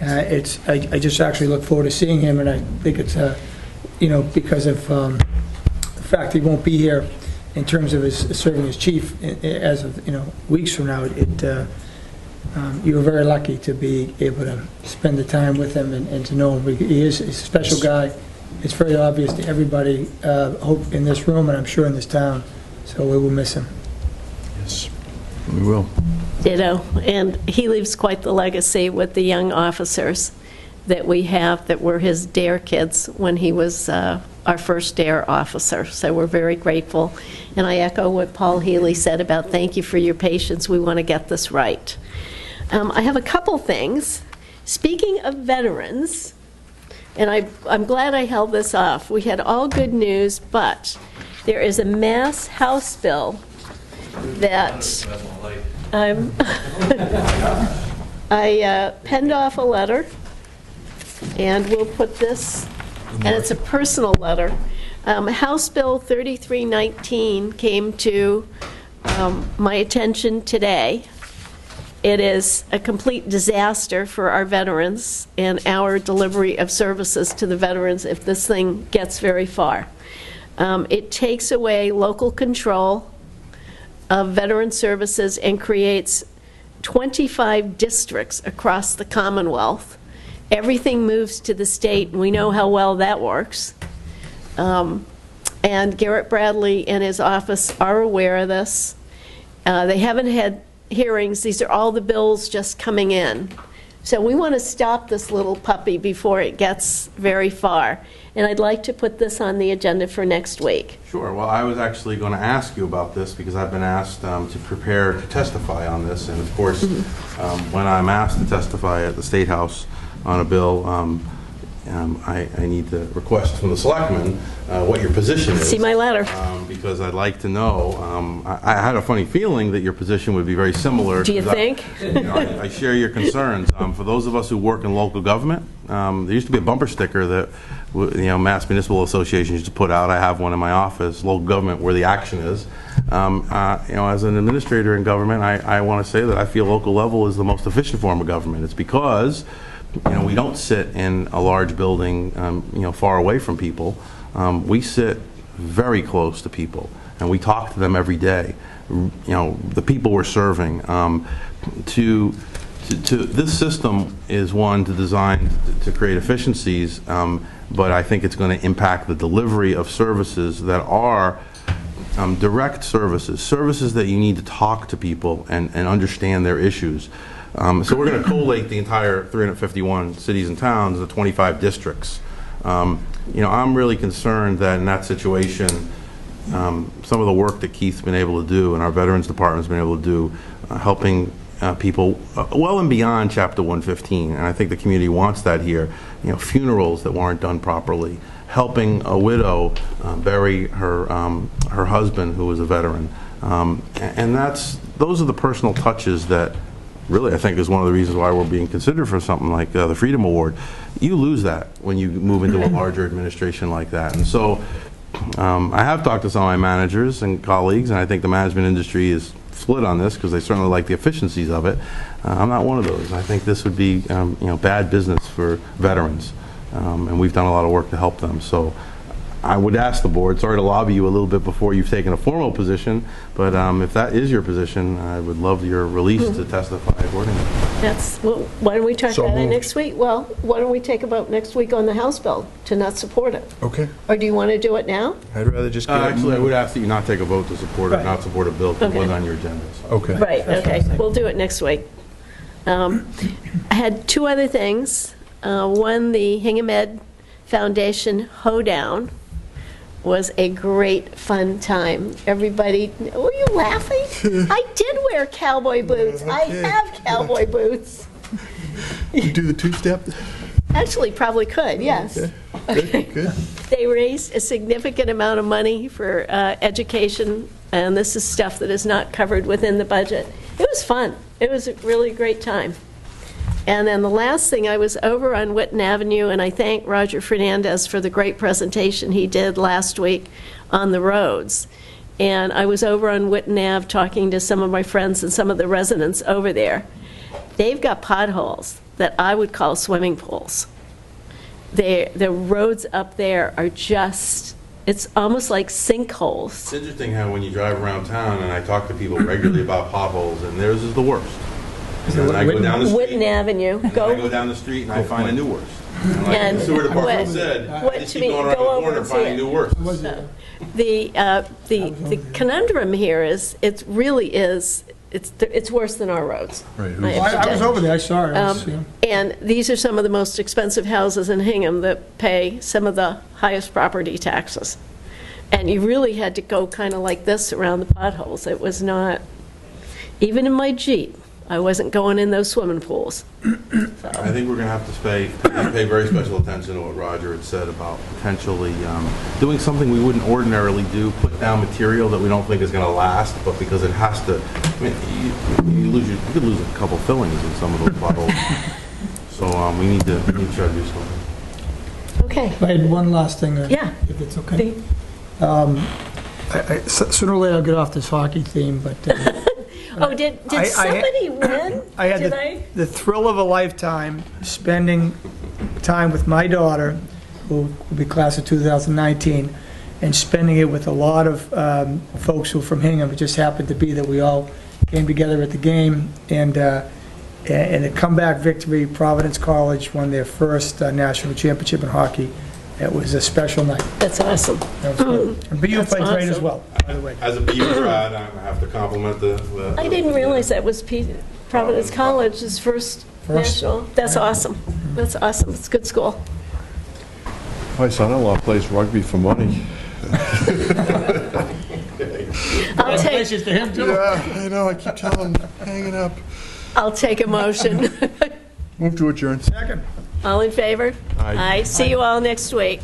I just actually look forward to seeing him, and I think it's because of the fact he won't be here in terms of his serving as chief as of weeks from now. You were very lucky to be able to spend the time with him and to know him. He is a special guy, it's very obvious to everybody, hope in this room, and I'm sure in this town, so we will miss him. Yes, we will. Ditto. And he leaves quite the legacy with the young officers that we have that were his DARE kids when he was our first DARE officer. So we're very grateful. And I echo what Paul Healy said about thank you for your patience. We want to get this right. I have a couple things. Speaking of veterans, and I'm glad I held this off. We had all good news, but there is a mass House bill that I penned off a letter, and we'll put this, and it's a personal letter. House Bill 3319 came to my attention today. It is a complete disaster for our veterans and our delivery of services to the veterans if this thing gets very far. It takes away local control of veteran services and creates 25 districts across the Commonwealth. Everything moves to the state, and we know how well that works. And Garrett Bradley and his office are aware of this. They haven't had hearings. These are all the bills just coming in. So we want to stop this little puppy before it gets very far. And I'd like to put this on the agenda for next week. Sure. Well, I was actually going to ask you about this because I've been asked to prepare to testify on this. And of course, when I'm asked to testify at the State House on a bill, I need to request from the Selectmen what your position is. See my letter. Because I'd like to know. I had a funny feeling that your position would be very similar. Do you think? I share your concerns. For those of us who work in local government, there used to be a bumper sticker that Mass Municipal Association used to put out. I have one in my office, local government, where the action is. As an administrator in government, I want to say that I feel local level is the most efficient form of government. It's because we don't sit in a large building, far away from people. We sit very close to people, and we talk to them every day. The people we're serving. This system is one designed to create efficiencies, but I think it's going to impact the delivery of services that are direct services that you need to talk to people and understand their issues. So we're going to collate the entire 351 cities and towns, the 25 districts. I'm really concerned that in that situation, some of the work that Keith's been able to do and our Veterans Department's been able to do, helping people well and beyond Chapter 115, and I think the community wants that here. Funerals that weren't done properly, helping a widow bury her husband who was a veteran, and those are the personal touches that really I think is one of the reasons why we're being considered for something like the Freedom Award. You lose that when you move into a larger administration like that, and so I have talked to some of my managers and colleagues, and I think the management industry is split on this because they certainly like the efficiencies of it. I'm not one of those. I think this would be bad business for veterans, and we've done a lot of work to help them. So I would ask the board, sorry to lobby you a little bit before you've taken a formal position, but if that is your position, I would love your release to testify accordingly. Why don't we talk about it next week? Well, why don't we take about next week on the House bill to not support it? Okay. Or do you want to do it now? I'd rather just get Actually, I would ask that you not take a vote to support it, not support a bill because it wasn't on your agenda. So. Okay. Right, okay. We'll do it next week. I had two other things. One, the Hingham Ed Foundation hoedown was a great fun time. Everybody, were you laughing? I did wear cowboy boots. I have cowboy boots. You do the two-step? Actually, probably could, yes. Okay. Good. They raised a significant amount of money for education, and this is stuff that is not covered within the budget. It was fun. It was a really great time. And then the last thing, I was over on Whitten Avenue, and I thank Roger Fernandez for the great presentation he did last week on the roads. And I was over on Whitten Ave talking to some of my friends and some of the residents over there. They've got potholes that I would call swimming pools. The roads up there are just, it's almost like sinkholes. It's interesting how when you drive around town, and I talk to people regularly about potholes, and theirs is the worst. And then I go down the street. Whitten Avenue. And then I go down the street and I find a new worst. And The sewer department what- said, what they to keep me- going around go the over corner and see finding it. new works. The conundrum here is, it really is, it's worse than our roads. Right. I have to I was tell you. over there, I saw it. I was, yeah. And these are some of the most expensive houses in Hingham that pay some of the highest property taxes. And you really had to go kind of like this around the potholes. It was not, even in my Jeep, I wasn't going in those swimming pools. I think we're going to have to pay very special attention to what Roger had said about Potentially doing something we wouldn't ordinarily do, put down material that we don't think is going to last, but because it has to, I mean, you could lose a couple fillings in some of those bottles. So we need to try to do something. Okay. I had one last thing, Yeah. if it's okay. Sooner or later I'll get off this hockey theme, but... Oh, did somebody win? I had the thrill of a lifetime spending time with my daughter, who will be class of 2019, and spending it with a lot of folks who are from Hingham. It just happened to be that we all came together at the game, and a comeback victory. Providence College won their first national championship in hockey. It was a special night. That's awesome. That was good. And BU played great as well, by the way. As a BU grad, I have to compliment the I didn't realize that was Providence College's first national. That's awesome. That's awesome. It's a good school. My son-in-law plays rugby for money. I'll take, to him, too. Yeah, I know, I keep telling him, hanging up. I'll take a motion. Move to adjourn. Second. All in favor? Aye. See you all next week.